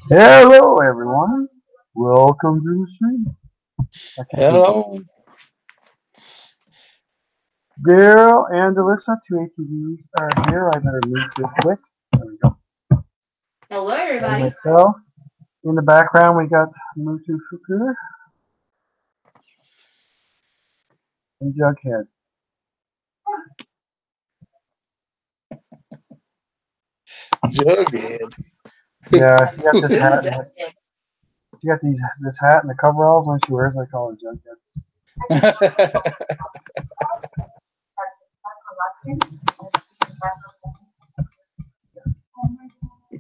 Hello, everyone. Welcome to the stream. Hello. Daryl and Alyssa, two ATVs are here. I better mute this quick. There we go. Hello, everybody. And myself. In the background, we got Mustang Fooker and Jughead. Jughead. Yeah, she got this hat. She got this hat and the coveralls when she wears. I call her Jughead.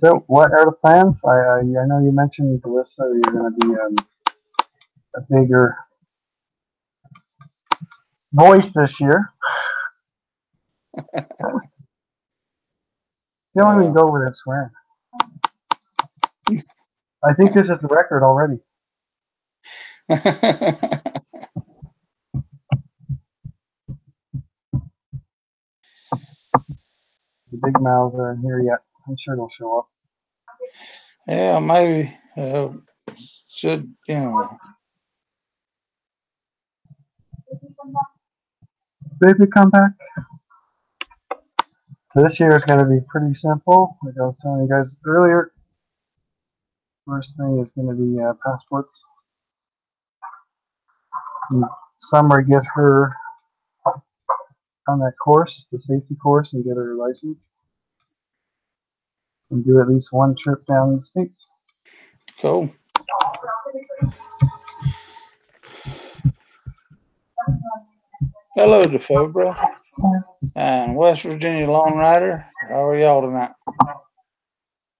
So, what are the plans? I know you mentioned, Alyssa, you're going to be a bigger voice this year. You don't even go over that swearing. I think this is the record already. The big mouths aren't here yet. I'm sure they'll show up. Yeah, maybe. Should, you know. Baby, come back. So this year is going to be pretty simple. Like I was telling you guys earlier, first thing is going to be passports. And summer, get her on that course, the safety course, and get her license. And do at least one trip down the States. Cool. Hello, Defoe, bro. And West Virginia Lone Rider. How are y'all tonight? Oh,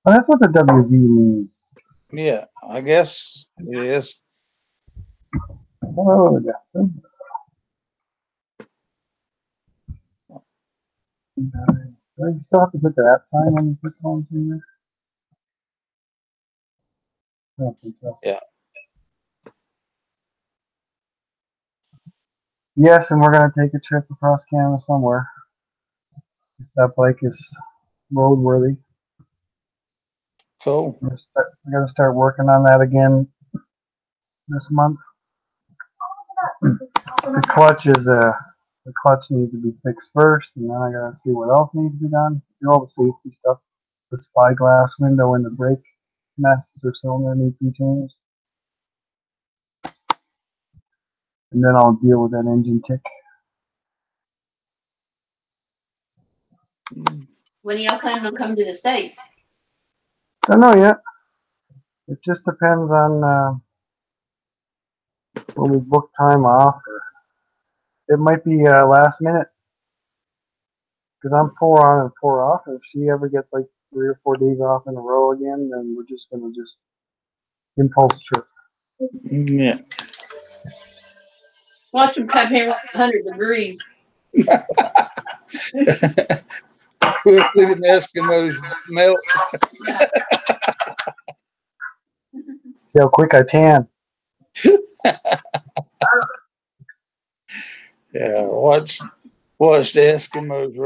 that's what the WV means. Yeah, I guess it is. Oh, yeah. Do I still have to put that sign on the phone here? I don't think so. Yeah. Yes, and we're going to take a trip across Canada somewhere. If that bike is roadworthy. Cool. I got to start working on that again this month. The clutch needs to be fixed first, and then I got to see what else needs to be done. Do all the safety stuff. The spyglass window in the brake master cylinder needs to be changed. And then I'll deal with that engine tick. When are y'all planning on coming to the States? Don't know yet. It just depends on when we book time off. Or it might be last minute. Because I'm 4 on and 4 off. And if she ever gets like 3 or 4 days off in a row again, then we're just going to impulse trip. Yeah. Watch them come here 100 degrees. We'll see the Eskimos melt. See how quick I tan. Yeah, watch the Eskimos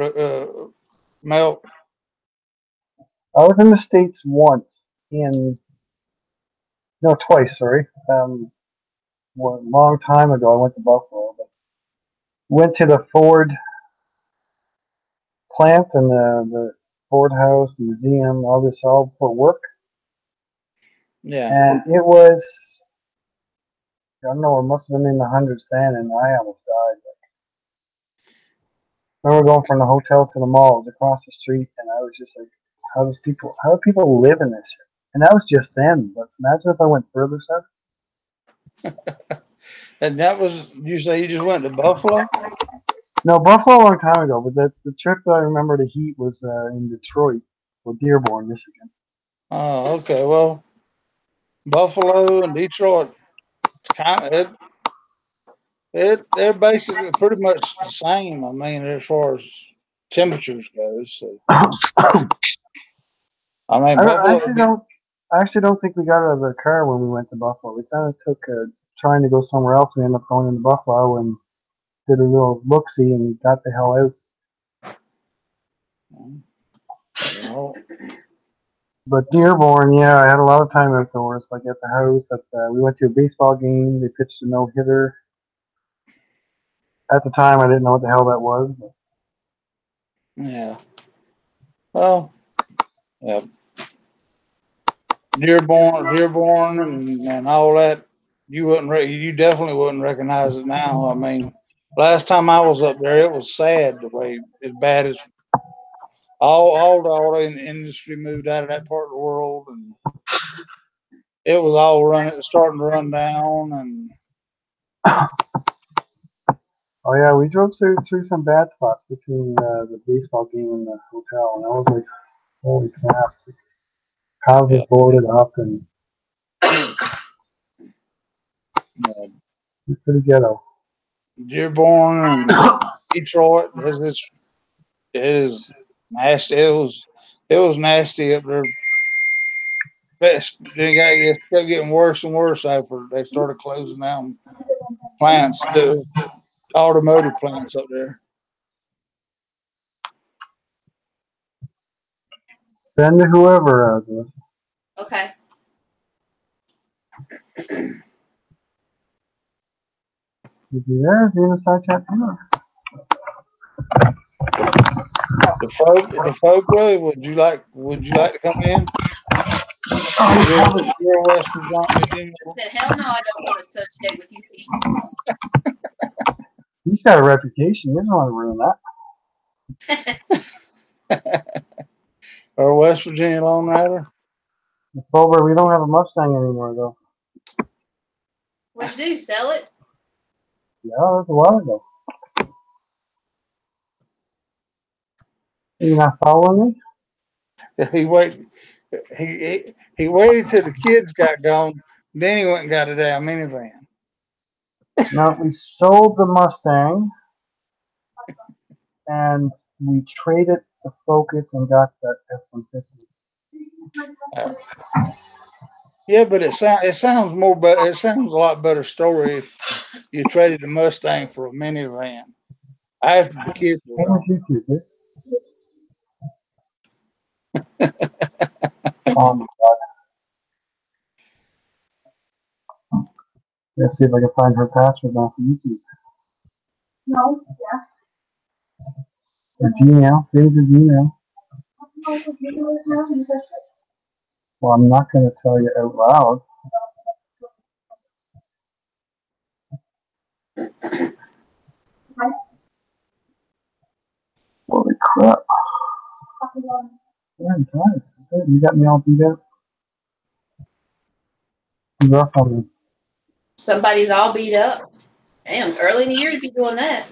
melt. I was in the States once. Twice, sorry. A long time ago, I went to Buffalo. But went to the Ford plant and the Ford house, the museum, all this all for work. Yeah. And it was, I don't know, it must have been in the hundreds then, and I almost died. I remember going from the hotel to the mall. It was across the street, and I was just like, how do people live in this shit? And that was just then. But imagine if I went further south. And that was, you say you just went to Buffalo? No, Buffalo a long time ago. But the trip that I remember the heat was in Detroit, or Dearborn, Michigan. Oh, okay. Well, Buffalo and Detroit, they're basically pretty much the same. I mean, as far as temperatures goes. So, I mean, I actually don't think we got out of the car when we went to Buffalo. We kind of took trying to go somewhere else. We ended up going into Buffalo and did a little look-see and got the hell out. Well, But Dearborn, yeah, I had a lot of time outdoors, like at the house. We went to a baseball game. They pitched a no-hitter. At the time, I didn't know what the hell that was. But Yeah. Well, yeah. Dearborn, and all that. You definitely wouldn't recognize it now. I mean, last time I was up there, it was sad the way as bad as all the auto industry moved out of that part of the world, and it was all starting to run down. And oh yeah, we drove through some bad spots between the baseball game and the hotel, and I was like, holy crap! Houses yeah, boarded up, and yeah, it's pretty ghetto. Dearborn and Detroit it is nasty. It was nasty up there. It kept getting worse and worse after they started closing down plants, the automotive plants up there. Send to whoever. Okay. Is he there? Is he in the side chat too? The folk, really, would you like to come in? You're West Virginia. I said, hell no, I don't want to associate with you people. He's got a reputation. You don't want to ruin that. Or West Virginia Lone Rider. Fulber, we don't have a Mustang anymore, though. What'd you do? Sell it? Yeah, that's a while ago. Are you not following me? He waited. He waited till the kids got gone. Then he went and got a damn minivan. No, we sold the Mustang, and we traded the Focus and got that F-150. Yeah, but it sounds more better. It sounds a lot better story if you traded the Mustang for a minivan after the kids were gone. Oh my God. Let's see if I can find her password now for YouTube. No, yeah. Or Gmail. Save the Gmail. Well, I'm not going to tell you out loud. Holy crap. Yeah, I'm tired. You got me all beat up. You rough on me. Somebody's all beat up. Damn, early in the year to be doing that.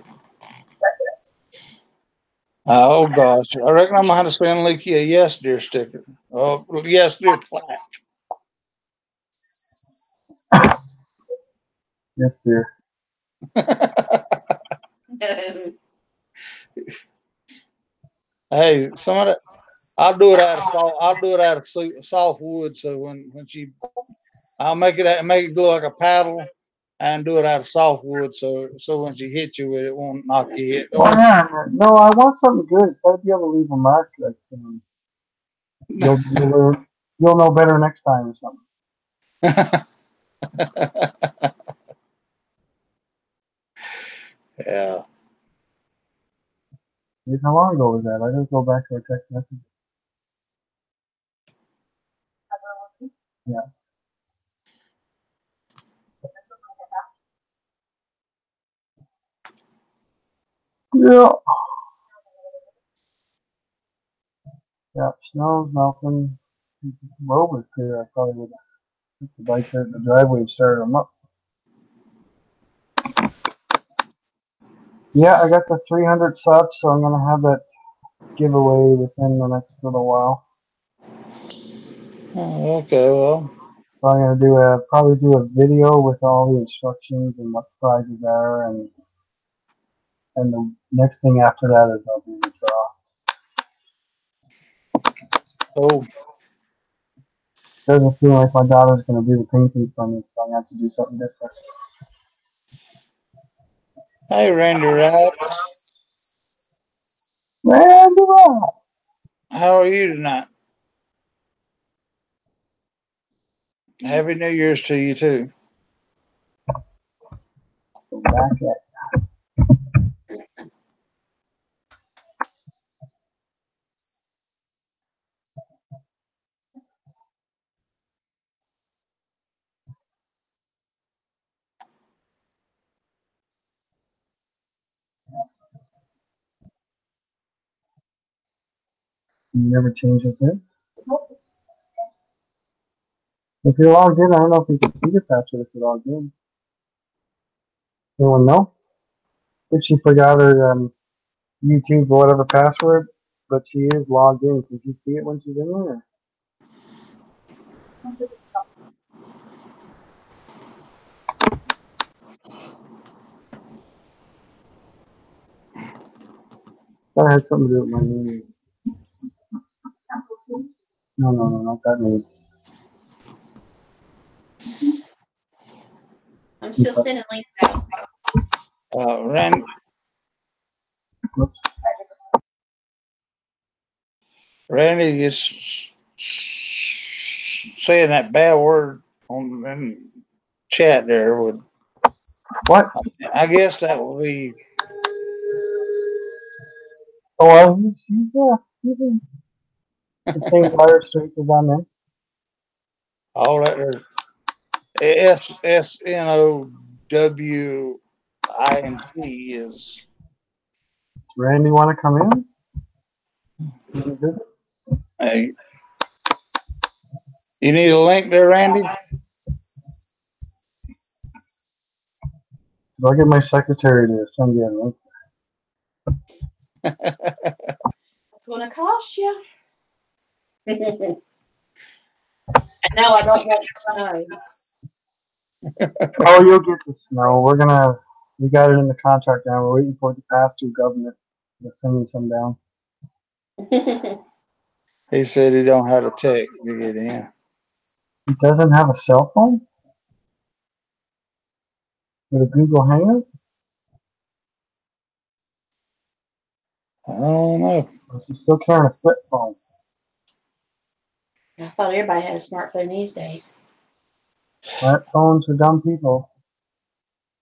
Oh gosh, I reckon I'm gonna have to send Leaky a Yes Dear sticker. Oh, Yes Dear plaque. Yes, dear. Hey, some of that. I'll do it out of salt. I'll do it out of soft wood. So when I'll make it look like a paddle, and do it out of soft wood. So when she hits you with it, won't knock you hit. Oh, yeah. No, I want something good. It's got to be able to leave a mark. Like you'll know better next time or something. Yeah. How long ago was that? I just go back to our text message. Yeah. Yeah. Yeah. Snow's melting. If the road was clear, I probably would have put the bikes out in the driveway and started them up. Yeah, I got the 300 subs, so I'm going to have that giveaway within the next little while. Oh, okay, well. So I'm going to probably do a video with all the instructions and what prizes are, and the next thing after that is I'll do the draw. Oh. Doesn't seem like my daughter's going to do the painting for me, so I'm going to have to do something different. Hey, Randy Raps. Randy Raps. How are you tonight? Happy New Year's to you too. Go back at. You never changes this. If you're logged in, I don't know if you can see your password if you're logged in. Anyone know? If she forgot her YouTube or whatever password, but she is logged in. Can you see it when she's in there? That had something to do with my name. No, not that name. I'm still sending links out. Randy is saying that bad word on in chat there. Would What? I guess that would be. Oh, well, he's in the same fire streets as I'm in. All that there. SNOWINT is. Randy, want to come in? You wanna visit? Hey, you need a link there, Randy? I'll get my secretary to send you a link. It's going to cost you. No, I don't want snow. Oh, you'll get the snow. We got it in the contract now. We're waiting for it to pass through government. They're sending some down. He said he don't have a tech to get in. He doesn't have a cell phone? With a Google Hangout? I don't know. Or he's still carrying a flip phone? I thought everybody had a smartphone these days. Smartphones for dumb people.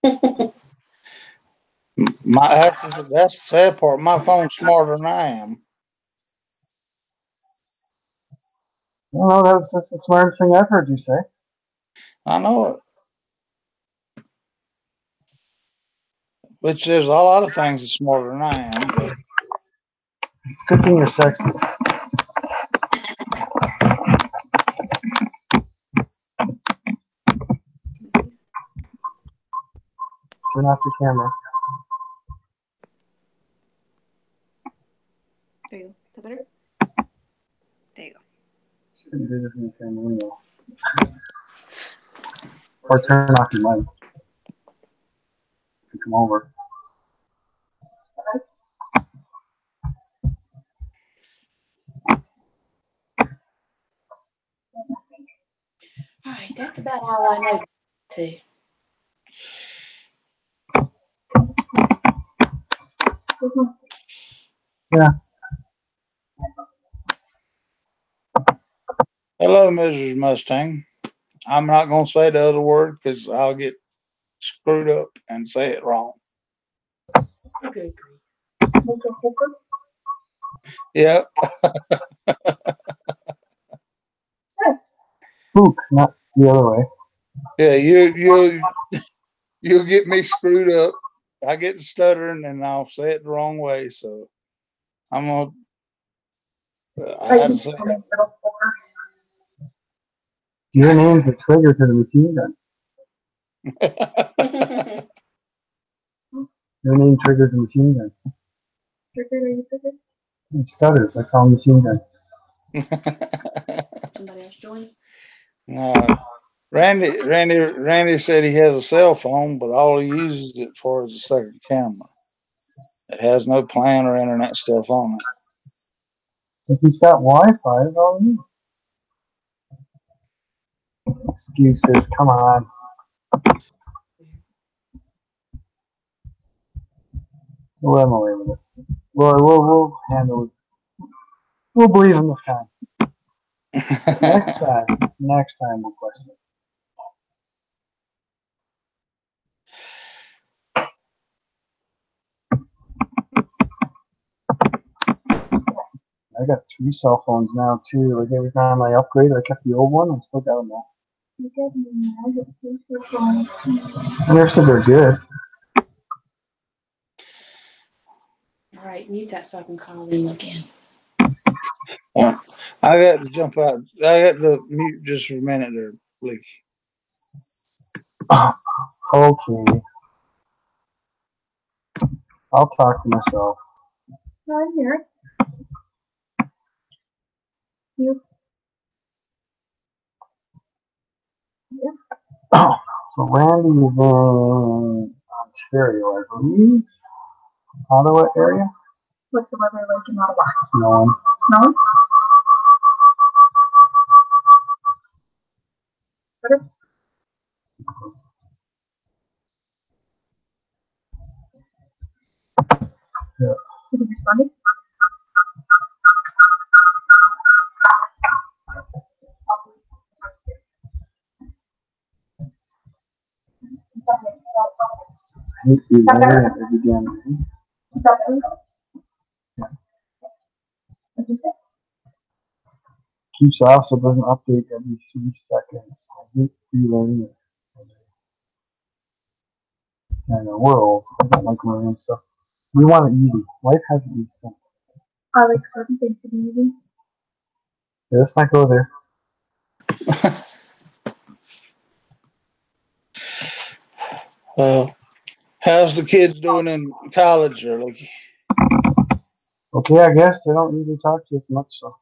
That's the sad part. My phone's smarter than I am. No, that's the smartest thing I've heard you say. I know it. Which there's a lot of things that's smarter than I am. But It's a good thing you're sexy. Turn off your camera. There you go. Is that better? There you go. Shouldn't do this in the same window. Or turn off your mic. Come over. All right, that's about all I know too. Yeah. hello, Mrs. Mustang. I'm not going to say the other word because I'll get screwed up and say it wrong. Okay. Yeah. Spook, not the other way. Yeah, you'll get me screwed up. I get stuttering and I'll say it the wrong way. So I'm gonna. I had to say it. Your name's a trigger to the machine gun. Your name triggers the machine gun. It stutters. I call him machine gun. Somebody else join? No, Randy said he has a cell phone, but all he uses it for is a second camera. It has no plan or internet stuff on it. If he's got Wi-Fi, it's all you. Excuses. Come on. We'll let him away with it. We'll handle it. We'll believe him this time. Next time we'll question it. I got 3 cell phones now too. Like every time I upgrade, I kept the old one. I still got them all. I never said they're good. All right, mute that so I can call them again. I got to jump out. I got to mute just for a minute there, please. Okay. I'll talk to myself. No, I'm here. You. Yeah. So Randy is in Ontario, I believe. Ottawa area? What's the weather like in Ottawa? Snowing. Snowing? Better? Yeah. Have you responded? I hate to learn it every damn day. Is that better? Yeah. What did you say? Keeps off so it doesn't update every 3 seconds. I hate relearning it. I know, we're old. I don't like learning stuff. We want it easy. Life has to be simple. I like certain things to be easy. Yeah, let's not go there. How's the kids doing in college, or like? Okay, I guess they don't usually talk to us much, so.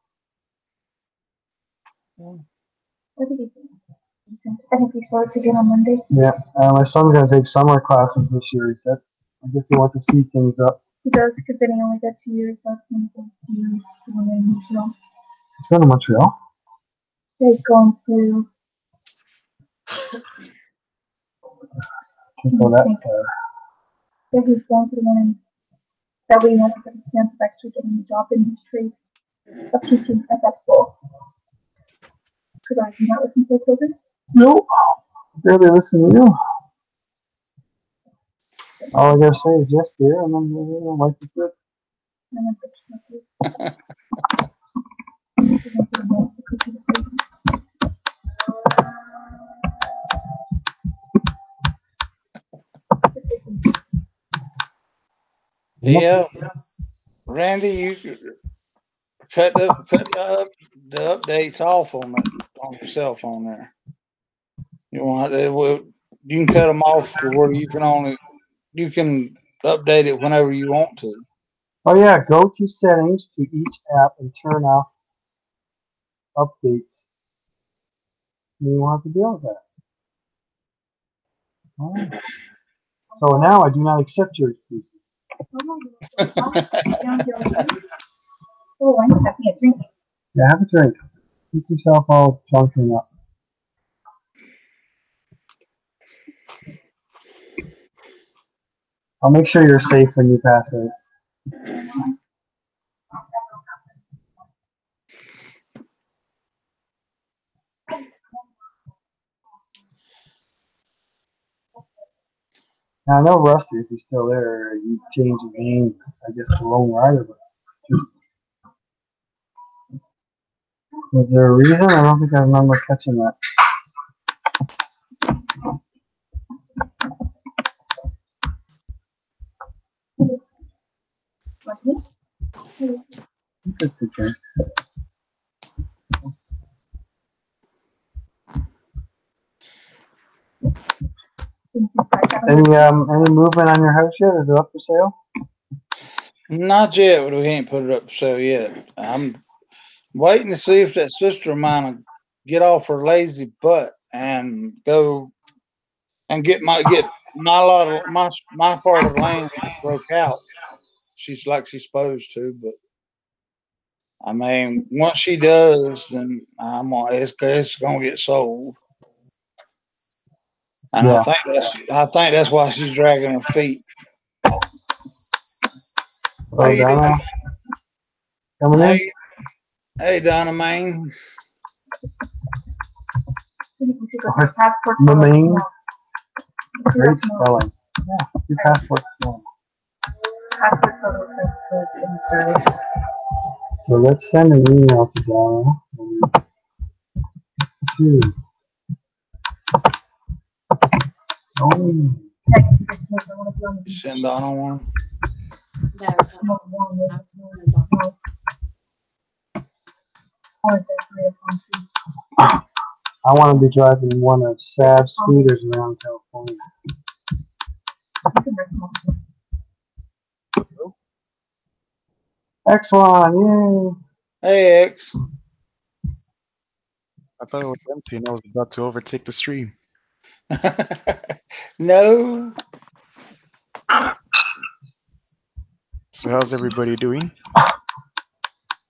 What did you think? I think we starts again on Monday. Yeah, my son's gonna take summer classes this year, he said. I guess he wants to speed things up. He does, because then he only got 2 years left when he goes to Montreal. He's going to Montreal? Yeah, he's going to... Can't go that far. Yeah, he's going to the one in... That way he has a better chance of actually getting a job in his trade of teaching at that school. Could I not listen to the children? Nope. Barely listen to you. All I gotta say is yes, dear, and then life is good. Yeah, Randy, you could cut the updates off on your cell phone there. You want you can cut them off to where you can update it whenever you want to. Oh yeah, go to settings to each app and turn off updates. You won't have to deal with that. Oh. So now I do not accept your excuses. Oh, I'm having a drink. Yeah, have a drink. Keep yourself all junking up. I'll make sure you're safe when you pass it. Now I know Rusty, if he's still there, he changed his name, I guess, to Lone Rider. But was there a reason? I don't think I remember catching that. Good to drink. Any movement on your house yet? Is it up for sale? Not yet, but we ain't put it up for sale yet. I'm waiting to see if that sister of mine will get off her lazy butt and go and get my part of the land broke out. She's supposed to, but I mean, once she does, then it's gonna get sold. And yeah. I think that's why she's dragging her feet. Oh, Donna. Coming in? Hey, Donna, man. Maine. Great spelling. Yeah, your passport spelling. Passport photos have in service. So let's send an email to Donna. Oh, Next Christmas, I want to be on the beach. Send Donna one. No, Smoke warm with snow. I want to go to I want to be driving one of Sab's scooters around California. You can recommend some. Echs One, yay! Hey, X. I thought it was empty and I was about to overtake the stream. No. So how's everybody doing?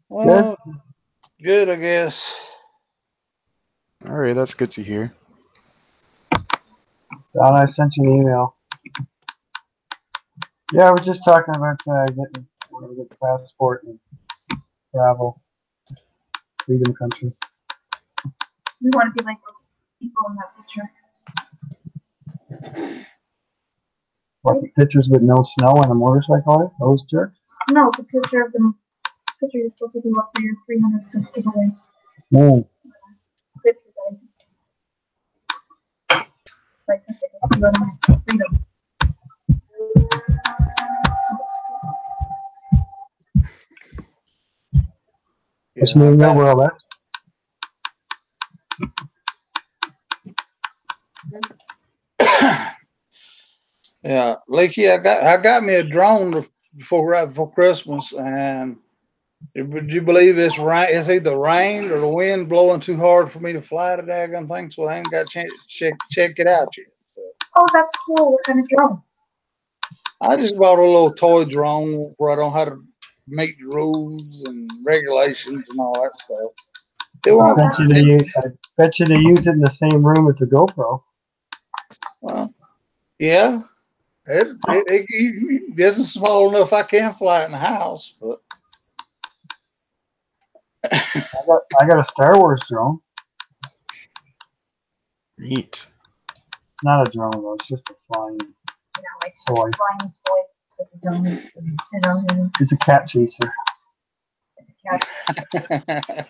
Well, good, I guess. All right, that's good to hear. Donna, I sent you an email. Yeah, we're just talking about getting the passport and travel. Freedom country. We want to be like those people in that picture. What, the pictures with no snow on a motorcycle on it? Those jerks? No, the picture of them. Picture you're supposed to do up for your 300 cent giveaway. No. Picture that. Like, okay, let's see what I'm freedom. What's your email, bro? Yeah, Leaky, I got me a drone right before Christmas, and would you believe it's rain? It's either rain or the wind blowing too hard for me to fly the daggone thing, so I ain't got a chance to check it out yet. So. Oh, that's cool. What kind of drone? I just bought a little toy drone where I don't have to make the rules and regulations and all that stuff. I bet you they use it in the same room as the GoPro. Well, yeah. It isn't small enough I can fly it in the house, but I got a Star Wars drone. Neat. It's not a drone though, it's just a flying toy. Flying toy. With a donut. It's a cat chaser. It's a cat.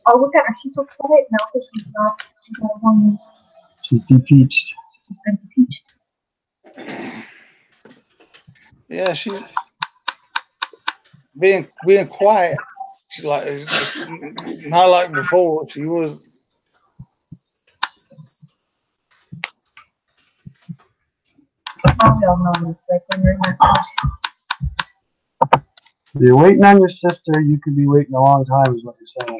Oh, look at her. She's so quiet now because she's not. She's not a woman. She's de-peached. She's been impeached. yeah, she's being quiet. She's like not like before. She was. Oh, we all know it's like when you're in that mood. If you're waiting on your sister, you could be waiting a long time, is what you're saying.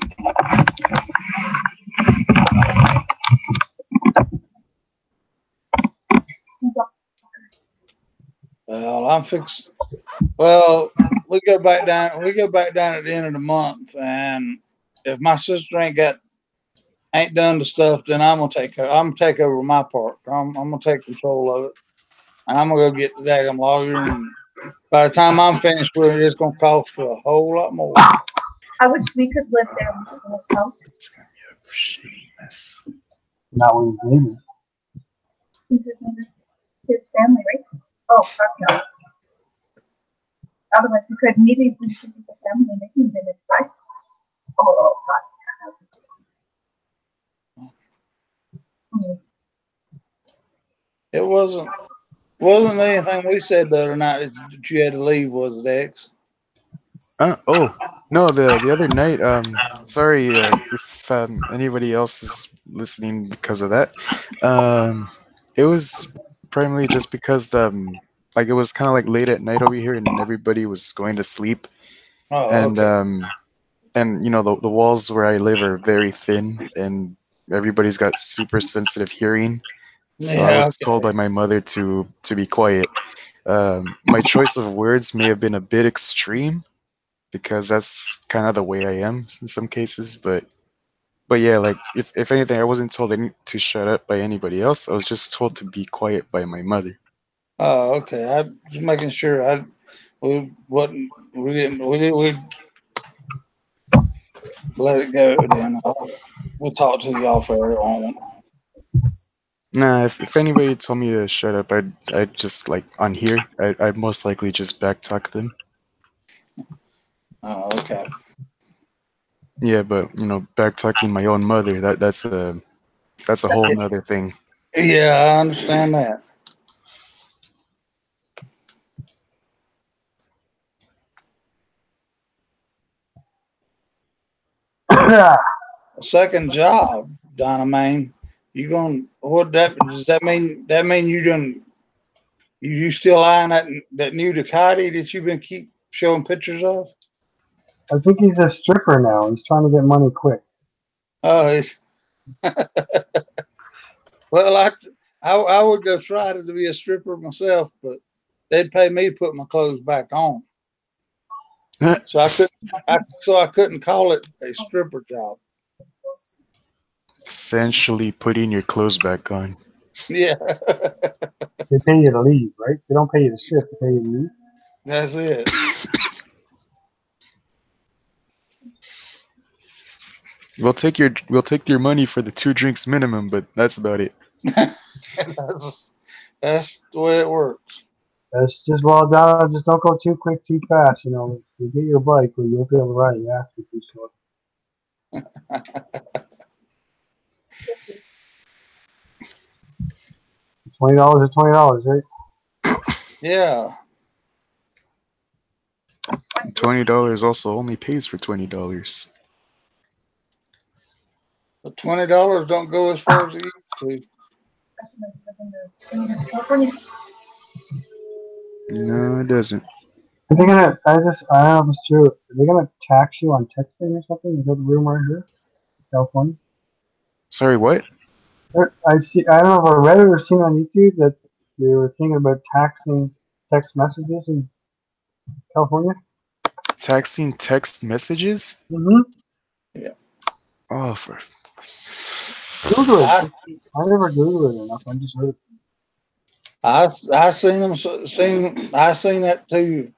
Well, I'm fixed. Well, we go back down. We go back down at the end of the month, and if my sister ain't done the stuff, then I'm gonna take over my part. I'm gonna take control of it, and I'm gonna go get the daggum lawyer. And by the time I'm finished with it, it's gonna cost a whole lot more. I wish we could live there in the house. It's gonna be a shitty mess. Not when he's neighbors. He's his family, right? Oh, fuck no. Otherwise, we could maybe if we could be the family and they can live it, right? Oh, fuck. It wasn't anything we said the other night that you had to leave, was it, X? Oh no, the other night. Sorry if anybody else is listening because of that. It was primarily just because like it was kind of like late at night over here and everybody was going to sleep. Oh, and okay. And you know the walls where I live are very thin and everybody's got super sensitive hearing. So I was told by my mother to be quiet. My choice of words may have been a bit extreme because that's kind of the way I am in some cases, but yeah, like if anything, I wasn't told to shut up by anybody else. I was just told to be quiet by my mother. Oh, okay. I'm just making sure we let it go. Then we'll talk to y'all for on. Nah, if anybody told me to shut up, I'd just like on here, I'd most likely just backtalk them. Okay. Yeah, but you know, back talking my own mother, that's a whole nother thing. Yeah, I understand that. A second job, Donna Main. You gonna what that does that mean? That mean you done you still eyeing that new Ducati that you've been keep showing pictures of? I think he's a stripper now. He's trying to get money quick. Oh, it's well, I would go try to be a stripper myself, but they'd pay me to put my clothes back on, so I couldn't call it a stripper job. Essentially putting your clothes back on. Yeah, They pay you to leave, right? They don't pay you to strip. They pay you to leave. that's it. We'll take your money for the 2 drinks minimum, but that's about it. That's the way it works. That's just well done. Just don't go too quick, too fast. You know, you get your bike, but you won't be able to ride. You ask me too short. $20 is $20, right? Yeah. $20 also only pays for $20. But $20 don't go as far as it used to. No, it doesn't. Are they gonna? I don't know if it's true. Are they gonna tax you on texting or something? Is that the rumor I heard? California. Sorry, what? I see. I don't know if I read it or seen it on YouTube that they were thinking about taxing text messages in California. Taxing text messages? Mm-hmm. Yeah. Oh, for Google it. I never Googled it enough. I just heard it. I seen that too.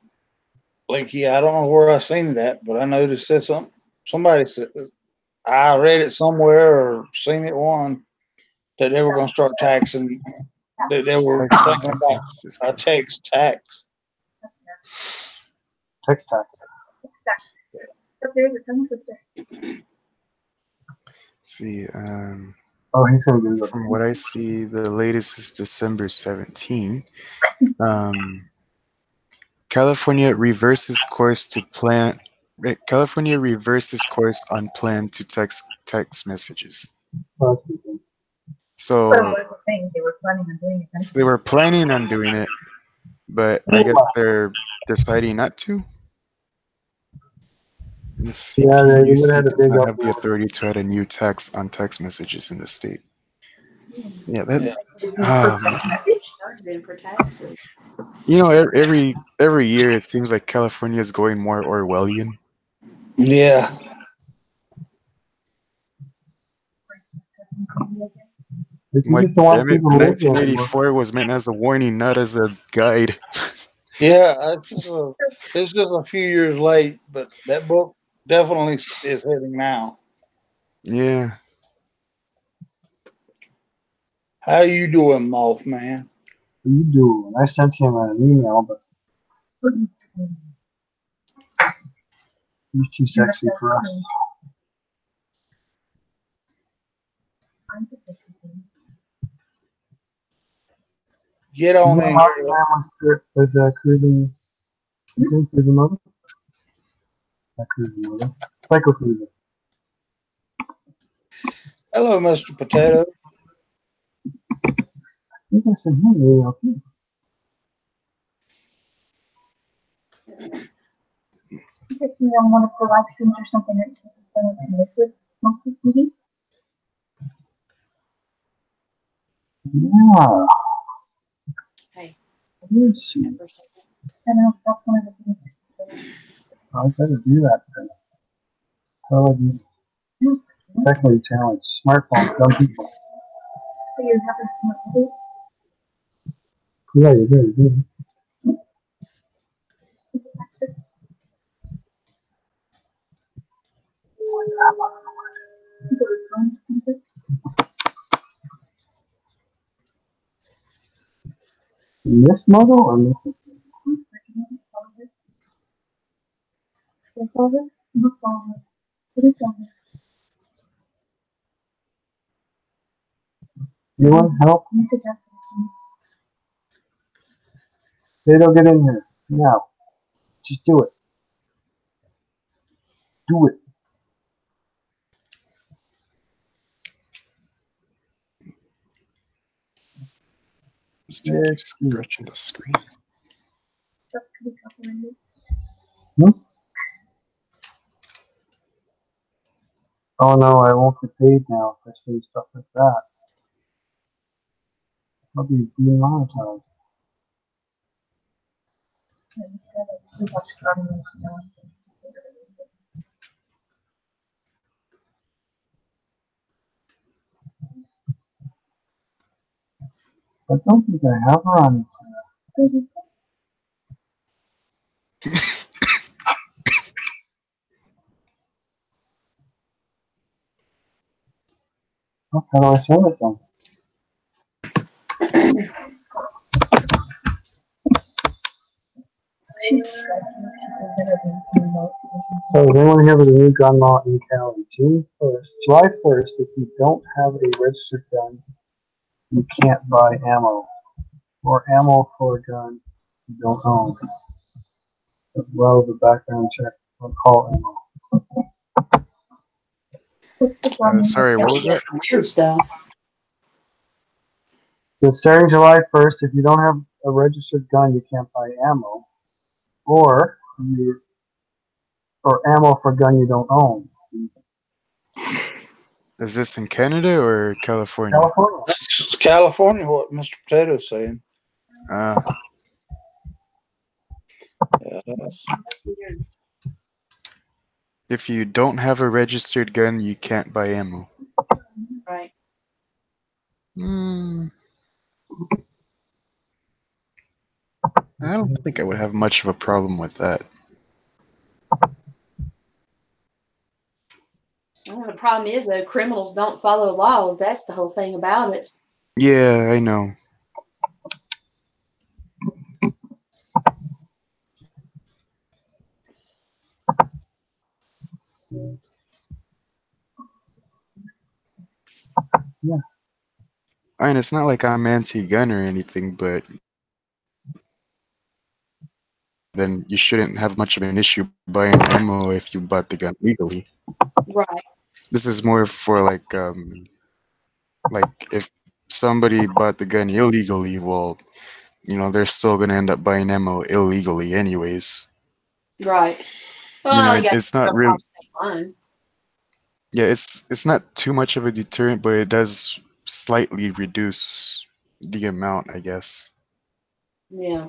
Like, yeah, I don't know where I seen it at, but I noticed that somebody said I read it somewhere or seen it one that they were going to start taxing. That they were Texting thinking text about messages. a text tax. Text tax. But there's a tongue twister. Let's see, Oh, he's gonna Google from it. what I see, the latest is December 17. California reverses course on plan to text messages. Oh, that's good thing. So Political thing. They were planning on doing it. they were planning on doing it, but I guess they're deciding not to. The Yeah, they would CPUC have a does big not have the uproar. authority to add a new tax on text messages in the state. Yeah, Yeah. Charging for taxes. you know, every year it seems like California is going more Orwellian. Yeah. If you Like, just don't want damn it, people to live there anymore. 1984 was meant as a warning, not as a guide. Yeah. It's just a few years late, but that book definitely is heading now. Yeah. How you doing, Mothman? What you do? And I sent him an email, but he's too sexy for us. Get on in How here. was cruising motor? Not cruising motor. Psycho cruiser. Hello, Mr. Potato. I think I sent him an email too. You guys see on one of the live streams or something that's supposed to send us a liquid monthly TV? Yeah. Hey. Where is she? I know that's one of the things. I better do that then. Technically challenged. Smartphones, dumb people. So you have a monthly? Yeah, you do. This model or Mrs. Closet? must follow her. It is down there. You want help? You suggest They don't get in here. Now. Just do it. Do it. Just keep stretching the screen. that's could be copyrighted. Oh no, I won't get paid now if I say stuff like that. I'll be demonetized. And instead of too much government, you know, I don't think I have her on this. Oh, how do I send it then? So is anyone here with a new gun law in Cali? July 1st, if you don't have a registered gun, you can't buy ammo. Or ammo for a gun you don't own. As well as a background check on call ammo. What's the problem? Sorry, what was that? Some weird stuff. So starting July 1st, if you don't have a registered gun, you can't buy ammo. Or ammo for a gun you don't own. Is this in Canada or California? California. That's California, what Mr. Potato's saying. Ah, Yeah, that's, Weird. if you don't have a registered gun, you can't buy ammo. Right. I don't think I would have much of a problem with that. Well, the problem is, though, criminals don't follow laws. That's the whole thing about it. Yeah, I know. Yeah. I mean, it's not like I'm anti-gun or anything, but then you shouldn't have much of an issue buying ammo if you bought the gun legally. Right. This is more for like if somebody bought the gun illegally, well, you know, they're still gonna end up buying ammo illegally anyways. Right. You Well, know, you got it's to not go real. across the line. Yeah, it's not too much of a deterrent, but it does slightly reduce the amount, I guess. Yeah.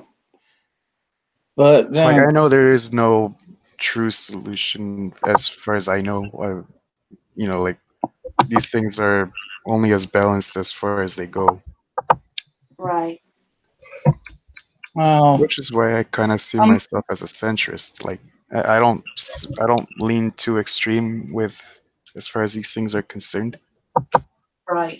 but Like, then I know there is no true solution as far as I know. You know, like, these things are only as balanced as far as they go, Right. well, which is why I kind of see myself as a centrist. Like, I don't lean too extreme with as far as these things are concerned. Right.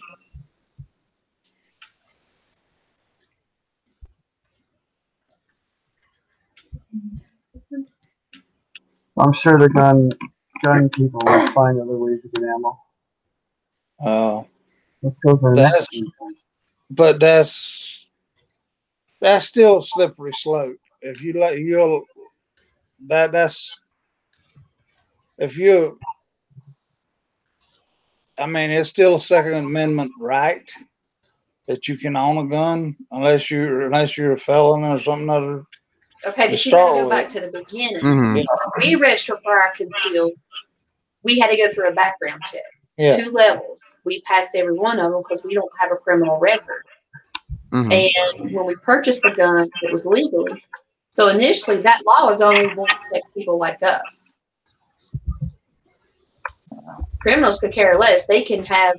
I'm sure the gun people will find other ways to get ammo. Let's go to the next that's one. but that's still a slippery slope. If you let you'll that's if you I mean it's still a Second Amendment right that you can own a gun unless you're a felon or something other Okay, to but you got to start go back with. to the beginning. Mm-hmm. Yeah. We registered for our concealed. We had to go through a background check. Yeah. 2 levels. We passed every one of them because we don't have a criminal record. Mm-hmm. And when we purchased the gun, it was legally. So initially, that law is only going to protect people like us. Criminals could care less. They can have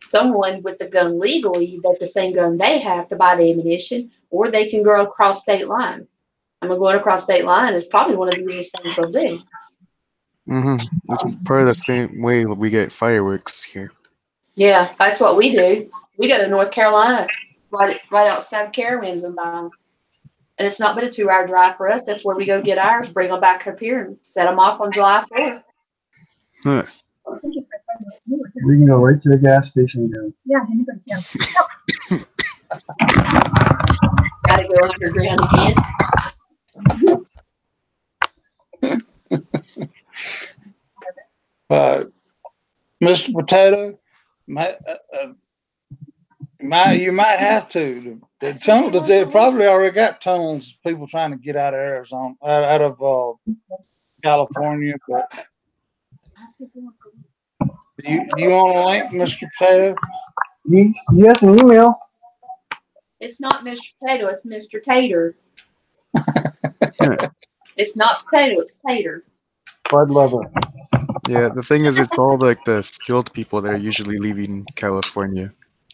someone with the gun legally, that's the same gun they have to buy the ammunition, or they can go across state line. I mean, going across state line is probably one of the easiest things they'll do. Mm-hmm. It's probably the same way we get fireworks here. Yeah, that's what we do. We go to North Carolina, right outside Caravans and buy them. And it's not but a 2-hour drive for us. That's where we go get ours, bring them back up here, and set them off on July 4th. Huh. Thank you for finding it. You were here. We can go right to the gas station again. Yeah, anybody can. Gotta go underground again. Mr. Potato, you might have to. The tunnel, they probably already got tunnels. People trying to get out of Arizona, out of California. But you want a link, Mr. Potato? Yes, an email. It's not Mr. Potato, it's Mr. Tater. It's not potato, it's tater. Bud Lover. Yeah, the thing is, it's all like the skilled people that are usually leaving California,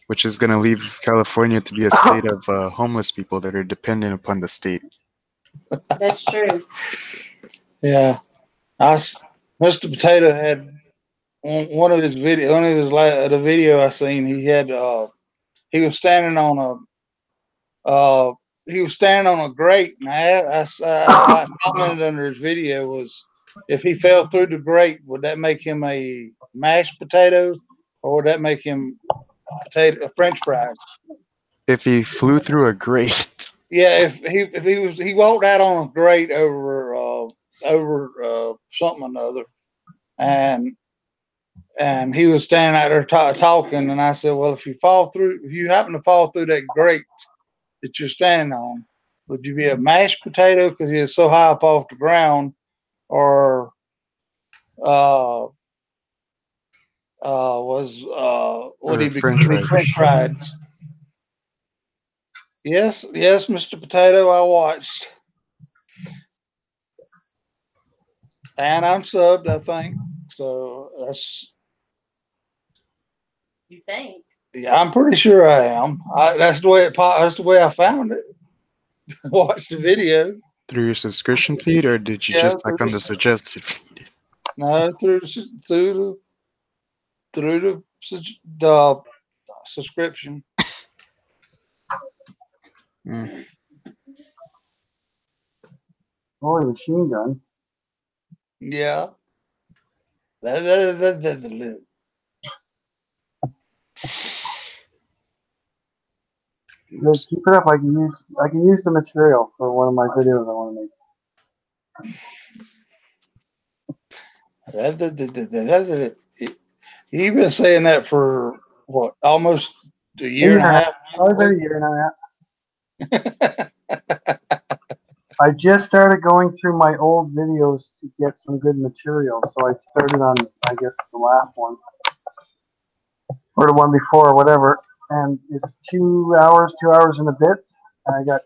which is going to leave California to be a state of homeless people that are dependent upon the state. That's true. Yeah, Mr. Potato had one of his video. The video I seen. He had he was standing on a grate, and I commented under his video was, if he fell through the grate, would that make him a mashed potato, or would that make him French fries? If he flew through a grate. Yeah, if he walked out on a grate over something or another, and he was standing out there talking, and I said, well, if you happen to fall through that grate that you're standing on, would you be a mashed potato because he is so high up off the ground, or would he be French fries? French fries? Yes, Mr. Potato, I watched, and I'm subbed, I think. So that's. You think? Yeah, I'm pretty sure I am. That's the way that's the way I found it. Watched the video. Through your subscription feed, or did you just click on the suggested feed? No, through the subscription. Mm. Oh, a machine gun. Yeah. Just keep it up. I can use the material for one of my videos I want to make. You've been saying that for what, almost a year and a half? Probably about a year and a half. I just started going through my old videos to get some good material, so I started on, I guess, the last one or the one before, or whatever. And it's 2 hours and a bit. And I got,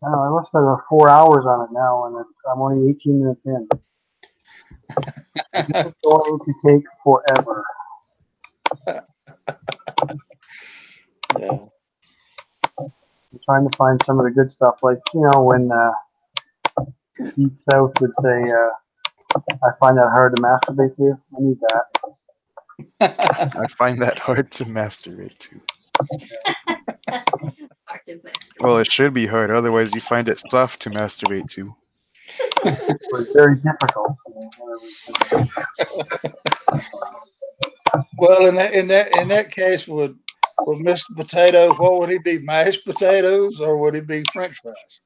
I don't know, I must have about 4 hours on it now, and I'm only 18 minutes in. This is going to take forever. Yeah. I'm trying to find some of the good stuff, like, when Deep South would say, I find that hard to masturbate to. I need that. I find that hard to masturbate to. Well, it should be hard, otherwise you find it soft to masturbate to. It's very difficult. Well, in that case, would Mr. Potato, what would he be? Mashed potatoes, or would he be French fries?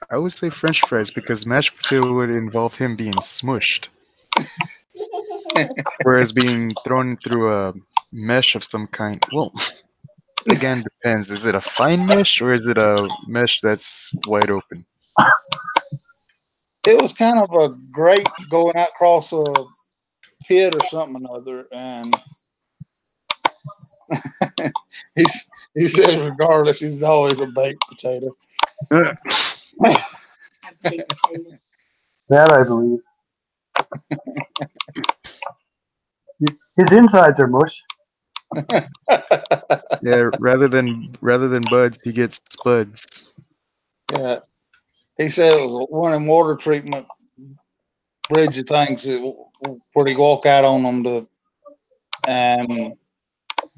I would say French fries, because mashed potato would involve him being smushed. Whereas being thrown through a mesh of some kind, well, again, depends. Is it a fine mesh, or is it a mesh that's wide open? It was kind of a grate going out across a pit or something or other, and he says regardless, he's always a baked potato. That I believe. His insides are mush. Yeah, rather than buds, he gets spuds. Yeah, he said it was one of them water treatment bridge things where he walk out on them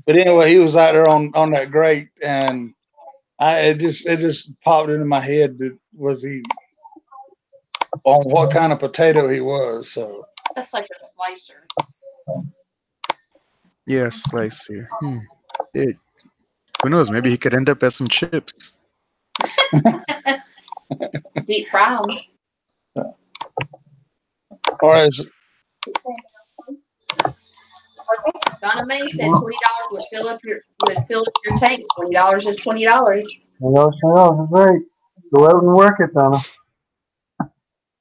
but anyway, he was out there on that grate, and it just popped into my head that was he on what kind of potato he was. So That's like a slicer. Yeah, slicer. It, who knows? Maybe he could end up as some chips. Deep fry 'em. Or is Donna Mae said $20 would fill up your tank. $20 is $20. I know, that's right. Go out and work it, Donna.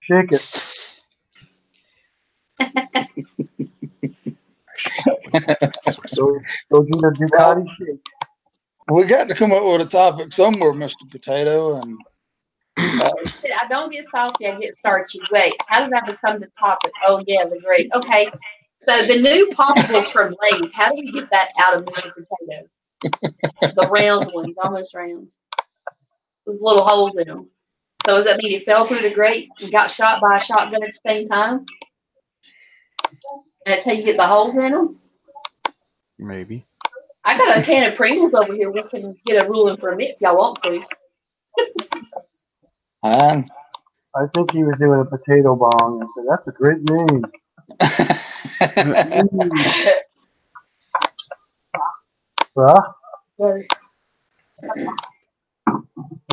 Shake it. So do the Ducati shake. we got to come up with a topic somewhere, Mr. Potato, and I don't get salty, I get starchy. Wait, how did I become the topic? Oh yeah, the great. Okay, so the new popsicles from Lay's. How do we get that out of Mr. Potato? The round ones, almost round, with little holes in them. So does that mean it fell through the grate and got shot by a shotgun at the same time? And that's how you get the holes in them? Maybe. I got a can of Pringles over here. We can get a ruling permit if y'all want to. I think he was doing a potato bong and said, "That's a great name." Bruh.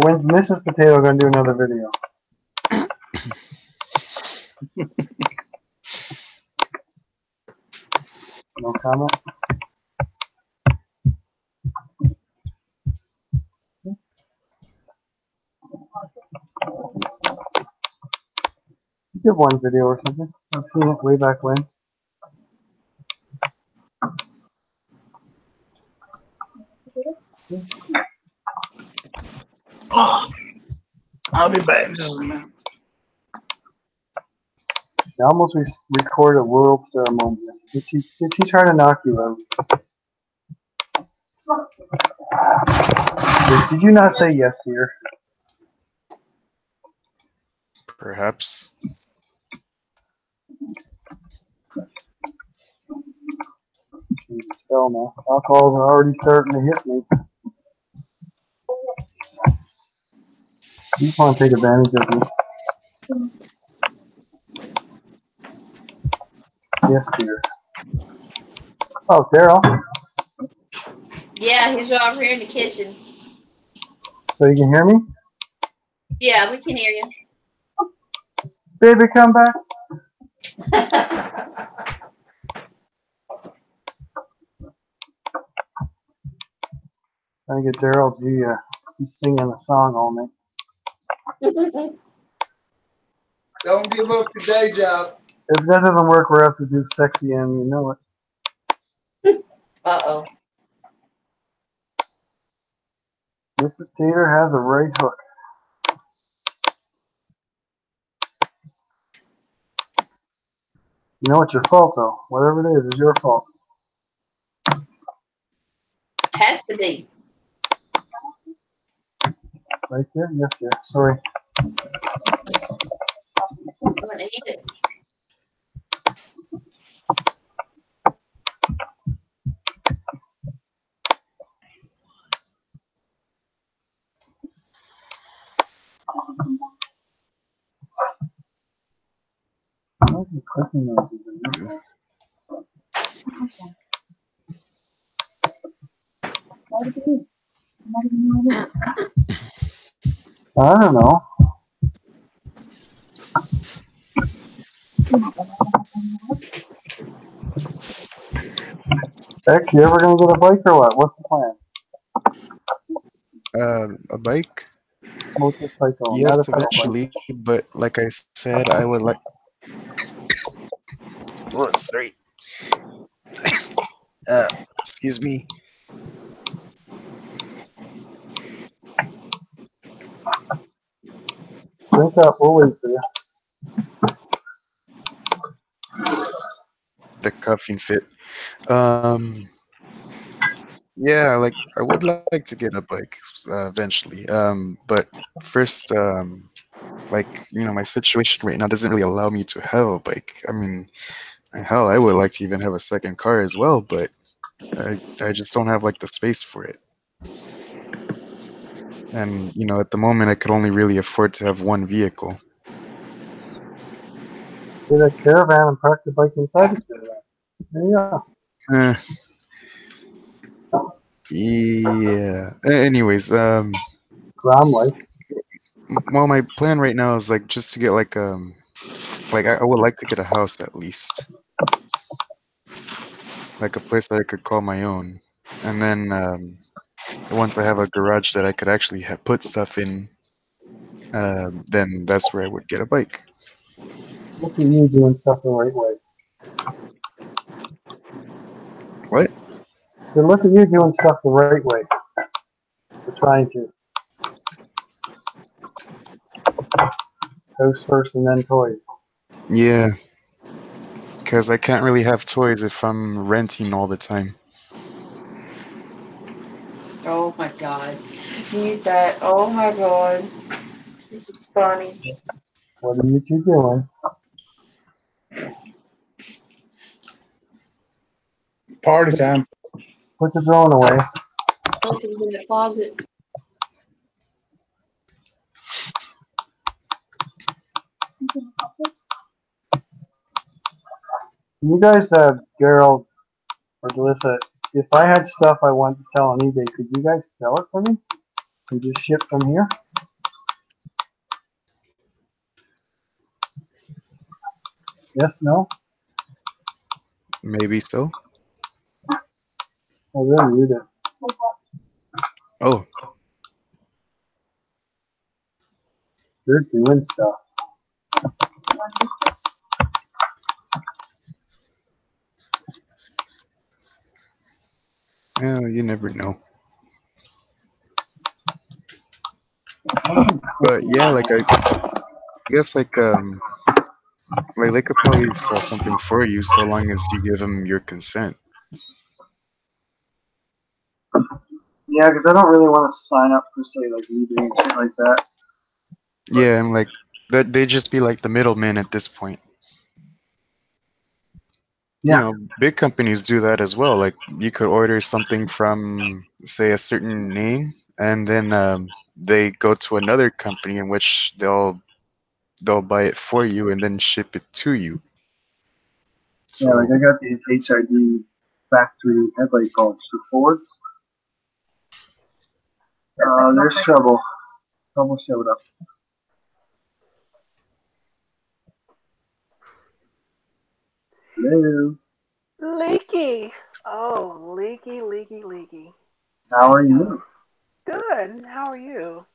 When's Mrs. Potato gonna do another video? No comment? He did one video or something. I've seen it way back when. I'll be back in just a minute. I almost recorded a world star moment. Did she try to knock you out? Did you not say yes, dear? Perhaps. Jesus, hell no. Alcohol's already starting to hit me. You just want to take advantage of me. Yes, dear. Oh, Daryl. Yeah, he's over here in the kitchen. So you can hear me? Yeah, we can hear you. Baby, come back. Trying to get Daryl to he's singing a song all night. Don't give up your day job. If that doesn't work, we'll have to do sexy and you know it. Uh-oh. Mrs. Tater has a right hook. You know it's your fault, though. Whatever it is, it's your fault. Has to be. Right there? Yes, dear. Sorry. I'm going to eat it. I like the clicking noises in this. I don't know. Echs, you ever gonna get a bike or what? What's the plan? A bike? Motorcycle, not a Yes, pedal eventually. But like I said, I would like. Oh, sorry. Excuse me. Drink up, we'll wait for you. The cuffing fit. Yeah, like I would like to get a bike eventually. But first, like my situation right now doesn't really allow me to have a bike. I mean, hell, I would like to even have a second car as well, but I just don't have like the space for it. And at the moment, I could only really afford to have one vehicle. Get a caravan and park the bike inside the caravan. There you go. Yeah. Anyways, Ground life. well, my plan right now is like just to get like I would like to get a house at least, like a place that I could call my own, and then once I have a garage that I could actually put stuff in, then that's where I would get a bike. Look at you doing stuff the right way. What? So look at you doing stuff the right way. We're trying to. House first and then toys. Yeah, because I can't really have toys if I'm renting all the time. Oh my god. Mute that. Oh my god. This is funny. What are you two doing? Party time. Put the drone away. Something's in the closet. You guys, Gerald or Delissa, if I had stuff I wanted to sell on eBay, could you guys sell it for me? And just ship from here? Yes, no? Maybe so. I really need it. Oh, They're doing stuff. yeah, you never know. But yeah, like I guess like they could probably sell something for you so long as you give them your consent. Yeah, because I don't really want to sign up for, say, like eBay and shit like that. Yeah, and like that they just be like the middleman at this point. Yeah. You know, big companies do that as well. Like you could order something from say a certain name, and then they go to another company in which they'll buy it for you and then ship it to you. So Yeah, like I got these HID factory headlight bulbs for Fords. There's trouble. Trouble showed up. Hello. Leaky. Oh, leaky, leaky, leaky. How are you? Good. How are you?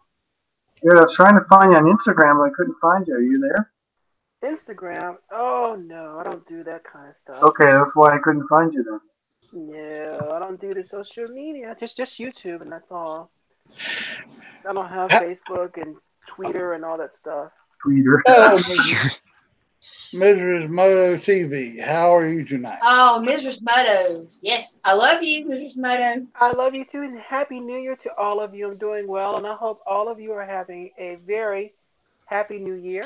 Good. I was trying to find you on Instagram, but I couldn't find you. Are you there? Instagram? Oh no, I don't do that kind of stuff. Okay, that's why I couldn't find you then. No, I don't do the social media. Just YouTube, and that's all. I don't have Facebook and Twitter and all that stuff. Tweeter. Hello, Mrs. Moto TV. How are you tonight? Oh, Mrs. Moto. Yes, I love you, Mrs. Moto. I love you too, and Happy New Year to all of you. I'm doing well, and I hope all of you are having a very Happy New Year.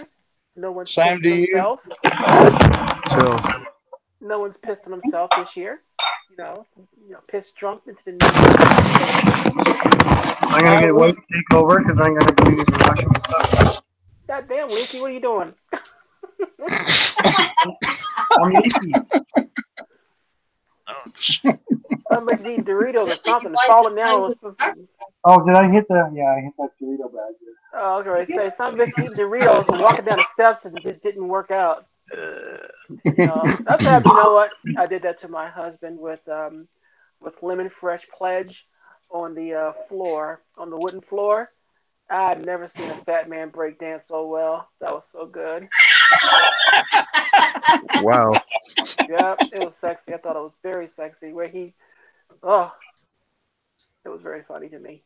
No one's Same pissed to on you. himself. so No one's pissed on himself this year. Pissed drunk into the new year. I'm gonna get one to take over because I'm gonna go use the washroom stuff. God damn, Leaky, what are you doing? I'm leaky. I'm like eating Doritos or something. It's falling down. Oh, did I hit the? Yeah, I hit that Dorito bag. Oh, okay. Say some bitch eating Doritos and walking down the steps and it just didn't work out. That's happened. You know what? I did that to my husband with lemon fresh pledge on the floor, on the wooden floor. I've never seen a fat man break dance so well. That was so good. wow. Yeah, it was sexy. I thought it was very sexy. It was very funny to me.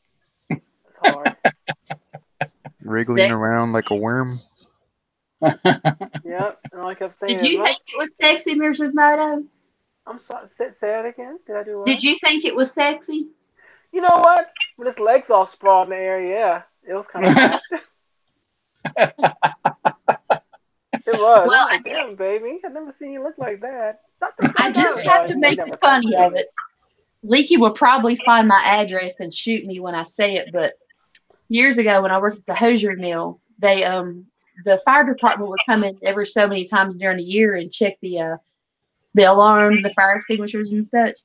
It's hard. Wriggling around like a worm. Yep, and all I kept saying Did you think it was sexy, Mrs. Moto? I'm sorry, say that again. Did I do what? Did you think it was sexy? You know what? When his legs all sprawled in the air, yeah, it was kind of hot. It was. Well, I'm like, damn, baby, I've never seen you look like that. I just have to make funny of it. Leaky will probably find my address and shoot me when I say it, but years ago when I worked at the hosiery mill, they the fire department would come in every so many times during the year and check the alarms, the fire extinguishers, and such.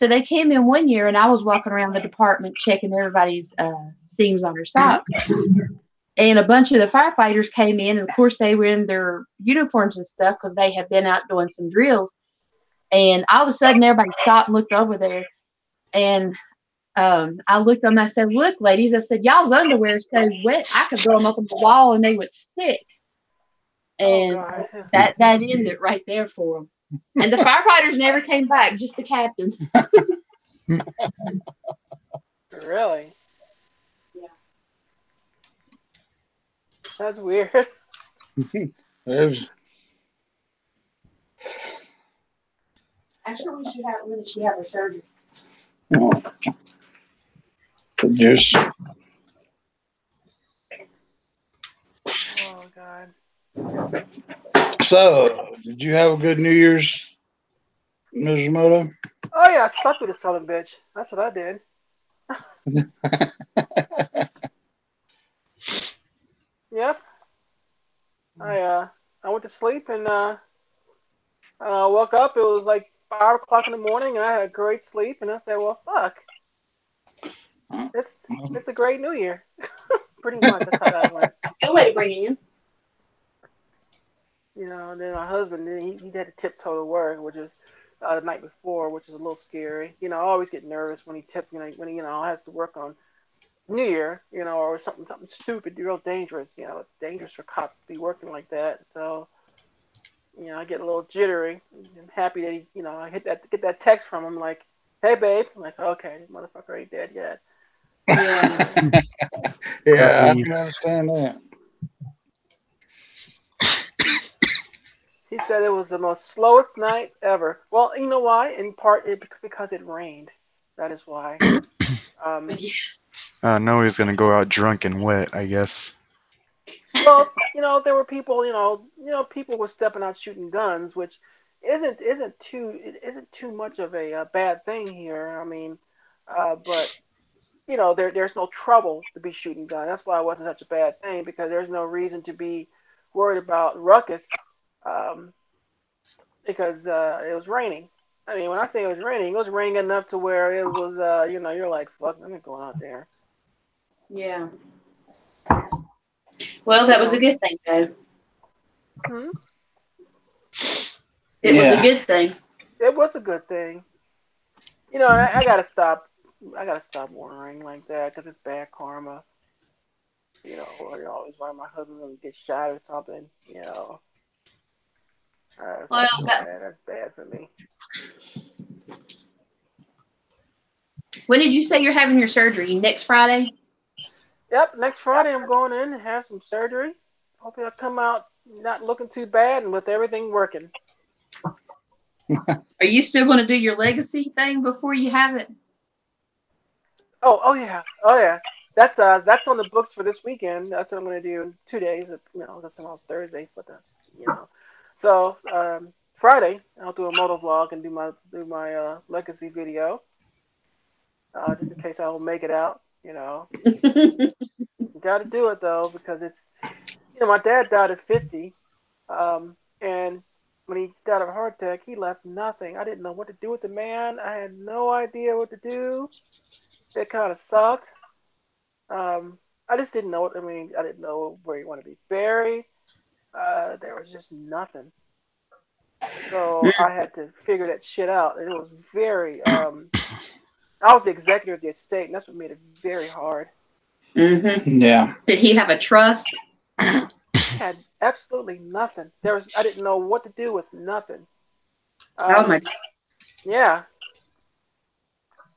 So they came in one year, and I was walking around the department checking everybody's seams on their socks. And a bunch of the firefighters came in, and of course they were in their uniforms and stuff because they had been out doing some drills. And all of a sudden, everybody stopped and looked over there. And I looked at them. I said, "Look, ladies," I said, "y'all's underwear is so wet, I could throw them up on the wall and they would stick." And that ended it right there for them. And the firefighters never came back, just the captain. Really? Yeah. That's weird. Ask her when she have her surgery. Just Oh God. so, did you have a good New Year's, Mrs. Moto? Oh yeah, I slept with a southern bitch. That's what I did. Yep. I went to sleep and woke up. It was like 5 o'clock in the morning, and I had a great sleep. And I said, "Well, fuck, it's a great New Year." Pretty much, that's how that went. Good way to bring it in. You know, and then my husband, he had to tiptoe to work, which is the night before, which is a little scary. You know, I always get nervous when when he has to work on New Year, or something stupid, real dangerous. It's dangerous for cops to be working like that. So, I get a little jittery. I'm happy that I get that text from him like, "Hey, babe." I'm like, "Okay, this motherfucker ain't dead yet." Yeah. Yeah, I can understand that. He said it was the most slowest night ever. Well, you know why? In part, because it rained. That is why. Noah's gonna go out drunk and wet, I guess. Well, there were people, people were stepping out shooting guns, which isn't too much of a bad thing here. I mean, but there's no trouble to be shooting guns. That's why it wasn't such a bad thing, because there's no reason to be worried about ruckus, because it was raining. I mean, when I say it was raining enough to where it was, you're like, fuck, I'm not going out there. Yeah. Well, that was a good thing, though. Hmm? It was a good thing. It was a good thing. I gotta stop. I gotta stop worrying like that because it's bad karma. Or you're always worrying my husband's gonna get shot or something. Well, that's bad for me. when did you say you're having your surgery? Next Friday? Yep, next Friday I'm going in and have some surgery. Hopefully I'll come out not looking too bad and with everything working. Are you still going to do your legacy thing before you have it? Oh yeah. That's on the books for this weekend. That's what I'm going to do in 2 days. That's tomorrow's Thursday, but So Friday I'll do a moto vlog and do my legacy video. Just in case I don't make it out. You got to do it though, because it's my dad died at 50, and when he died of a heart attack, he left nothing. I didn't know what to do with the man. I had no idea what to do. It kind of sucked. I just didn't know. I didn't know where he wanted to be buried. There was just nothing. So I had to figure that shit out. And it was very. I was the executor of the estate, and that's what made it very hard. Mm-hmm. Yeah. Did he have a trust? He had absolutely nothing. I didn't know what to do with nothing. Oh my God. Yeah.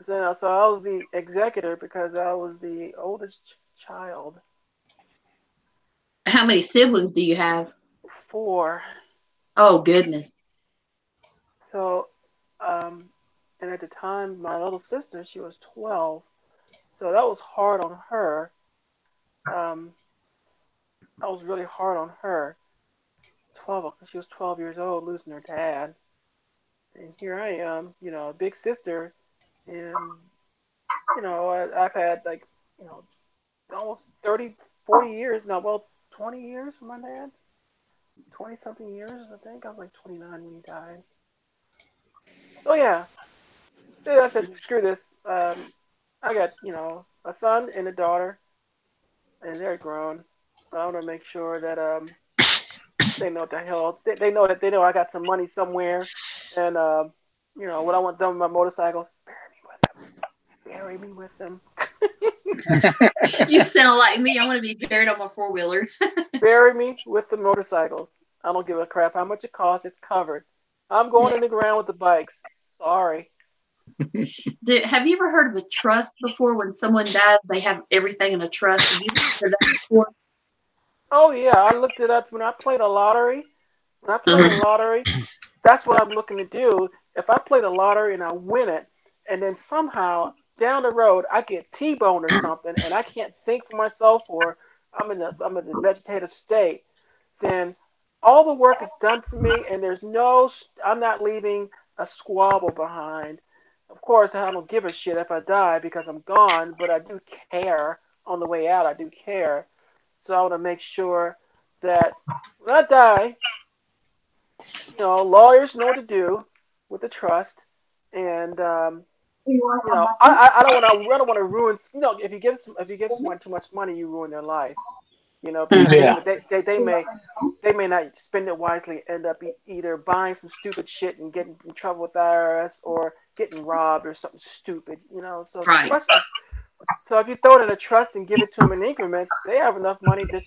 So I was the executor because I was the oldest child. How many siblings do you have? 4. Oh goodness. So, and at the time, my little sister, she was 12. So that was hard on her. That was really hard on her. 12, she was 12 years old, losing her dad. And here I am, a big sister, and I've had like, almost 30, 40 years now. Well, 20 years for my dad. 20 something years, I think. I was like 29 when he died. So yeah, I said, screw this. I got, a son and a daughter, and they're grown. So I want to make sure that they know what the hell they know that they know I got some money somewhere, and what I want done with my motorcycle. Bury me with them. You sound like me. I want to be buried on my 4-wheeler. Bury me with the motorcycles. I don't give a crap how much it costs. It's covered. I'm going in the ground with the bikes. Sorry. Have you ever heard of a trust before? When someone dies, they have everything in a trust. Have you heard of that before? Oh yeah, I looked it up when I played a lottery. When I played a lottery, that's what I'm looking to do. If I play the lottery and I win it, and then somehow down the road I get T-boned or something, and I can't think for myself, or I'm in a vegetative state, then all the work is done for me, and I'm not leaving a squabble behind. Of course, I don't give a shit if I die because I'm gone, but I do care on the way out. I do care. So I want to make sure that when I die, lawyers know what to do with the trust, and I don't want to ruin. If you give someone too much money, you ruin their life. Because they may not spend it wisely, end up either buying some stupid shit and getting in trouble with the IRS or getting robbed or something stupid. So Right. trust. So if you throw it in a trust and give it to them in increments, they have enough money to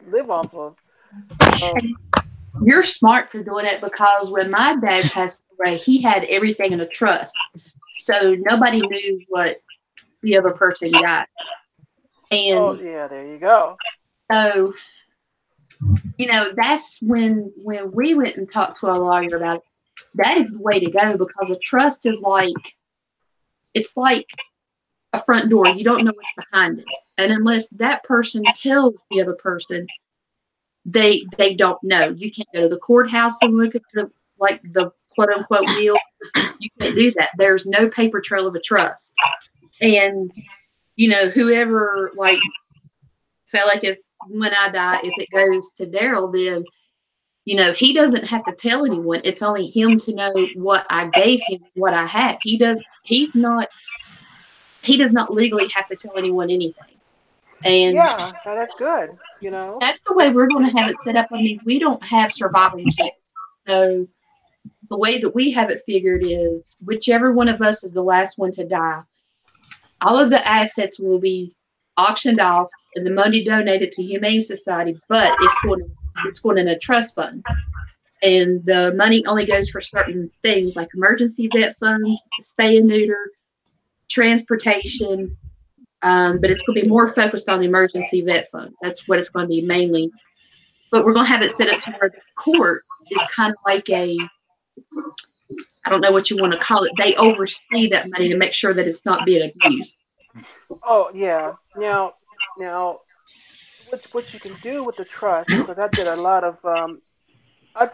live off of. You're smart for doing it, because when my dad passed away, he had everything in a trust. So nobody knew what the other person got. And yeah, there you go. so, that's when we went and talked to a lawyer about it. That is the way to go, because a trust is it's like a front door. You don't know what's behind it. And unless that person tells the other person, they don't know. You can't go to the courthouse and look at the quote unquote will. You can't do that. There's no paper trail of a trust. And whoever, say, if when I die, if it goes to Daryl, then he doesn't have to tell anyone. It's only him to know what I gave him, what I had. He does not legally have to tell anyone anything. And yeah, that's good. That's the way we're going to have it set up. I mean, we don't have surviving kids. So the way that we have it figured is whichever one of us is the last one to die, all of the assets will be auctioned off and the money donated to Humane Society, but it's going in a trust fund. And the money only goes for certain things like emergency vet funds, spay and neuter, transportation, but it's going to be more focused on the emergency vet funds. That's what it's going to be mainly. But we're going to have it set up to where the court is kind of like I don't know what you want to call it. They oversee that money to make sure that it's not being abused. Oh yeah. Now, what you can do with the trust, because I did a lot of what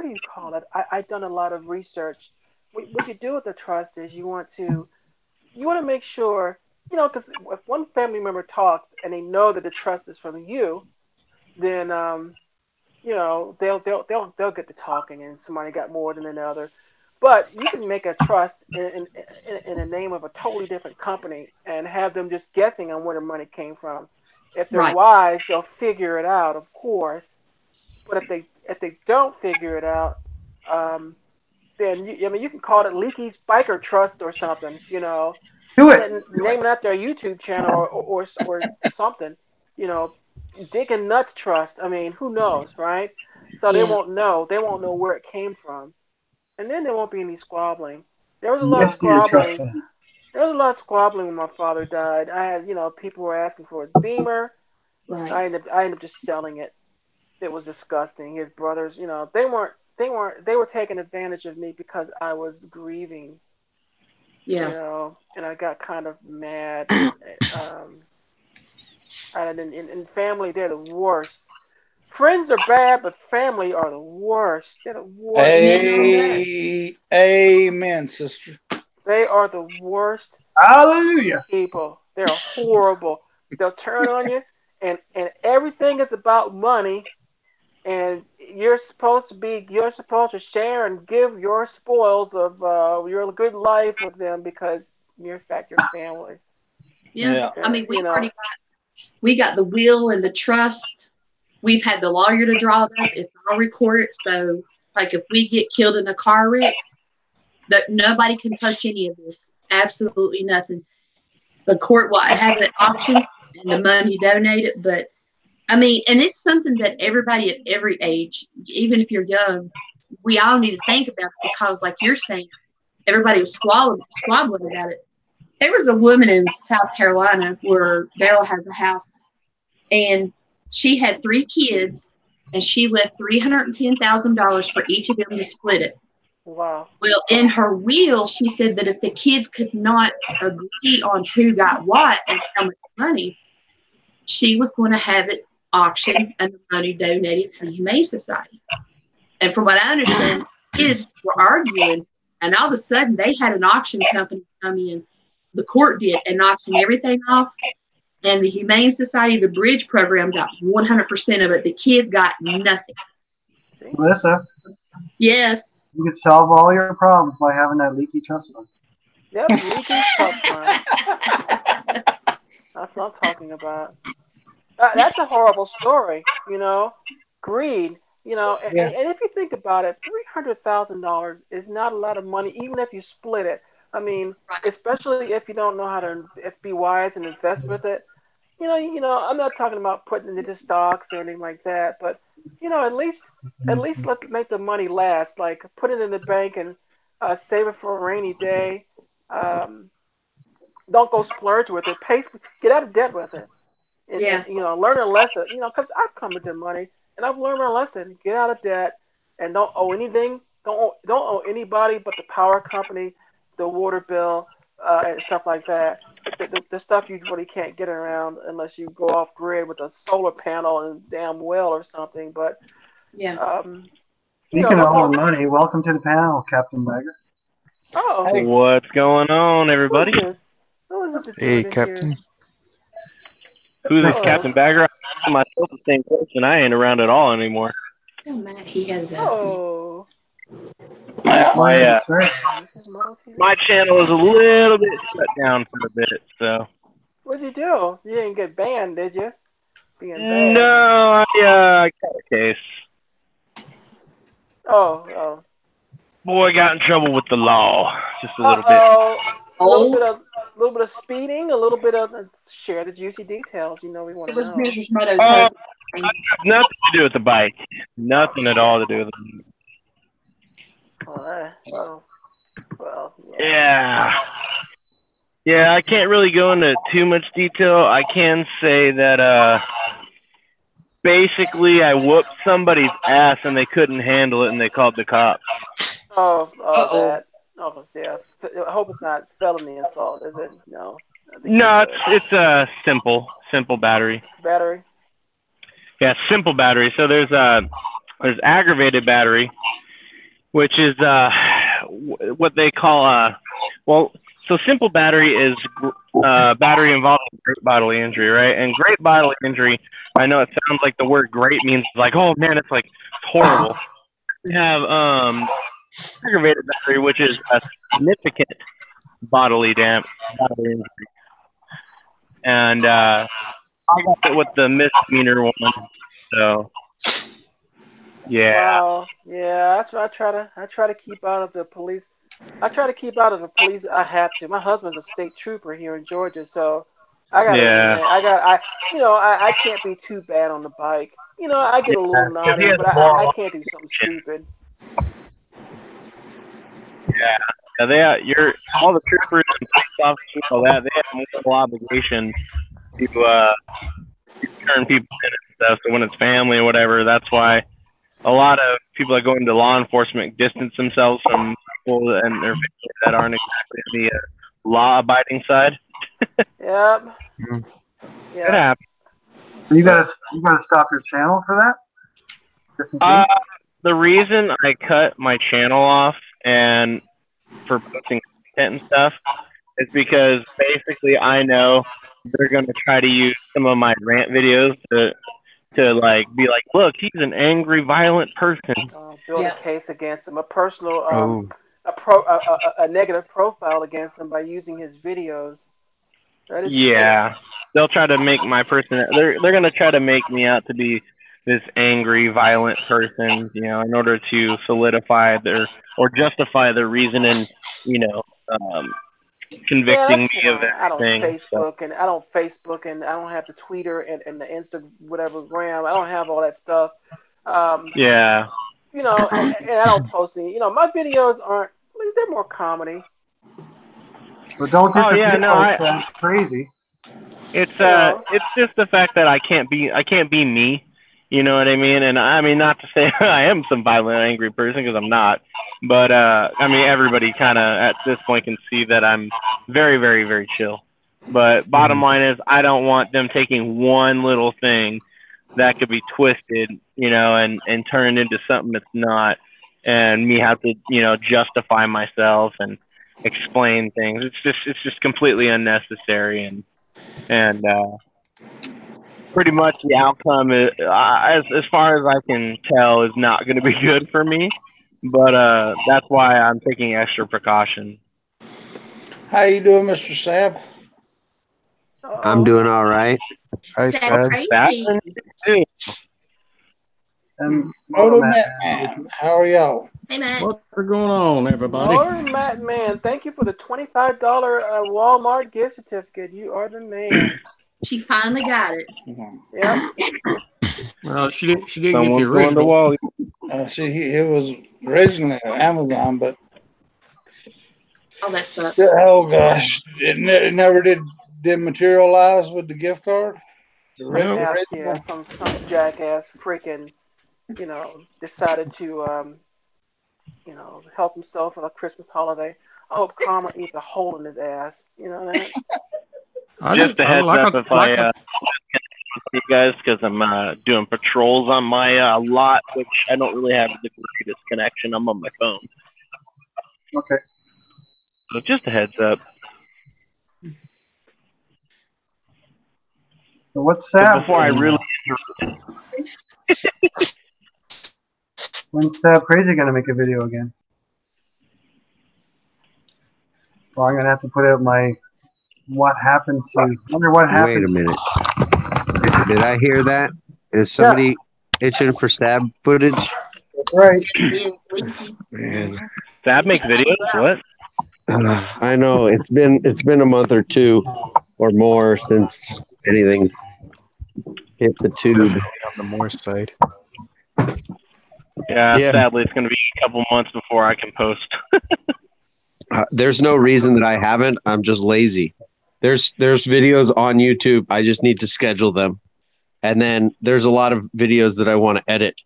do you call it? I've done a lot of research. What you do with the trust is you want to make sure, because if one family member talks and they know that the trust is from you, then they'll get to talking, and somebody got more than another. But you can make a trust in the name of a totally different company and have them just guessing on where the money came from. If they're wise, they'll figure it out, of course. But if they don't figure it out, then you can call it Leaky's Biker Trust or something. Do it. Name it after a YouTube channel or something. Dick and Nuts Trust. I mean, who knows, right? So they won't know. They won't know where it came from, and then there won't be any squabbling. There was a lot of squabbling. There was a lot of squabbling when my father died. I had, people were asking for his Beamer. Right. I ended up just selling it. It was disgusting. His brothers, they were taking advantage of me because I was grieving. Yeah. And I got kind of mad. And in family, they're the worst. Friends are bad, but family are the worst. They're the worst. Amen, sister. They are the worst. Hallelujah. People. They're horrible. They'll turn on you, and everything is about money, and you're supposed to share and give your spoils of your good life with them because you're in fact your family. Yeah. I mean, you know, we got the will and the trust. We've had the lawyer to draw it up. It's all recorded. So, like, if we get killed in a car wreck, that nobody can touch any of this. Absolutely nothing. The court will have an auction and the money donated. But I mean, and it's something that everybody at every age, even if you're young, we all need to think about because, like you're saying, everybody was squabbling about it. There was a woman in South Carolina where Beryl has a house, and she had 3 kids, and she left $310,000 for each of them to split it. Wow. Well, in her will, she said that if the kids could not agree on who got what and how much money, she was going to have it auctioned and the money donated to the Humane Society. And from what I understand, kids were arguing, and all of a sudden they had an auction company come in. The court did and auctioned everything off. And the Humane Society, the Bridge program, got 100% of it. The kids got nothing. Melissa, Yes. you can solve all your problems by having that leaky trust fund. Yep, leaky trust fund. That's what I'm talking about. That's a horrible story, you know. Greed, you know, and if you think about it, $300,000 is not a lot of money, even if you split it. I mean, especially if you don't know how to be wise and invest with it. You know, I'm not talking about putting it into stocks or anything like that, but you know, at least make the money last. Like put it in the bank and save it for a rainy day. Don't go splurge with it. Get out of debt with it. And, you know, learn a lesson. You know, because I've come into money and I've learned my lesson. Get out of debt and don't owe anything. Don't owe anybody but the power company, the water bill, and stuff like that. The stuff you really can't get around unless you go off grid with a solar panel and damn well or something. But yeah. Speaking of all money, welcome to the panel, Captain Bagger. Oh, hey. What's going on, everybody? Hey, Captain. Who's this, Captain Bagger? I'm myself the same person. I ain't around at all anymore. Oh, Matt, he has a. Oh. My channel is a little bit shut down for a bit, so. What'd you do? You didn't get banned, did you? No, I got a case. Oh. Boy got in trouble with the law, just a little bit. A little bit of speeding, a little bit of share the juicy details. You know, we want to know. It was Mrs. Moto's husband. Nothing to do with the bike. Nothing at all to do with the bike. Well, yeah, I can't really go into too much detail. I can say that basically I whooped somebody's ass and they couldn't handle it and they called the cops. That. Oh, yeah. I hope it's not felony assault, is it? No. No, it's a simple battery. Battery? Yeah, simple battery. So there's aggravated battery, which is what they call so simple battery is battery involving great bodily injury, right? And great bodily injury, I know it sounds like the word great means like, oh man, it's like horrible. We have aggravated battery, which is a significant bodily injury. And I got it with the misdemeanor one, so yeah. Wow. Yeah, that's what I try to keep out of the police. I try to keep out of the police. I have to. My husband's a state trooper here in Georgia, so I can't be too bad on the bike. You know, I get a little naughty, but I can't do something stupid. Yeah, all the troopers and police officers and all that, they have a moral obligation to turn people in and stuff. So when it's family or whatever, that's why a lot of people that go into law enforcement distance themselves from people and their victims that aren't exactly the law-abiding side. Yep. It happens. You gotta stop your channel for that? The reason I cut my channel off and for posting content and stuff is because basically I know they're gonna try to use some of my rant videos to like be like, look, he's an angry, violent person. Build a case against him, a personal Oh, a negative profile against him by using his videos. That is Yeah, they'll try to make my person. They're gonna try to make me out to be this angry, violent person, in order to solidify their or justify their reason in, you know, um, convicting that's me of why I don't everything. So, Facebook and I don't have the Twitter and the Insta whatever gram. I don't have all that stuff. Um, yeah. and I don't post any. My videos aren't. They're more comedy. But don't Oh yeah, disappear no, like that. Crazy. it's just the fact that I can't be me. You know what I mean? And I mean, not to say I am some violent, angry person, because I'm not. But I mean, everybody kind of at this point can see that I'm very, very, very chill. But bottom line is, I don't want them taking one little thing that could be twisted, and turned into something that's not, and me have to, justify myself and explain things. It's just completely unnecessary, and pretty much the outcome is, as far as I can tell, is not going to be good for me. But that's why I'm taking extra precaution. How you doing, Mr. Sab? I'm doing all right. hi, Sad. Crazy. And Moto Matt, Man, how are y'all? Hey, Matt. What's going on, everybody? Lord, Matt, man, thank you for the $25 Walmart gift certificate. You are the man. She finally got it. Yep. Well, she didn't get the Someone's going to original. Wally. See, it was originally Amazon, but Oh, that sucks. oh gosh, it never did materialize with the gift card. The Nope. Yeah, some jackass freaking, decided to help himself for the Christmas holiday. I hope karma eats a hole in his ass. You know that? Just a heads up if I you guys, because I'm doing patrols on my lot, which I don't really have the greatest connection. I'm on my phone. Okay. So just a heads up. So what's But Sab? before I really When's Sab Crazy gonna make a video again? Well, I'm gonna have to put out my what happened to. Wonder what happened. Wait a minute. Did I hear that? Is somebody itching for Sab footage? That's right. Man. Sab makes videos? What? I know it's been a month or two or more since anything hit the tube. Definitely on the more side. Yeah, sadly, it's going to be a couple months before I can post. There's no reason that I haven't. I'm just lazy. There's videos on YouTube. I just need to schedule them. And then there's a lot of videos that I want to edit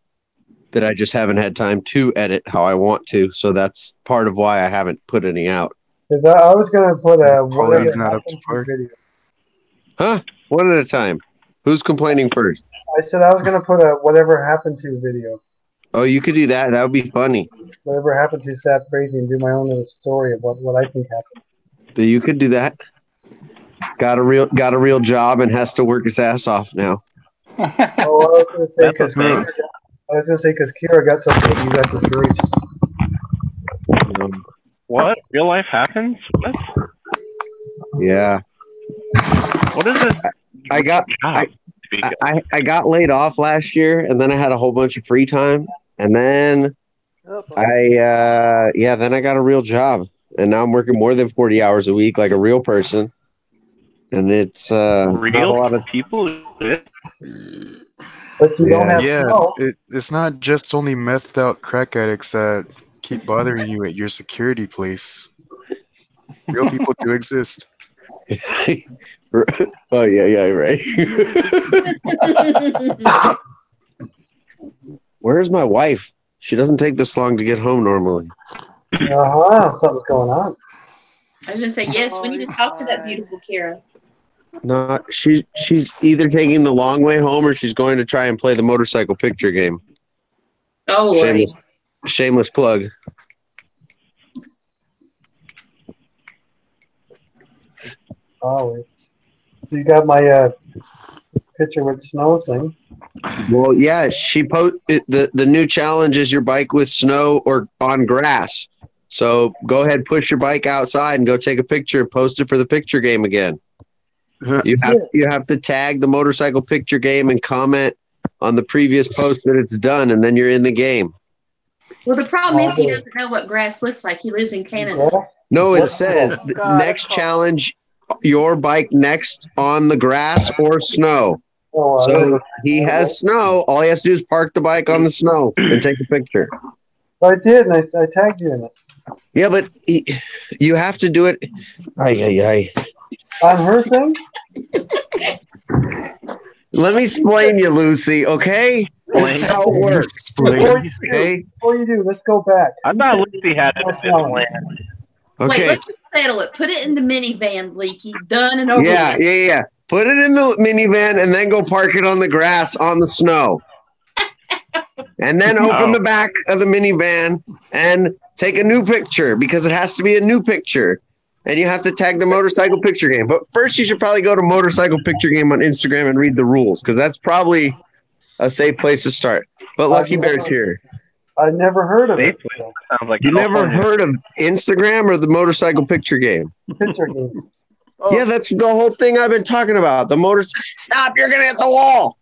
that I just haven't had time to edit how I want to. So that's part of why I haven't put any out. Because I was gonna put a Quality's not up to par. video. Huh? One at a time. Who's complaining first? I said I was gonna put a whatever happened to video. Oh, you could do that. That would be funny. Whatever happened to Sab Crazy and do my own little story of what I think happened. You could do that. Got a real job and has to work his ass off now. Oh, I was gonna say because Kira got so big, you got discouraged. What? Real life happens? What? Yeah. What is this? I got laid off last year, and then I had a whole bunch of free time, and then then I got a real job, and now I'm working more than 40 hours a week like a real person, and it's real a lot of people. But you don't have Yeah, snow. it's not just only methed out crack addicts that keep bothering you at your security place. Real people do exist. Oh yeah, right. Where's my wife? She doesn't take this long to get home normally. Something's going on. I was gonna say yes. We need to talk to that beautiful Kira. No, she's either taking the long way home or she's going to try and play the motorcycle picture game. Oh, Shameless plug. Always. You got my picture with snow thing. Well, yeah, the new challenge is your bike with snow or on grass. So go ahead, push your bike outside and go take a picture and post it for the picture game again. You have to tag the motorcycle picture game and comment on the previous post that it's done, and then you're in the game. Well, the problem is he doesn't know what grass looks like. He lives in Canada. No, it says next challenge, your bike next on the grass or snow. So he has snow. All he has to do is park the bike on the snow and take a picture. I did, and I tagged you in it. Yeah, but you have to do it. On her thing? Let me explain you, Lucy, okay? That's how it works. Before you do, let's go back. I thought Lucy had it in this plan. Okay. Wait, let's just settle it. Put it in the minivan, Leaky. Done and over with. Yeah. Put it in the minivan and then go park it on the grass on the snow. And then open the back of the minivan and take a new picture because it has to be a new picture. And you have to tag the motorcycle picture game. But first, you should probably go to motorcycle picture game on Instagram and read the rules because that's probably a safe place to start. But Lucky Bear's here. I never heard of it. So. Sounds like you never heard of Instagram or the motorcycle picture game? Picture game. Oh. Yeah, that's the whole thing I've been talking about. Stop! You're gonna hit the wall.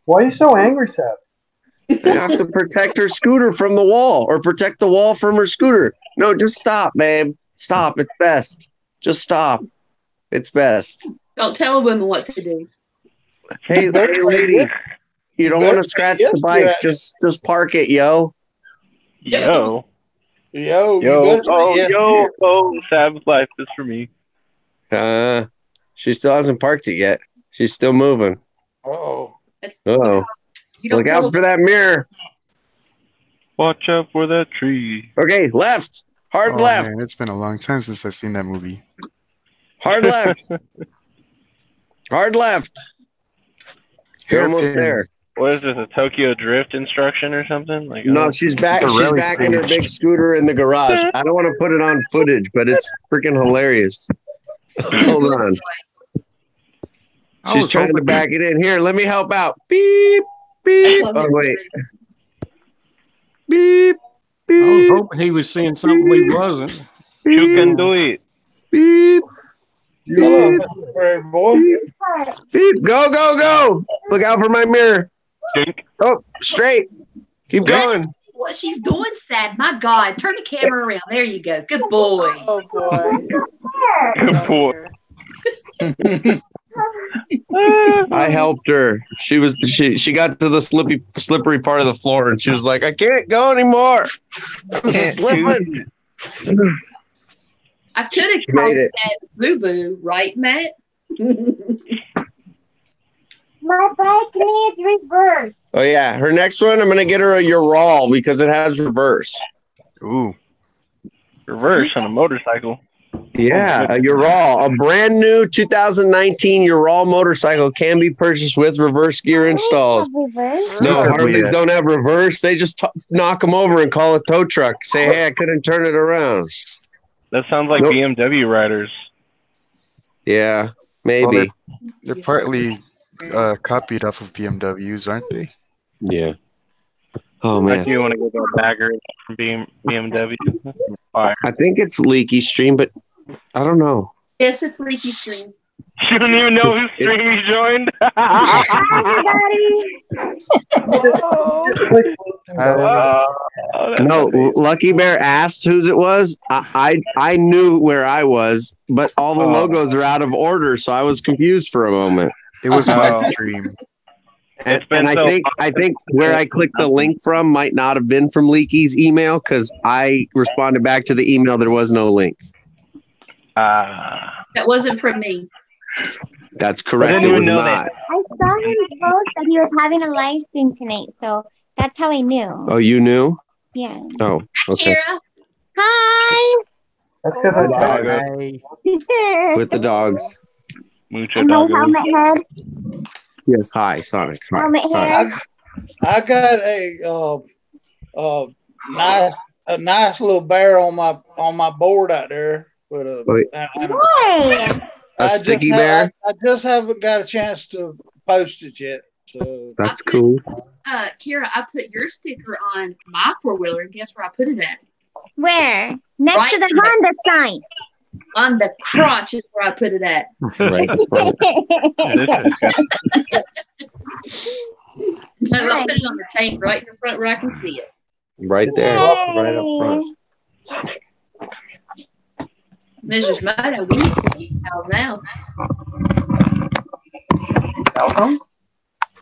Why are you so angry, Seth? You have to protect her scooter from the wall or protect the wall from her scooter. No, just stop, babe. Stop. It's best. Just stop. It's best. Don't tell a woman what to do. Hey, lady, you don't want to scratch the bike. Just park it, yo. Yo. Sabbath life is for me. She still hasn't parked it yet. She's still moving. Look out for that mirror. Watch out for that tree. Okay, left. Hard left. Man, it's been a long time since I've seen that movie. Hard left. Hard left. You're almost there. What is this, a Tokyo Drift instruction or something? No, she's back. She's back in her big scooter in the garage. I don't want to put it on footage, but it's freaking hilarious. Hold on. She's trying to back it in. Here, let me help out. Beep, beep. Oh, wait. Beep, beep. I was hoping he was seeing something we wasn't. You can do it. Beep. Hello, Prairie Boy. Beep. Beep. Go, go, go. Look out for my mirror. Oh, straight. Keep going. What she's doing, Sad. My God. Turn the camera around. There you go. Good boy. Oh, boy. Good boy. I helped her. She got to the slippery part of the floor and she was like, I can't go anymore. I'm slipping. I could have called Sad Weeaboo, right, Matt? My bike needs reverse. Oh yeah, her next one, I'm gonna get her a Ural because it has reverse. Ooh, reverse on a motorcycle. Yeah, a Ural, a brand new 2019 Ural motorcycle can be purchased with reverse gear installed. No, Harleys don't have reverse. They just knock them over and call a tow truck. Say, hey, I couldn't turn it around. That sounds like BMW riders. Yeah, maybe. Well, they're partly copied off of BMWs, aren't they? Yeah. Oh man. I do want to go to a bagger from BMW. I think it's Leaky Stream, but I don't know. Yes, it's Leaky Stream. You don't even know whose stream you joined? No, Lucky Bear asked whose it was. I knew where I was, but all the logos are out of order, so I was confused for a moment. It was my stream. And I think where I clicked the link from might not have been from Leaky's email because I responded back to the email. There was no link. That wasn't from me. That's correct. It was not. I saw him post that he was having a live stream tonight, so that's how I knew. Oh, you knew? Yeah. Oh, okay. Kara. Hi. That's because I tried. With the dogs. Mucho and my doggos. helmet head. Yes, hi, Sonic. Hi, Helmet Sonic. head. I got a nice little bear on my board out there with a. Nice. sticky bear. I just haven't got a chance to post it yet. So That's cool. Kira, I put your sticker on my 4-wheeler. Guess where I put it at? Where? Next Right to the in the- Honda sign. On the crotch is where I put it at. Right in front. I put it on the tank right in the front where I can see it. Right there. Right up front. Mrs. Moto, we need some details now.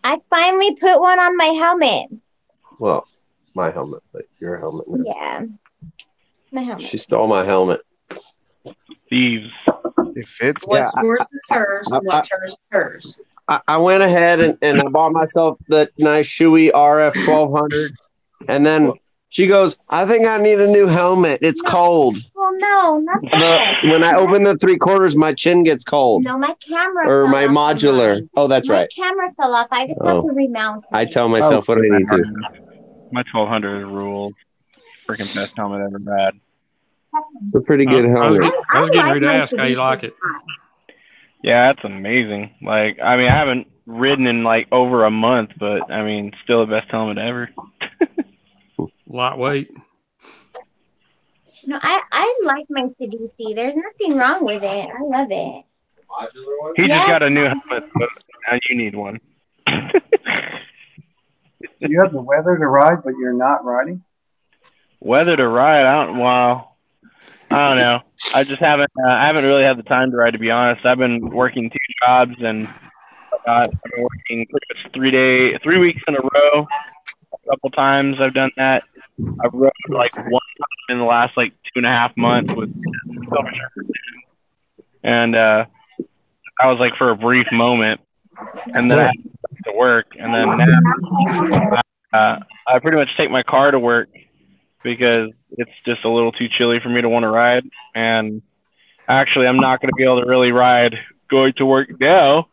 I finally put one on my helmet. Well, my helmet, but your helmet. Now. Yeah. My helmet. She stole my helmet. Thieves. It fits. What's yours is hers, and what's hers is hers. I went ahead and I bought myself that nice Shoei RF 1200. And then she goes, I think I need a new helmet. It's cold. Well, no, not that. When I open the 3/4, my chin gets cold. No, my camera. Or fell my off modular. mine. Oh, that's My right. camera fell off. I just have to remount it. I tell myself what I need to. My 1200 rule. Freaking best helmet ever had. It's a pretty good helmet. I was getting ready to my ask how you like it. Yeah, that's amazing. Like, I mean, I haven't ridden in like over a month, but I mean, still the best helmet ever. Lightweight. No, I like my Suzuki. There's nothing wrong with it. I love it. He just got a new helmet, but now you need one. You have the weather to ride, but you're not riding? Weather to ride? I don't know. I just haven't. I haven't really had the time to ride, to be honest. I've been working 2 jobs, and I've been working pretty much 3 weeks in a row. A couple times I've done that. I've rode like one time in the last like 2.5 months with, and I was like for a brief moment, and then I had to work, and then now I pretty much take my car to work because it's just a little too chilly for me to want to ride. And actually, I'm not going to be able to really ride going to work now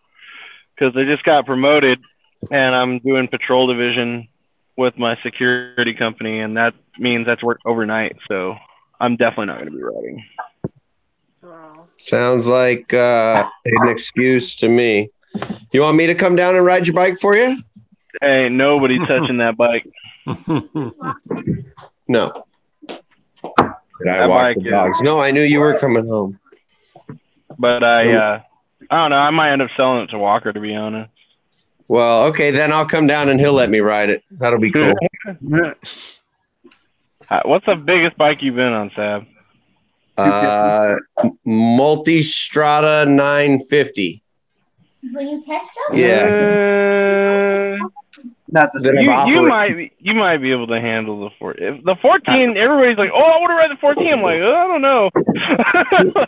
because I just got promoted and I'm doing patrol division with my security company, and that means I have to work overnight. So I'm definitely not going to be riding. Sounds like an excuse to me. You want me to come down and ride your bike for you? Hey, nobody touching that bike. No. Did I walk the dogs? No, I knew you were coming home. But I don't know. I might end up selling it to Walker, to be honest. Well, okay, then I'll come down and he'll let me ride it. That'll be cool. What's the biggest bike you've been on, Sab? Multistrada 950. Will you test them? Yeah. Not the you might be able to handle the 14. The 14, everybody's like, "Oh, I want to ride the 14." I'm like, I don't know.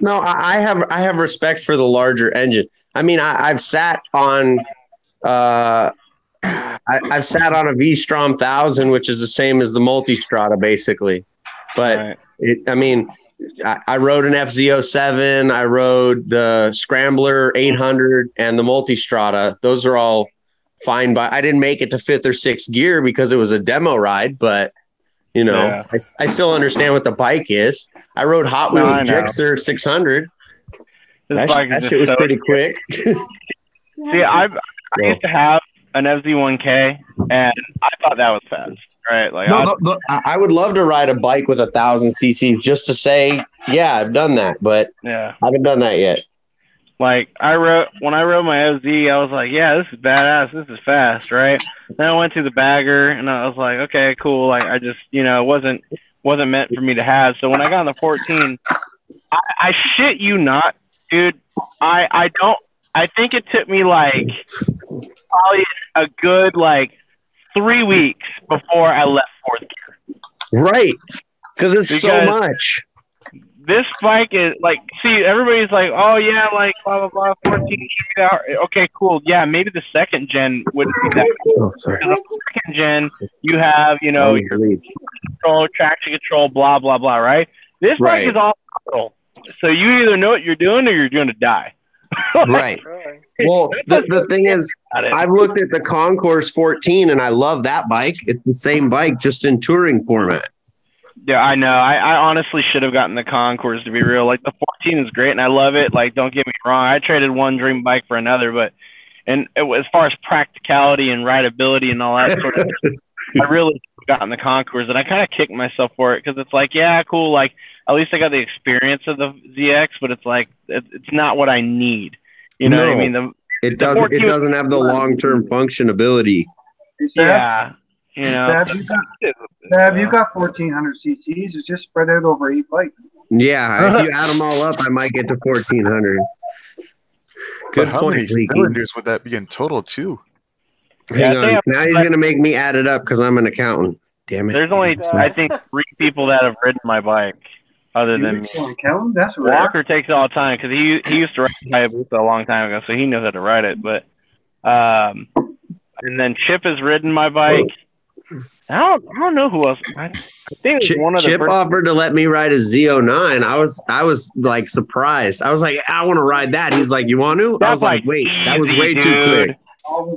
No, I have respect for the larger engine. I mean, I've sat on I've sat on a V-Strom 1000, which is the same as the Multistrada, basically. But I rode an FZ07. I rode the Scrambler 800 and the Multistrada. Those are all fine. But I didn't make it to 5th or 6th gear because it was a demo ride. But, you know, yeah. I still understand what the bike is. I rode Hot Wheels Jester 600. That shit was so pretty quick. See, I used to have an FZ1K, and I thought that was fast. Right? Like, I would love to ride a bike with 1,000 cc's just to say, yeah, I've done that, but I haven't done that yet. Like when I rode my FZ, I was like, yeah, this is badass. This is fast, right? Then I went to the bagger, and I was like, okay, cool. Like I just, you know, it wasn't meant for me to have. So when I got on the 14, I shit you not, dude. I think it took me like probably a good 3 weeks before I left 4th gear. Right. Because so much. This bike is see, everybody's like, oh yeah, like blah, blah, blah, 14. Okay, cool. Yeah, maybe the 2nd gen wouldn't be that cool. Because the 2nd gen, you have, you know, your control, traction control, blah, blah, blah, right? This bike is all control. So you either know what you're doing or you're going to die. Right. Well, the thing is, I've looked at the Concourse 14 and I love that bike. It's the same bike, just in touring format. Yeah, I know. I honestly should have gotten the Concours, to be real. Like, the 14 is great, and I love it. Like, don't get me wrong. I traded one dream bike for another, but as far as practicality and rideability and all that sort of stuff, I really should have gotten the Concours, and I kind of kicked myself for it because it's like, yeah, cool. Like, at least I got the experience of the ZX, but it's like, it's not what I need. You know what I mean? It doesn't have the long-term functionability. Yeah. You know, Sab, you got 1,400 cc's. It's just spread out over 8 bikes. Yeah, if you add them all up, I might get to 1,400. Good how point, many Leaky. cylinders would that be in total, too? Hang on. Now he's going to make me add it up because I'm an accountant. Damn it. There's only, I think, 3 people that have ridden my bike other than me. That's rare. Walker takes it all the time because he used to ride Hayabusa a long time ago, so he knows how to ride it. But and then Chip has ridden my bike. I don't know who else. I think it's one of the Chip offered to let me ride a Z09. I was like surprised. I was like, I want to ride that. He's like, you want to? I was like, wait, that was way too quick.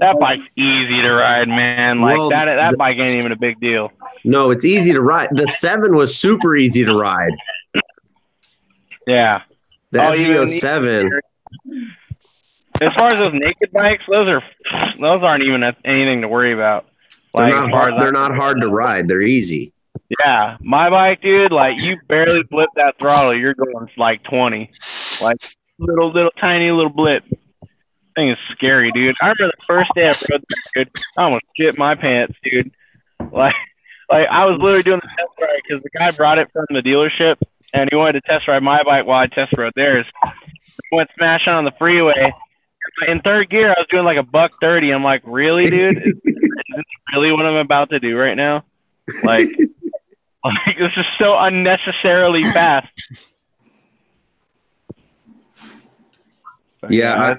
That bike's easy to ride, man. Like, well, that bike ain't even a big deal. No, it's easy to ride. The 7 was super easy to ride. Yeah. The FZ07. As far as those naked bikes, those aren't even anything to worry about. Like, they're not hard to ride. They're easy. Yeah, my bike, dude. Like, you barely blip that throttle, you're going like 20, like little tiny little blip. Thing is scary, dude. I remember the first day I rode that, dude. I almost shit my pants, dude. Like I was literally doing the test ride because the guy brought it from the dealership and he wanted to test ride my bike while I test rode theirs. I went smashing on the freeway. In third gear, I was doing like a $130. I'm like, really, dude? Is this really what I'm about to do right now? Like this is so unnecessarily fast. But yeah,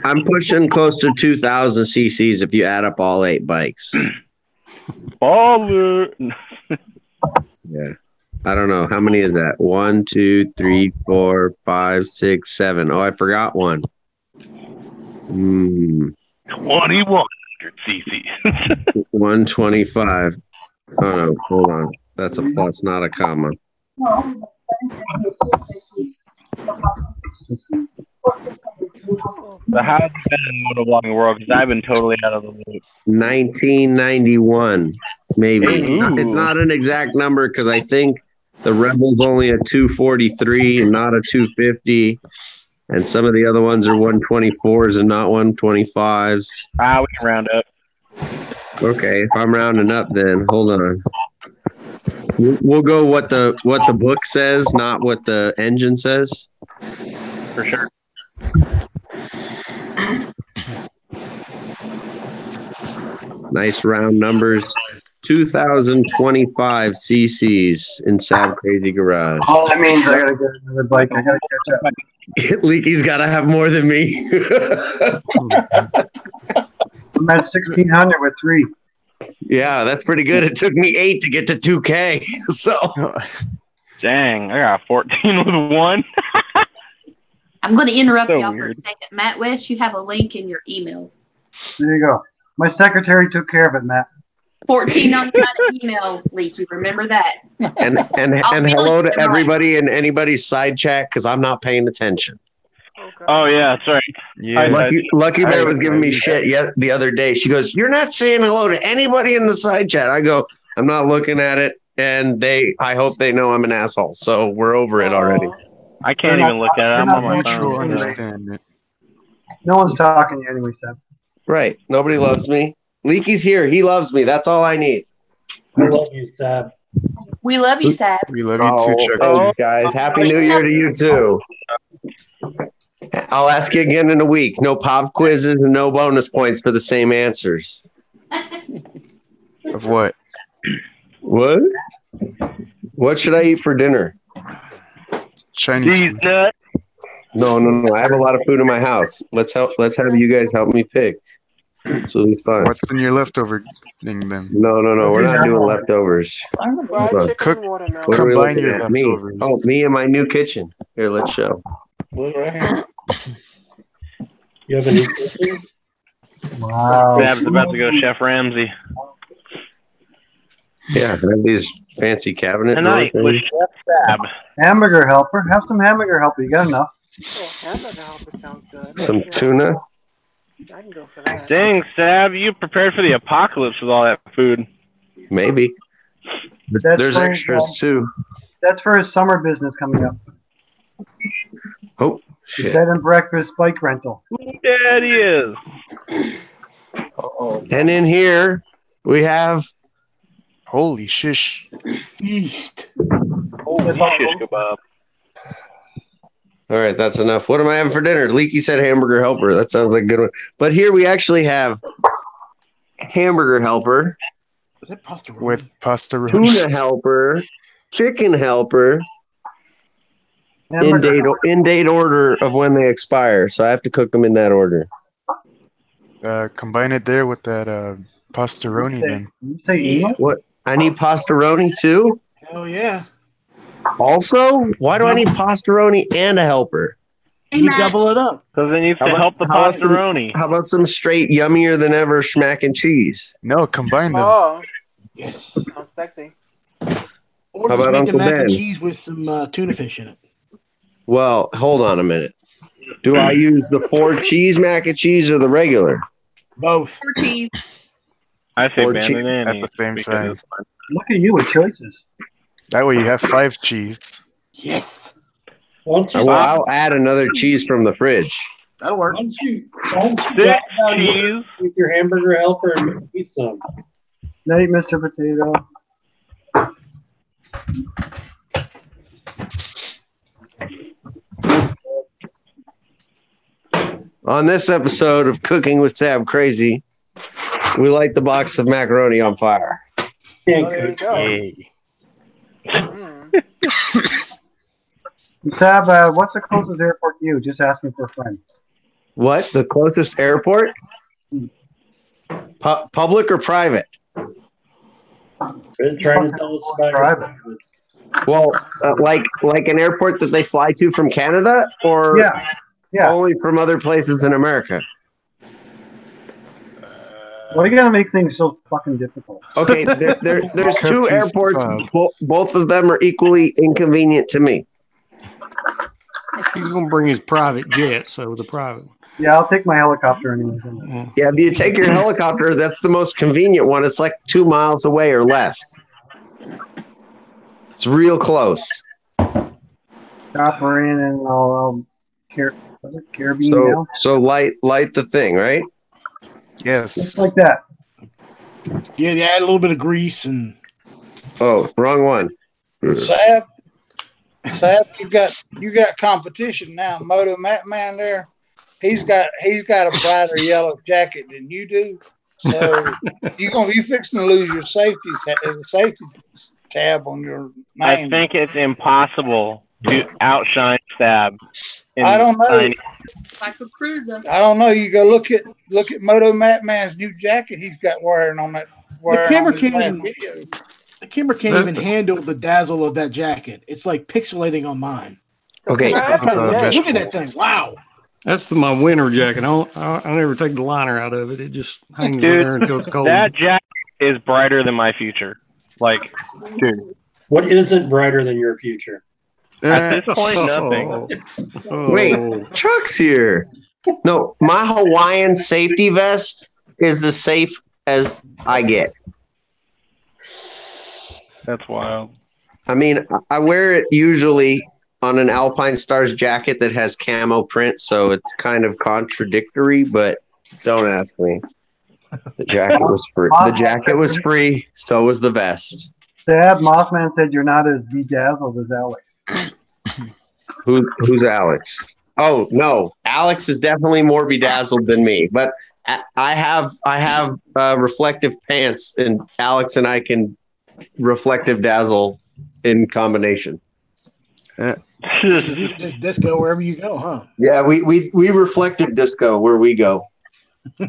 I'm pushing close to 2,000 cc's if you add up all 8 bikes. Baller. Yeah. I don't know. How many is that? 1, 2, 3, 4, 5, 6, 7. Oh, I forgot one. 2,100 cc. 125. Oh no, hold on. That's a plus, not a comma. So how have you been in motovlogging world? Because I've been totally out of the loop. 1991, maybe. It's not an exact number because I think the Rebel's only a 243 and not a 250. And some of the other ones are 124s and not 125s. We can round up. Okay, if I'm rounding up, then hold on. We'll go what the book says, not what the engine says. For sure. Nice round numbers. 2,025 cc's in Sab Crazy Garage. All that means I gotta get another bike. I gotta catch up. Leaky's got to have more than me. I'm at 1,600 with 3. Yeah, that's pretty good. It took me 8 to get to 2K. So, dang, I got 14 with 1. I'm going to interrupt y'all for a second. Matt West, you have a link in your email. There you go. My secretary took care of it, Matt. 14 on the email, Leaky. Remember that. And hello to everybody in anybody's side chat because I'm not paying attention. Okay. Oh yeah, that's right. Yeah. Lucky Bear was giving me shit the other day. She goes, "You're not saying hello to anybody in the side chat." I go, "I'm not looking at it," and I hope they know I'm an asshole. So we're over it already. I can't even look at it. I'm on my phone. Understand it. No one's talking to you anyway, Sam. Right. Nobody loves me. Leaky's here. He loves me. That's all I need. I love you, Sab. We love you, Sab. We love you too, Chuck. Thanks, guys. Happy New Year to you too. I'll ask you again in a week. No pop quizzes and no bonus points for the same answers. Of what? What? What should I eat for dinner? Chinese food. Nut. No. I have a lot of food in my house. Let's have you guys help me pick. So it'll be fun. What's in your leftover thing then? No. We're not doing leftovers. Fried chicken and watermelon. What are we Combine looking your at? Me. leftovers. Oh, me and my new kitchen. Here, let's show. Look right here. You have a new kitchen? Wow. Bab's about to go Chef Ramsay. Yeah, I have these fancy cabinet Tonight drawer with things. Chef Sab. Hamburger helper. Have some hamburger helper. You got enough. Yeah, hamburger helper sounds good. Some Yeah, tuna. I can go for that. Dang, Sab, you prepared for the apocalypse with all that food. Maybe. That's There's for extras his, too. That's for his summer business coming up. Oh, His shit. bed and breakfast bike rental. Daddy is. And in here, we have Holy shish. Feast. Holy shish kebab. All right, that's enough. What am I having for dinner? Leaky said hamburger helper. That sounds like a good one. But here we actually have hamburger helper, Is that pasta With pasta tuna helper, chicken helper, in Hamburger date order of when they expire. So I have to cook them in that order. Combine it there with that pastaroni then. You say emo? What? I need pastaroni too? Hell yeah. Also? Why do I need pastaroni and a helper? You double it up. Because it needs to help the how about some- pastaroni. How about some straight yummier than ever schmack and cheese? No, combine them. Oh, Yes. sounds sexy. Or How just about make the Uncle mac and Ben? cheese with some tuna fish in it. Well, hold on a minute. Do I use the 4 cheese mac and cheese or the regular? Both. 4 cheese. I say Or banana at the same time. Look at you with choices. That way you have 5 cheese. Yes. Well, I'll add another cheese from the fridge. That'll work. Why don't you 6 drop down cheese. with your hamburger helper and make me some? Night, Mr. Potato. On this episode of Cooking with Sab Crazy, we light the box of macaroni on fire. Oh, there you go. Yay. Mm. Sab, what's the closest airport to you? Just asking for a friend. What? The closest airport? Public or private? Been trying to tell us about Private. Well, like an airport that they fly to from Canada, or Yeah. only from other places in America? Why you gotta make things so fucking difficult? Okay, there's Because 2 he's airports. sad. Both of them are equally inconvenient to me. He's going to bring his private jet, so the private. Yeah, I'll take my helicopter anyway. Yeah. Yeah, if you take your helicopter, that's the most convenient one. It's like 2 miles away or less. It's real close. Chopper in and I'll Caribbean now. So light the thing, right? Just Yes. like that. Yeah, they add a little bit of grease and Oh, wrong one. Sab, you got competition now. Moto Matt Man there, he's got a brighter yellow jacket than you do. So you fixing to lose your safety tab on your I name. think it's impossible to outshine Sab. I don't know. Like a cruiser. I don't know. You go look at Moto Matt Man's new jacket he's got wearing on that. the camera on his can't last even, video. the camera can't even handle the dazzle of that jacket. It's like pixelating on mine. Okay. Look at that vegetables. thing. Wow. That's my winter jacket. I never take the liner out of it. It just hangs Dude, there until it's cold. That jacket is brighter than my future. Like, Dude. What isn't brighter than your future? at this point, nothing. Wait, Chuck's here. No, my Hawaiian safety vest is as safe as I get. That's wild. I mean, I wear it usually on an Alpine Stars jacket that has camo print, so it's kind of contradictory, but don't ask me. The jacket was free. The jacket was free, so was the vest. Sab, Mothman said you're not as bedazzled as Alex. Who's Alex? Oh no, Alex is definitely more bedazzled than me. But I have reflective pants, and Alex and I can reflective dazzle in combination. You just disco wherever you go, huh? Yeah, we reflective disco where we go.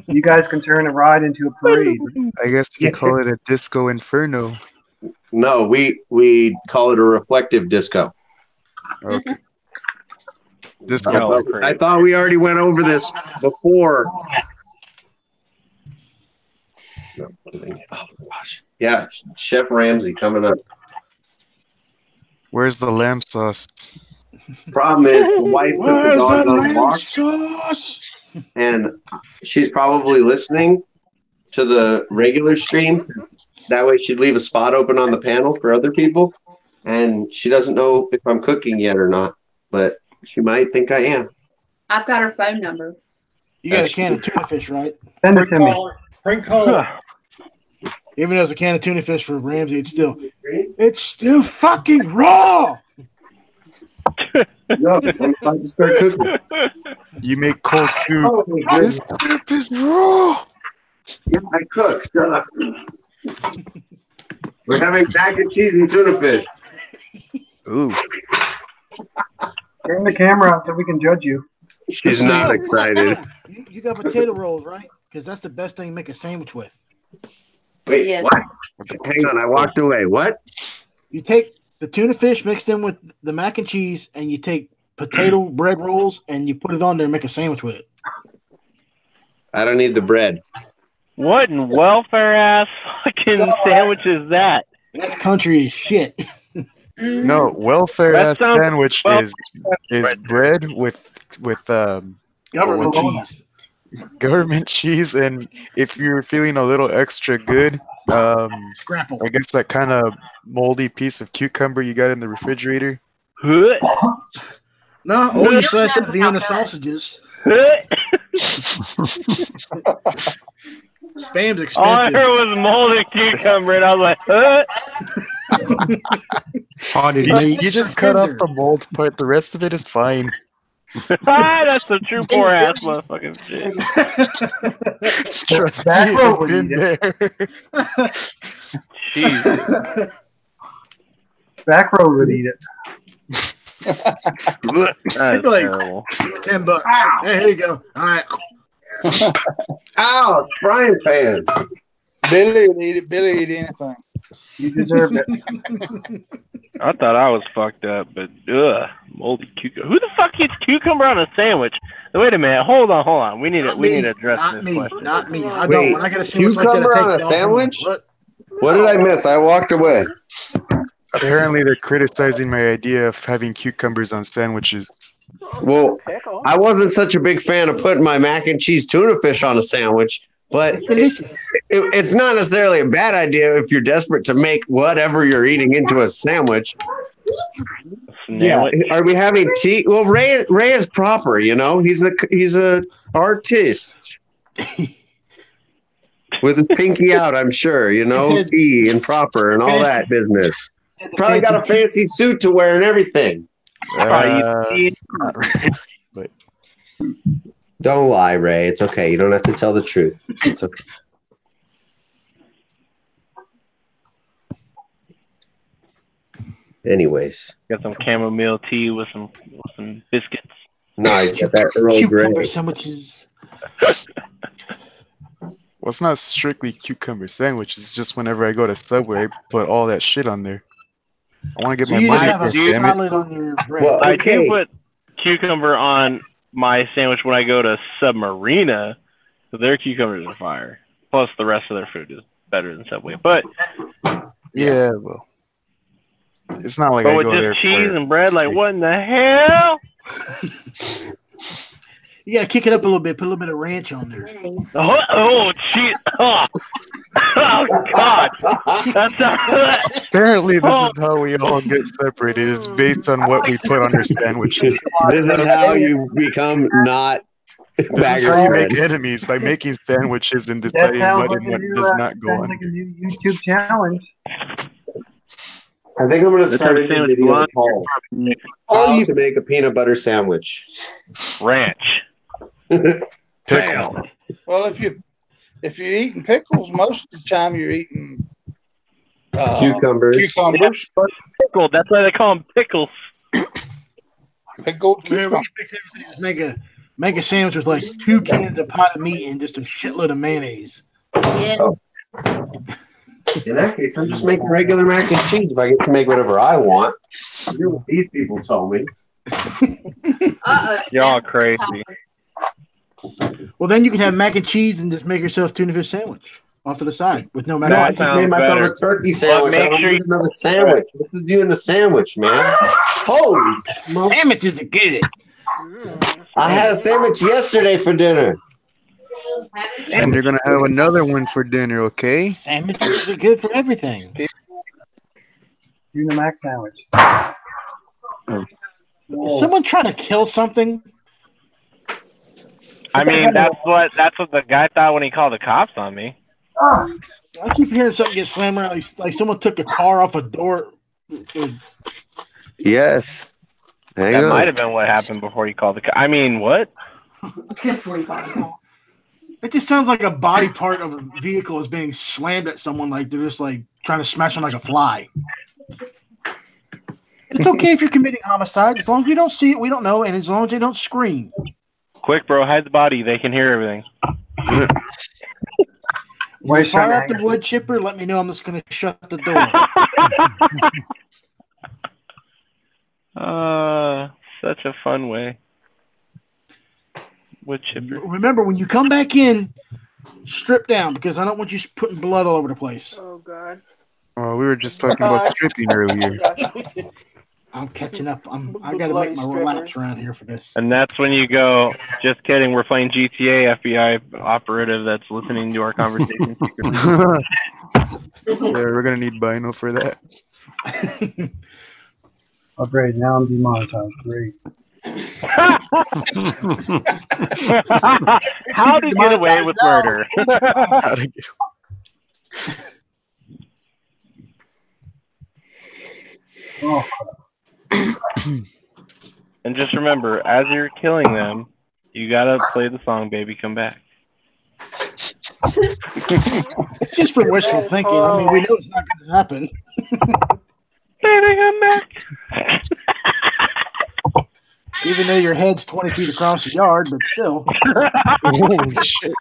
You guys can turn a ride into a parade. I guess you could call it a disco inferno. No, we call it a reflective disco. Okay. Disco. I thought we already went over this before. No, kidding. Oh gosh. Yeah, Chef Ramsay coming up. Where's the lamb sauce? Problem is, the wife put the Where's dog the on the lamb walk, sauce? and she's probably listening to the regular stream. That way, she'd leave a spot open on the panel for other people, and she doesn't know if I'm cooking yet or not. But she might think I am. I've got her phone number. You got a can of tuna fish, right? Send it to me. Prank caller. Even though it's a can of tuna fish for Ramsey, it's still fucking raw. No, I'm about to start cooking. You make cold soup. Oh, This soup is raw. Yeah, I cook. We're having mac and cheese and tuna fish. Ooh. Turn the camera on so we can judge you. She's not excited. You got potato rolls, right? Because that's the best thing to make a sandwich with. Wait, Yeah. what? Hang on, I walked away. What? You take the tuna fish mixed in with the mac and cheese, and you take potato bread rolls, and you put it on there and make a sandwich with it. I don't need the bread. What in welfare ass fucking sandwich is that? That's country as shit. No, welfare That ass sounds- sandwich is bread with Government What? cheese. government cheese, and if you're feeling a little extra good, Scrapple. I guess that kind of moldy piece of cucumber you got in the refrigerator. Huh? No, or you slice up Vienna sausages. Huh? Spam's All I expensive. heard was molded cucumber, and I was like, huh? Potted You, meat. you just cut off the mold part. The rest of it is fine. That's some true poor ass motherfucking shit. Trust Back me, row I've would been eat it. there. Jeez. Back row would eat it. That's Like- terrible. $10. Hey, here you go. All right. Ow, it's frying pan. Billy would eat it. Billy would eat anything. You deserve it. I thought I was fucked up, but moldy cucumber. Who the fuck eats cucumber on a sandwich? Wait a minute, hold on. We need to address Not this me. question. Not me. I Wait, don't. When I get a sandwich like that, I cucumber take on a it off. sandwich? What? What did I miss? I walked away. Apparently, they're criticizing my idea of having cucumbers on sandwiches. Well, Pickle. I wasn't such a big fan of putting my mac and cheese tuna fish on a sandwich, but It's delicious. it's not necessarily a bad idea if you're desperate to make whatever you're eating into a sandwich. Sandwich. Are we having tea? Well, Ray is proper, you know. He's a artist with his pinky out. I'm sure, you know, tea and proper and all that business. Probably got a fancy suit to wear and everything. Not really, but Don't lie, Ray. It's okay. You don't have to tell the truth. It's okay. Anyways, Got some chamomile tea with some biscuits. nice. Got that Earl Cucumber Grey. sandwiches. well, it's not strictly cucumber sandwiches. It's just whenever I go to Subway, I put all that shit on there. I want to get So my you just money have a worth, damn it. salad on your bread. Well, I okay. do put cucumber on my sandwich when I go to Submarina, so their cucumbers are fire. Plus, the rest of their food is better than Subway. But Yeah, well, it's not like I with go there just cheese for and bread, like steaks. what in the hell? You gotta kick it up a little bit. Put a little bit of ranch on there. Oh, cheese! Oh, oh God! That's Apparently, this is how we all get separated. It's based on what we put on our sandwiches. This is how you become not This is bagger how you bread. make enemies, by making sandwiches and That deciding sounds what like and what a new, does not go sounds on. like a new YouTube challenge. I think I'm going to That's start how a sandwich video belongs. called How to Make a Peanut Butter Sandwich. ranch. Pickle. Well, if you're eating pickles, most of the time you're eating Cucumbers. cucumbers, Pickled. That's why they call them pickles. pickled Man, we cucumbers. can fix everything. Just make a sandwich with like 2 cans of potted meat and just a shitload of mayonnaise. Yeah. In that case, I'm just making regular mac and cheese if I get to make whatever I want. Do what these people told me. Y'all crazy. Well, then you can have mac and cheese and just make yourself tuna fish sandwich. off to the side with no No, mac. I just made myself a turkey sandwich. I don't need another sandwich. What is you in the sandwich, man? Holy sandwiches are good. I had a sandwich yesterday for dinner. And you're gonna have another one for dinner, okay? Sandwiches are good for everything. Doing the mac sandwich. Is someone trying to kill something? I mean, that's what the guy thought when he called the cops on me. I keep hearing something get slammed around, like someone took a car off a door. Yes. That might have been what happened before he called the cops. I mean, what? It just sounds like a body part of a vehicle is being slammed at someone, like they're just like trying to smash them like a fly. It's okay if you're committing homicide, as long as we don't see it, we don't know, and as long as they don't scream. Quick, bro, hide the body. They can hear everything. When you fire up the wood chipper, let me know. I'm just going to shut the door. Such a fun way. Wood chipper. Remember, when you come back in, strip down, because I don't want you putting blood all over the place. Oh, God. Oh, we were just talking about stripping earlier. I'm catching up. I got to make my laps around here for this. And that's when you go, just kidding, we're playing GTA, FBI operative that's listening to our conversation. Yeah, we're going to need Byno for that. Oh, great. Now I'm demonetized. Great. How to get away with murder. How to get Oh. And just remember, as you're killing them, you gotta play the song "Baby Come Back." It's just for wishful thinking. I mean, we know it's not going to happen. Baby Come Back. Even though your head's 20 feet across the yard, but still. Holy shit.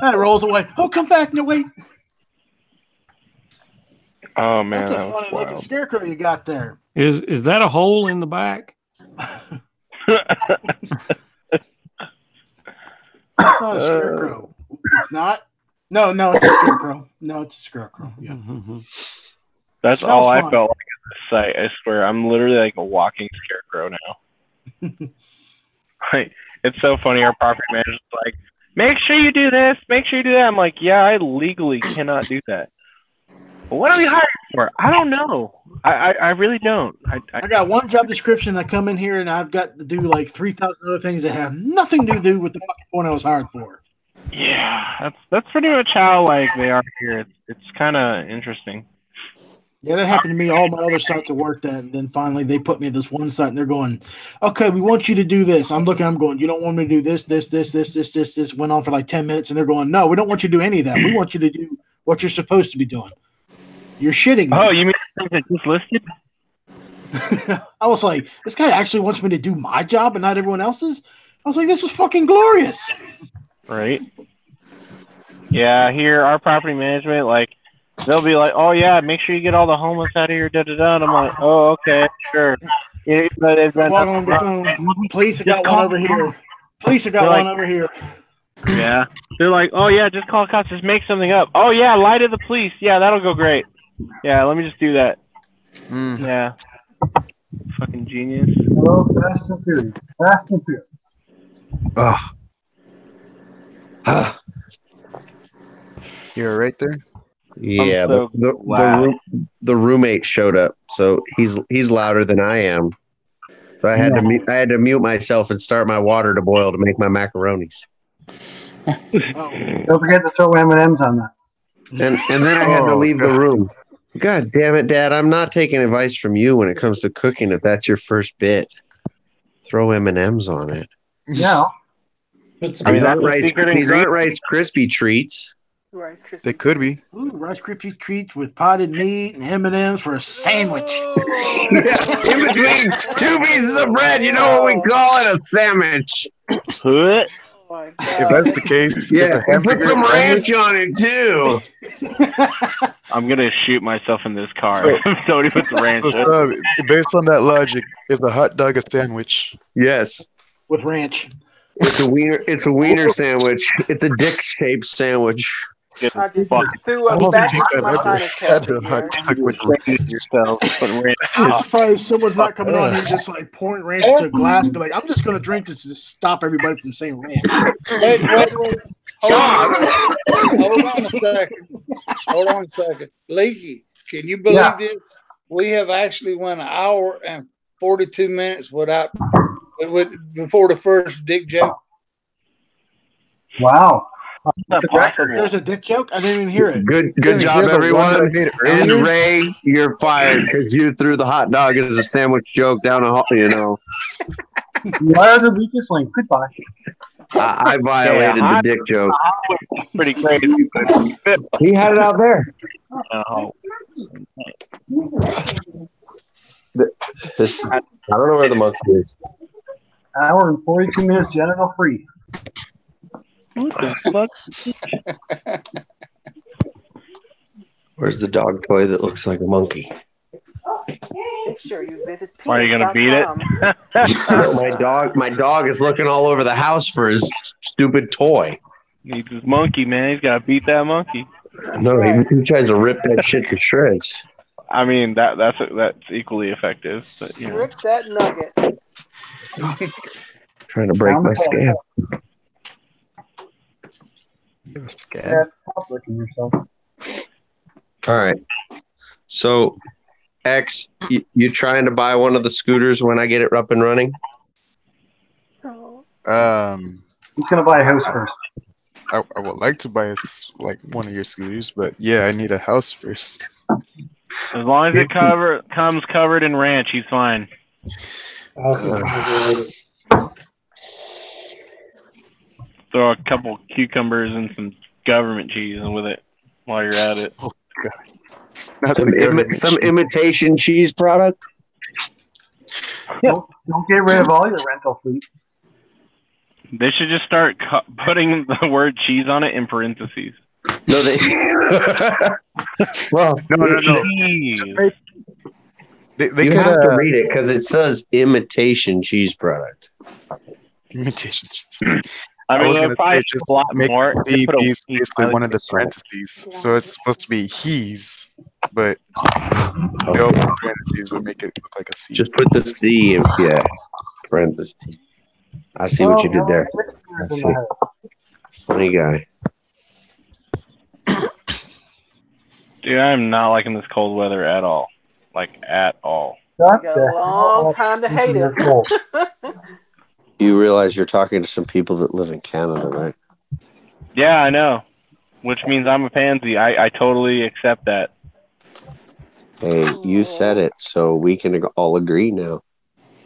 That rolls away. Oh, come back. No, wait. Oh, man. That's a funny looking scarecrow you got there. Is that a hole in the back? It's not a scarecrow. It's not? No, it's a scarecrow. No, it's a scarecrow. Yeah. That's all I felt like at this site. I swear, I'm literally like a walking scarecrow now. Like, it's so funny. Our property manager's like, "Make sure you do this. Make sure you do that." I'm like, "Yeah, I legally cannot do that." But what are we hiring for? I don't know. I really don't. I got one job description. I come in here and I've got to do like 3,000 other things that have nothing to do with the fucking one I was hired for. Yeah, that's pretty much how like they are here. It's kind of interesting. Yeah, that happened to me. All my other sites of work. And then finally they put me at this one site and they're going, "Okay, we want you to do this." I'm going, "You don't want me to do this, this." Went on for like 10 minutes and they're going, "No, we don't want you to do any of that. We want you to do what you're supposed to be doing." You're shitting me. Oh, you mean things that just listed? I was like, this guy actually wants me to do my job and not everyone else's? I was like, this is fucking glorious. Right. Yeah, here, our property management, like, they'll be like, "Oh, yeah, make sure you get all the homeless out of here, da-da-da." And I'm like, "Oh, okay, sure." Yeah, but it's been on the phone. Police have got one over here. Police have got one over here. Yeah. They're like, "Oh, yeah, just call cops. Just make something up." "Oh, yeah, lie to the police. Yeah, that'll go great. Yeah, let me just do that." Yeah. Fucking genius. Hello, Fast and Furious. Fast and Furious. You're right there? Yeah, so the roommate showed up, so he's louder than I am. So I had to mute myself and start my water to boil to make my macaronis. Don't forget to throw M&Ms on that. And then I had to leave the room. God damn it, Dad! I'm not taking advice from you when it comes to cooking. If that's your first bit, throw M&Ms on it. Yeah. These aren't Rice Krispie treats. They could be. Ooh, Rice Krispie treats with potted meat and M&Ms for a sandwich. Yeah, in between two pieces of bread, you know what we call it? A sandwich. What? If that's the case, yeah, and put some ranch on it too. I'm gonna shoot myself in this car. Somebody put the ranch. Based on that logic, is a hot dog a sandwich? Yes, with ranch. It's a wiener sandwich. It's a dick-shaped sandwich. I just threw up back into my sinus cavity here. I'm surprised someone's not coming on here just like pouring ranch to a glass. Be like, I'm just gonna drink this to stop everybody from saying ranch. Wait. Hold on a second. Leaky, can you believe this? We have actually went an hour and 42 minutes before the first dick joke. Wow. There's a dick joke? I didn't even hear it. Good job, everyone. And Ray, you're fired because you threw the hot dog as a sandwich joke down a hall, you know. Why are the weakest link? Goodbye. I violated the dick joke. Pretty crazy. He had it out there. I don't know where the monkey is. Hour and 42 minutes genital free. What the fuck? Where's the dog toy that looks like a monkey? Make sure you visit Why are you gonna beat it? My dog is looking all over the house for his stupid toy. Needs his monkey, man. He's gotta beat that monkey. No, he tries to rip that shit to shreds. I mean that's equally effective. But you know. Rip that nugget. Trying to break my scam. Stop licking yourself. All right. So, X, you trying to buy one of the scooters when I get it up and running? He's gonna buy a house first. I would like to buy one of your scooters, but yeah, I need a house first. As long as it comes covered in ranch, he's fine. Throw a couple cucumbers and some government cheese with it while you're at it. Oh, God. Some imitation cheese product? Don't get rid of all your rental fleet. They should just start putting the word cheese on it in parentheses. No, they. Well, no. They you have to read it because it says imitation cheese product. Imitation cheese. I was going to say just just make these basically one of the parentheses. So it's supposed to be he's, but the open parentheses would make it look like a C. Just put the C in, parentheses. I see what you did there. I see. Funny guy. Dude, I'm not liking this cold weather at all. Like, at all. You got a long time to hate it. You realize you're talking to some people that live in Canada, right? Yeah, I know. Which means I'm a pansy. I totally accept that. Hey, you said it, so we can all agree now.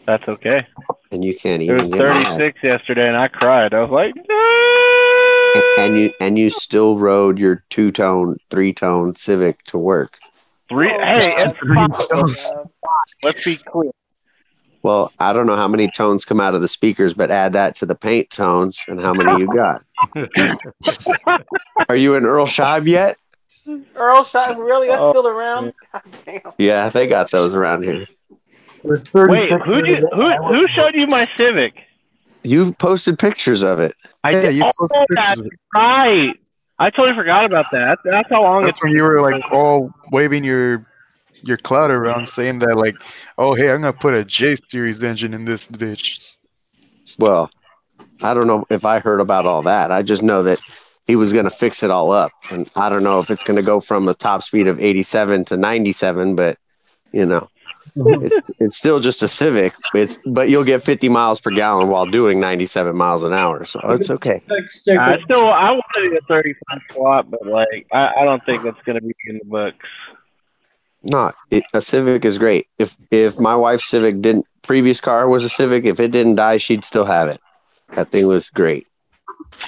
That's okay. And you can't It even was get 36 yesterday, and I cried. I was like, no! And you still rode your 2-tone, 3-tone Civic to work. Hey, it's 5. Let's be clear. Well, I don't know how many tones come out of the speakers, but add that to the paint tones and how many you got. Are you in Earl Scheib yet? Earl Scheib, really? That's still around? God damn. Yeah, they got those around here. Wait, who showed you my Civic? You posted pictures of it. You posted pictures of it. Right. I totally forgot about that. That's how long That's when you were like all waving your cloud around saying that like, oh hey, I'm gonna put a J series engine in this bitch. Well, I don't know if I heard about all that. I just know that he was gonna fix it all up. And I don't know if it's gonna go from a top speed of 87 to 97, but you know. It's still just a Civic. But you'll get 50 miles per gallon while doing 97 miles an hour, so it's okay. I wanted a 35 swap, but like I don't think that's gonna be in the books. A Civic is great. If my wife's Civic previous car was a Civic, if it didn't die, she'd still have it. That thing was great.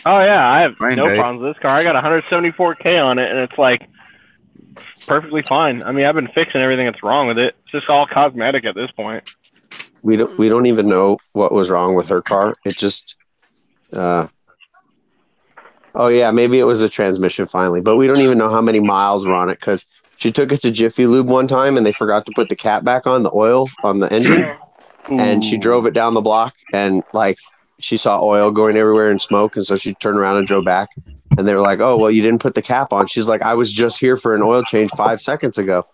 Oh yeah, I have no problems with this car. I got 174K on it, and it's like perfectly fine. I mean, I've been fixing everything that's wrong with it. It's just all cosmetic at this point. We don't even know what was wrong with her car. It just oh yeah, maybe it was a transmission finally, but we don't even know how many miles were on it because she took it to Jiffy Lube one time and they forgot to put the cap back on the oil on the engine. And she drove it down the block and like she saw oil going everywhere and smoke, and so she turned around and drove back. And they were like, "Oh, well, you didn't put the cap on." She's like, "I was just here for an oil change 5 seconds ago."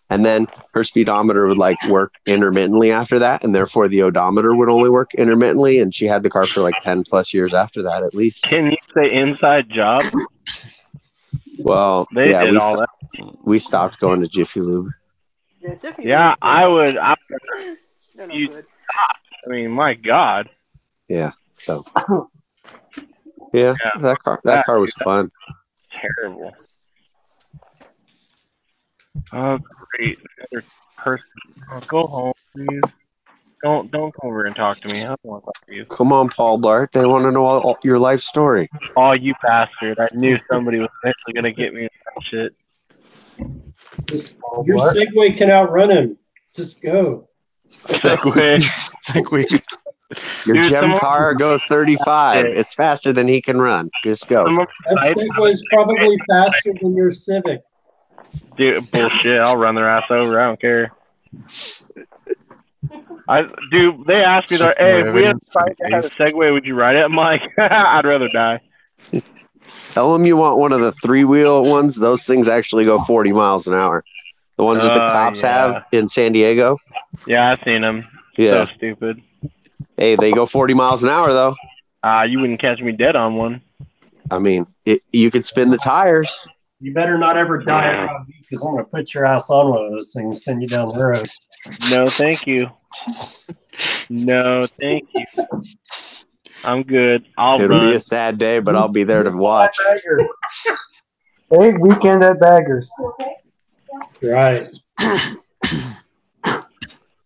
And then her speedometer would like work intermittently after that, and therefore the odometer would only work intermittently. And she had the car for like 10 plus years after that, at least. Can you say inside job? Well, They did all that. We stopped going to Jiffy Lube. Yeah, I would. They're no You good. stop. I mean, my God. Yeah. So. Yeah, that car was fun. Terrible. Oh, great! Another person. Oh, go home, please. Don't come over and talk to me. I don't want to talk to you. Come on, Paul Blart. They want to know all your life story. Oh, you bastard! I knew somebody was eventually gonna get me in that shit. Your Segway can outrun him. Just go. Segway. Segway. Your Dude, gem car goes 35. It's faster than he can run. Just go. That Segway's probably faster than your Civic. Dude, bullshit. I'll run their ass over. I don't care. Dude, they asked me, hey, if we had a Segway, would you ride it? I'm like, I'd rather die. Tell them you want one of the 3-wheel ones. Those things actually go 40 miles an hour. The ones that the cops have in San Diego. Yeah, I've seen them. Yeah. So stupid. Hey, they go 40 miles an hour, though. You wouldn't catch me dead on one. I mean, you could spin the tires. You better not ever die around me because I'm going to put your ass on one of those things, send you down the road. No, thank you. No, thank you. I'm good. It'll be a sad day, but I'll be there to watch. Hey, weekend at Baggers. Right.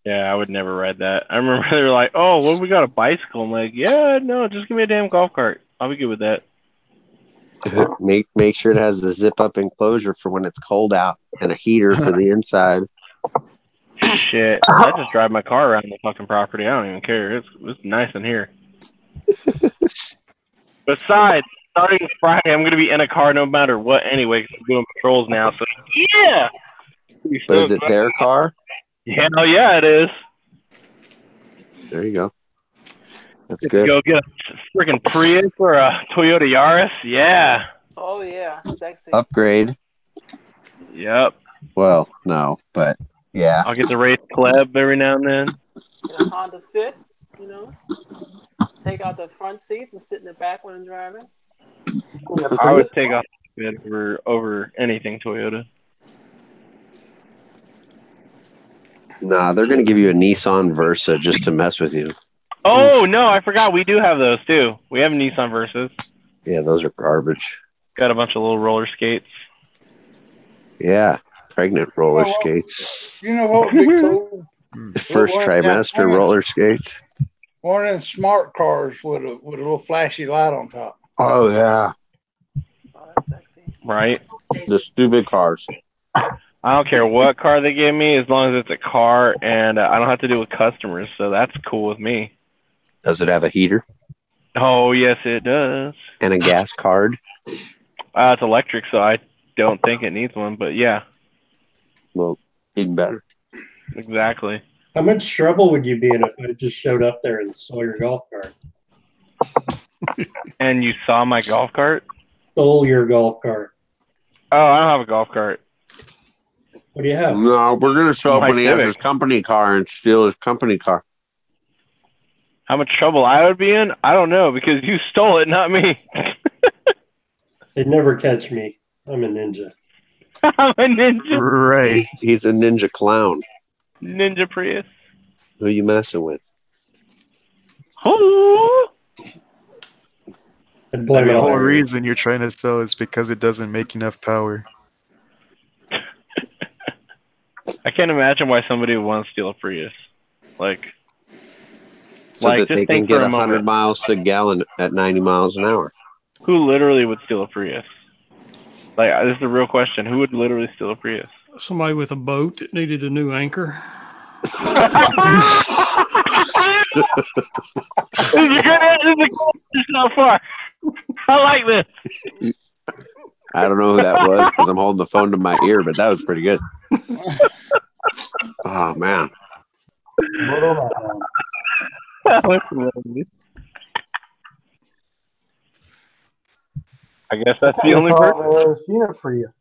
Yeah, I would never ride that. I remember they were like, oh, well, we got a bicycle. I'm like, yeah, no, just give me a damn golf cart. I'll be good with that. Make sure it has the zip-up enclosure for when it's cold out and a heater for the inside. Shit. I just drive my car around the fucking property. I don't even care. It's nice in here. Besides, starting Friday, I'm going to be in a car no matter what anyway because I'm doing patrols now. So, yeah. But is it their car? Hell yeah, it is. There you go. That's Get good. to go get a freaking Prius or a Toyota Yaris. Yeah. Oh yeah, sexy. Upgrade. Yep. Well, no, but yeah. I'll get to race Kleb every now and then. Get a Honda Fit, you know. Take out the front seats and sit in the back when I'm driving. I would take off the Fit over anything Toyota. Nah, they're going to give you a Nissan Versa just to mess with you. Oh, no, I forgot. We do have those, too. We have Nissan Versas. Yeah, those are garbage. Got a bunch of little roller skates. Yeah, pregnant roller skates. You know what would be cool? First trimester roller skates. One of them smart cars with a little flashy light on top. Oh, yeah. Right? The stupid cars. I don't care what car they give me as long as it's a car and I don't have to deal with customers, so that's cool with me. Does it have a heater? Oh, yes, it does. And a gas card? It's electric, so I don't think it needs one, but yeah. Well, even better. Exactly. How much trouble would you be in if I just showed up there and stole your golf cart? And you saw my golf cart? Stole your golf cart. Oh, I don't have a golf cart. What do you have? No, we're going to show up My when he has Civic. his company car and steal his company car. How much trouble I would be in? I don't know, because you stole it, not me. They'd never catch me. I'm a ninja. I'm a ninja. Right. He's a ninja clown. Ninja Prius. Who are you messing with? Oh. I'd blame The it whole on reason you're trying to sell is because it doesn't make enough power. I can't imagine why somebody would want to steal a Prius. Like, So that just they can think get for a 100 moment. miles to a gallon at 90 miles an hour. Who literally would steal a Prius? Like, this is a real question. Who would literally steal a Prius? Somebody with a boat that needed a new anchor. This is a good answer so far. I like this. I don't know who that was because I'm holding the phone to my ear, but that was pretty good. Oh, man. That was hilarious. I guess that's the only person. I've ever seen a Prius.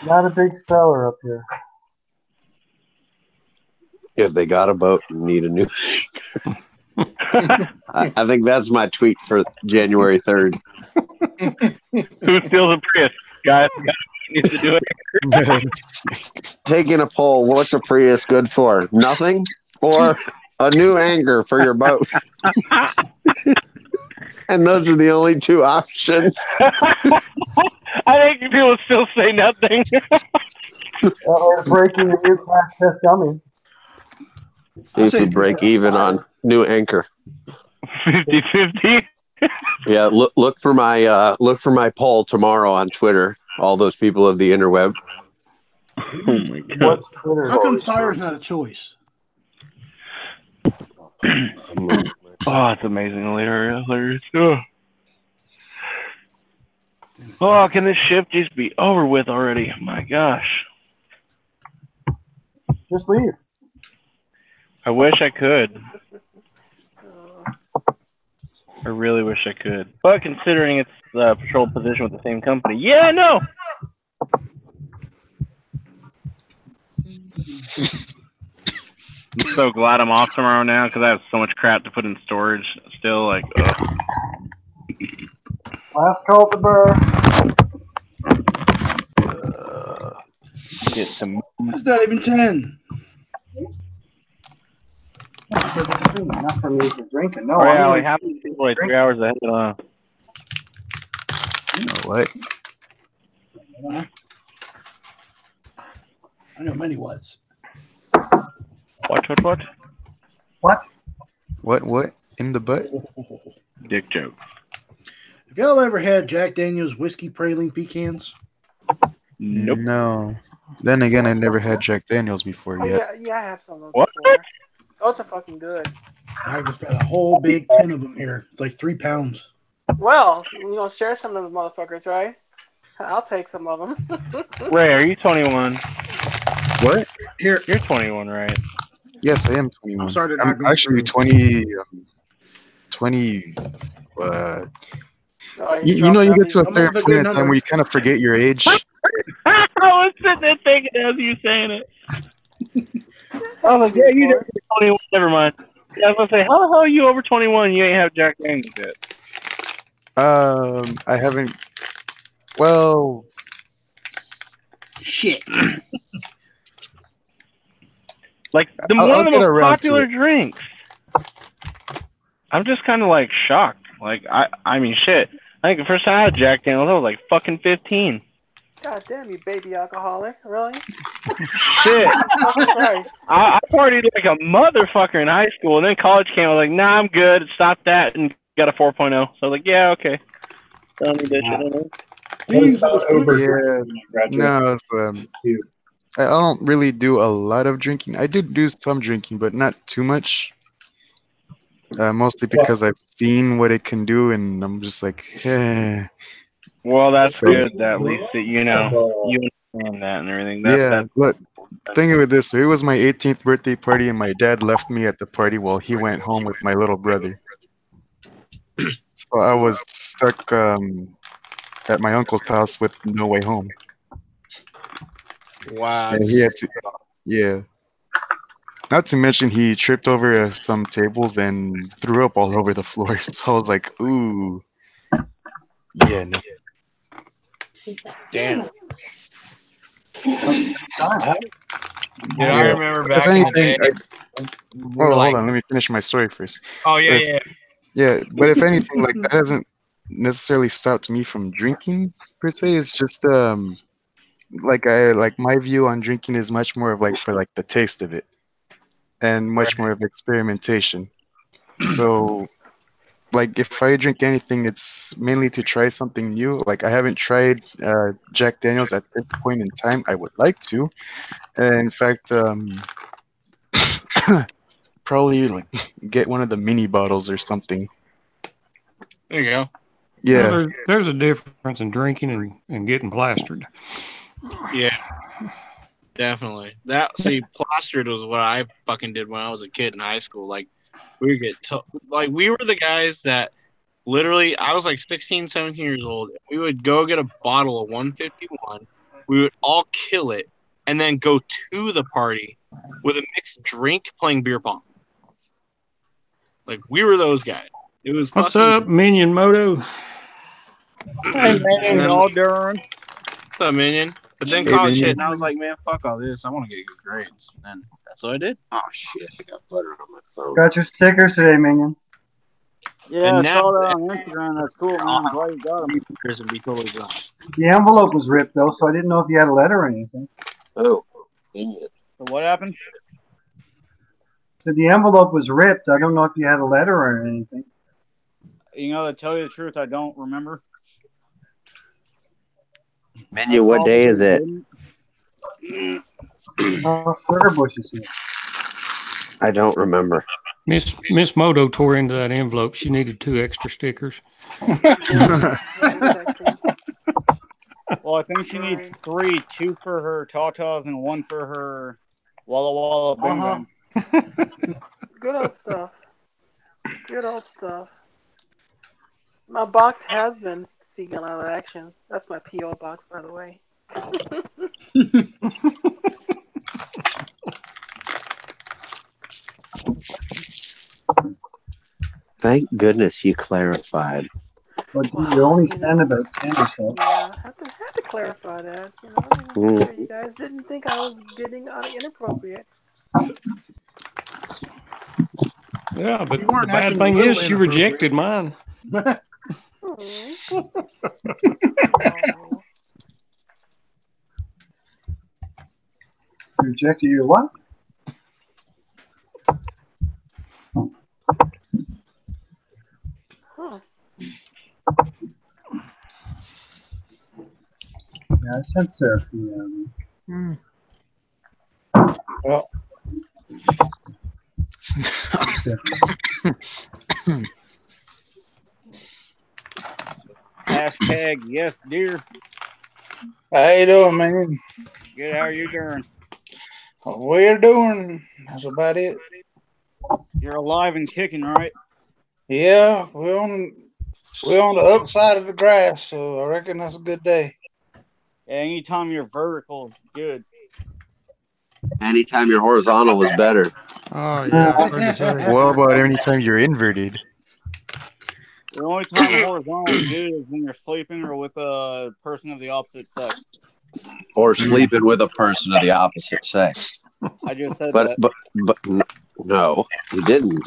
Not a big seller up here. If they got a boat and need a new I think that's my tweet for January 3rd. Who steals a Prius? Guy needs to do it. Taking a poll, what's a Prius good for? Nothing? Or a new anchor for your boat? And those are the only two options. I think people still say nothing. Or breaking a new crash test dummy. See if we break even on new anchor. 50-50. Yeah, look for my poll tomorrow on Twitter. All those people of the interweb. Oh my God. What's Twitter? How come fire's not a choice? Oh, it's amazingly hilarious. Oh, can this shift just be over with already? My gosh. Just leave. I wish I could. I really wish I could. But considering it's the patrol position with the same company, yeah, no. I'm so glad I'm off tomorrow now because I have so much crap to put in storage. Still, like, ugh. Last cultivar. Get some. It's not even 10. Not for me for drinking. No, Oh, yeah, I'm like half the people like 3 hours ahead. You know what? I know many whats. What? In the butt? Dick joke. Have y'all ever had Jack Daniel's whiskey praline pecans? Nope. No. Then again, I never had Jack Daniels before Oh, yet. yeah, I have some of those What? before. Those are fucking good. I just got a whole big tin of them here. It's like 3 pounds. Well, you know, share some of those motherfuckers, right? I'll take some of them. Ray, are you 21? What? Here. You're 21, right? Yes, I am 21. I'm sorry to I'm not go actually through. 20. Oh, You know, you get to a I'm certain with a point in good time number. where you kind of forget your age. I was sitting there thinking as you saying it. I was like, yeah, you're 21. Never mind. Yeah, I was going to say, how the hell are you over 21 and you ain't have Jack Daniels yet? I haven't. Well, shit. Like, one of the most popular drinks. I'm just kind of, like, shocked. Like, I mean, shit. I think the first time I had Jack Daniels, I was, like, fucking 15. God damn, you baby alcoholic. Really? Shit. Christ. I partied like a motherfucker in high school, and then college came. I was like, nah, I'm good. Stop that, and got a 4.0. So I was like, yeah, okay. Don't need this shit anymore. no, I don't really do a lot of drinking. I do some drinking, but not too much. Mostly because I've seen what it can do, and I'm just like, eh. Well, that's good. That at least that you understand that and everything. Look, think of it this way: it was my 18th birthday party, and my dad left me at the party while he went home with my little brother. So I was stuck at my uncle's house with no way home. Wow. And he had to, yeah. Not to mention he tripped over some tables and threw up all over the floor. So I was like, ooh, yeah, no. Damn. Yeah, I remember back if in anything, the day. hold on, let me finish my story first. Oh, yeah. Yeah, but if anything, like that hasn't necessarily stopped me from drinking per se. It's just like my view on drinking is much more of like for like the taste of it, and much more of experimentation. So, like if I drink anything, it's mainly to try something new. Like I haven't tried Jack Daniels at this point in time. I would like to. In fact, probably like get one of the mini bottles or something. There you go. Yeah. Well, there's a difference in drinking and getting plastered. Yeah. Definitely. Plastered was what I fucking did when I was a kid in high school. Like we were the guys that Literally, I was like 16, 17 years old. We would go get a bottle of 151. We would all kill it and then go to the party with a mixed drink playing beer pong. Like, we were those guys. It was What's fucking... up, Minion Moto? Hey, man, y'all darn. What's up, Minion? But then college hit, and I was like, man, fuck all this. I want to get good grades. And then that's what I did. Oh, shit. I got butter on my phone. Got your stickers today, Minion. Yeah, And I now- saw that on Instagram. That's cool, man. I'm glad you got them. And be totally done. The envelope was ripped, though, so I didn't know if you had a letter or anything. Oh. So what happened? So the envelope was ripped. I don't know if you had a letter or anything. You know, to tell you the truth, I don't remember. Menu, what day is it? Flitter bush is here. I don't remember. Miss Moto tore into that envelope. She needed 2 extra stickers. Well, I think she needs 3, 2 for her tatas and 1 for her Walla Walla Bing Bang. Good old stuff. Good old stuff. My box has been seeking a lot of action. That's my P.O. box, by the way. Thank goodness you clarified. But you only spend about 10 or so. Yeah, I had to clarify that. You know, make sure you guys didn't think I was getting inappropriate. Yeah, but the bad thing is she rejected mine. Rejected your what? Huh. Yeah, I sent Sarafyna. Well. Hashtag yes, dear. How you doing, man? Good. How are you doing? We're doing. That's about it. You're alive and kicking, right? Yeah, we're on the upside of the grass, so I reckon that's a good day. Yeah, anytime you're vertical is good. Anytime you're horizontal is better. Oh, yeah. It's hard to tell. What about anytime you're inverted? The only time horizontal is good is when you're sleeping or with a person of the opposite sex. Or sleeping with a person of the opposite sex. I just said But that. no, you didn't.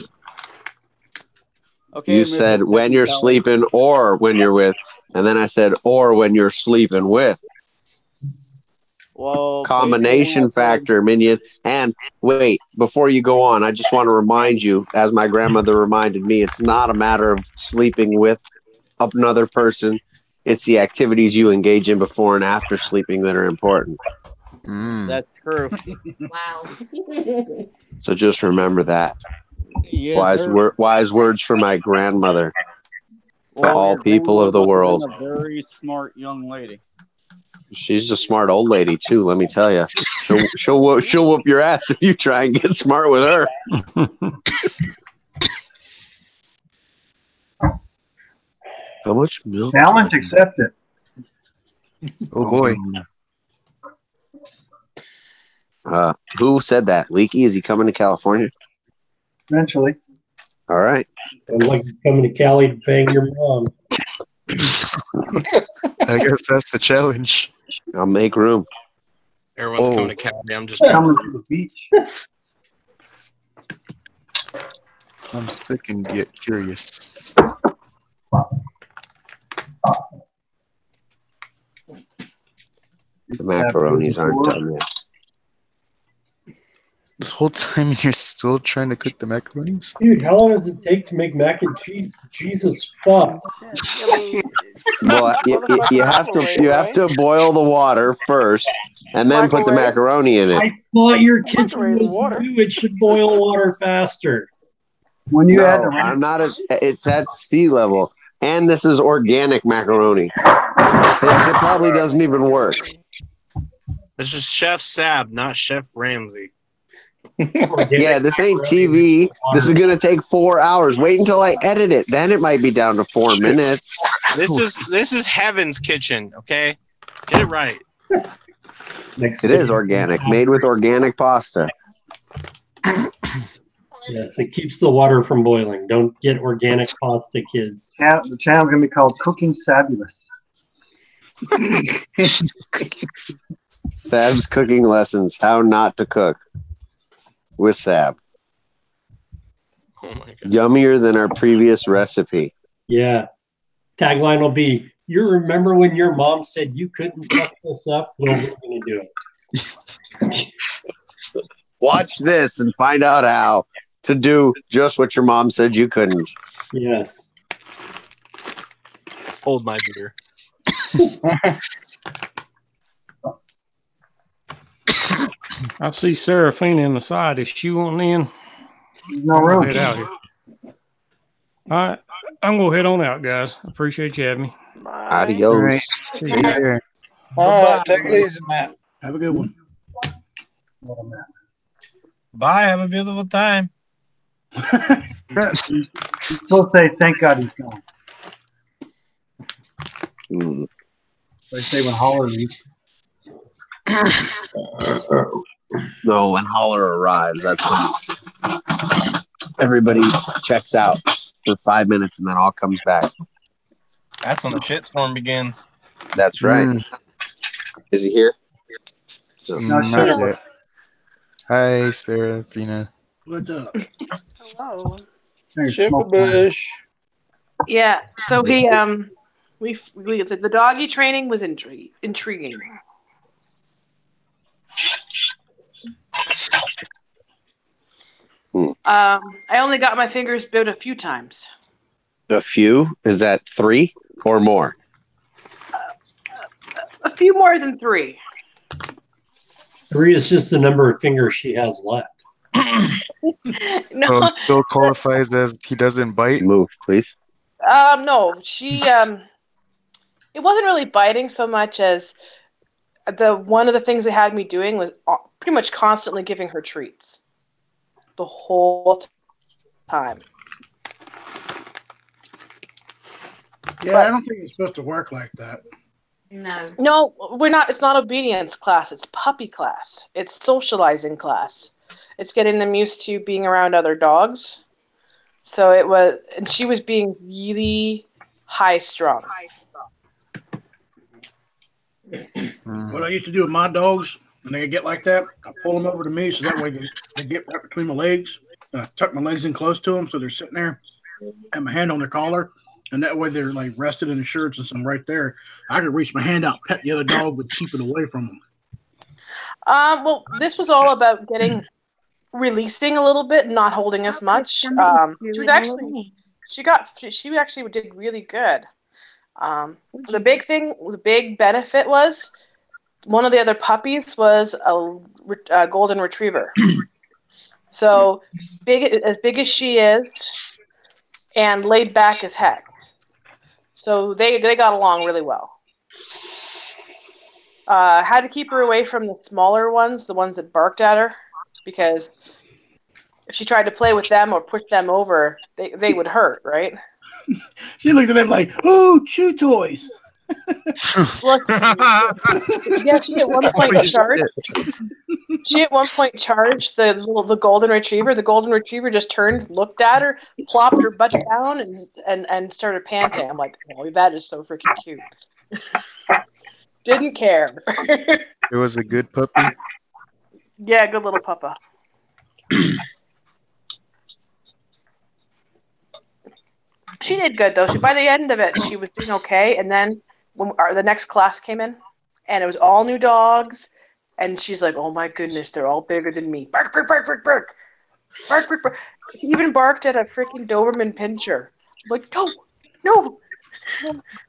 Okay, You said when you're sleeping or when you're with, and then I said or when you're sleeping with. Well, Combination factor, Minion. And wait, before you go on, I just want to remind you, as my grandmother reminded me, it's not a matter of sleeping with another person. It's the activities you engage in before and after sleeping that are important. That's true. Wow. So just remember that. Yes, Wise words from my grandmother to all your people of the grandmother world. must have been a very smart young lady. She's a smart old lady too. Let me tell you, she'll whoop your ass if you try and get smart with her. How much milk? Challenge accepted. Oh boy. Who said that? Leaky? Is he coming to California? Eventually. All right. I'd like coming to Cali to bang your mom. I guess that's the challenge. I'll make room. Everyone's coming to Cali. I'm just coming to the beach. I'm sick and yet curious. The macaronis aren't done yet. This whole time you're still trying to cook the macaronis? Dude, how long does it take to make mac and cheese? Jesus fuck. Well, you have to boil the water first, and then put the macaroni in it. I thought your kitchen was new. It should boil water faster. When you add I'm not. It's at sea level, and this is organic macaroni. It probably doesn't even work. This is Chef Sab, not Chef Ramsay. Yeah, this ain't TV. This is gonna take 4 hours. Wait until I edit it. Then it might be down to 4 minutes. This is Heaven's Kitchen, okay? Get it right. It is organic, made with organic pasta. Yes, it keeps the water from boiling. Don't get organic pasta, kids. The channel's gonna be called Cooking Fabulous. Sab's cooking lessons: how not to cook with Sab. Oh my God. Yummier than our previous recipe. Yeah. Tagline will be, you remember when your mom said you couldn't fuck this up? Well, we're going to do it. Watch this and find out how to do just what your mom said you couldn't. Yes. Hold my beer. I see Sarafyna in the side. Is she wanting in? No room. Head out here. All right. I'm going to head on out, guys. Appreciate you having me. Adios. All right. See you later. All right, take it easy, Matt. Have a good one. Bye. Have a beautiful time. Still say, thank God he's gone. They say when Holler leaves. No, when Holler arrives, that's when everybody checks out for 5 minutes and then all comes back. That's when the shitstorm begins. That's right. Is he here? Not yet. Hi, Sarafyna. What's up? Hello. Chipperbush. Yeah. So he the doggy training was intriguing. I only got my fingers bit a few times. A few? Is that 3 or more? A few more than 3. 3 is just the number of fingers she has left. No. Oh, still qualifies as he doesn't bite? Move, please. No, she it wasn't really biting so much as one of the things they had me doing was pretty much constantly giving her treats the whole time. Yeah, I don't think it's supposed to work like that. No, we're not. It's not obedience class. It's puppy class. It's socializing class. It's getting them used to being around other dogs. So it was, and she was being really high strung. What I used to do with my dogs, when they get like that, I pull them over to me so that way they get right between my legs. I tuck my legs in close to them so they're sitting there, and my hand on their collar, and that way they're like rested in the shirts and some right there. I could reach my hand out, pet the other dog, but keep it away from them. Well, this was all about releasing a little bit, not holding as much. She actually did really good. The big benefit was one of the other puppies was a golden retriever. So as big as she is, and laid back as heck. So they got along really well. Had to keep her away from the smaller ones, the ones that barked at her, because if she tried to play with them or push them over, they would hurt, right? She looked at them like, "Oh, chew toys." Look, yeah, she at one point charged. She at one point charged the golden retriever. The golden retriever just turned, looked at her, plopped her butt down, and started panting. I'm like, oh, that is so freaking cute. Didn't care. It was a good puppy. Yeah, good little puppa. She did good though. By the end of it, she was doing okay. And then when the next class came in, and it was all new dogs, and she's like, "Oh my goodness, they're all bigger than me!" Bark, bark, bark, bark, bark, bark, bark, bark. She even barked at a freaking Doberman Pinscher. I'm like, no,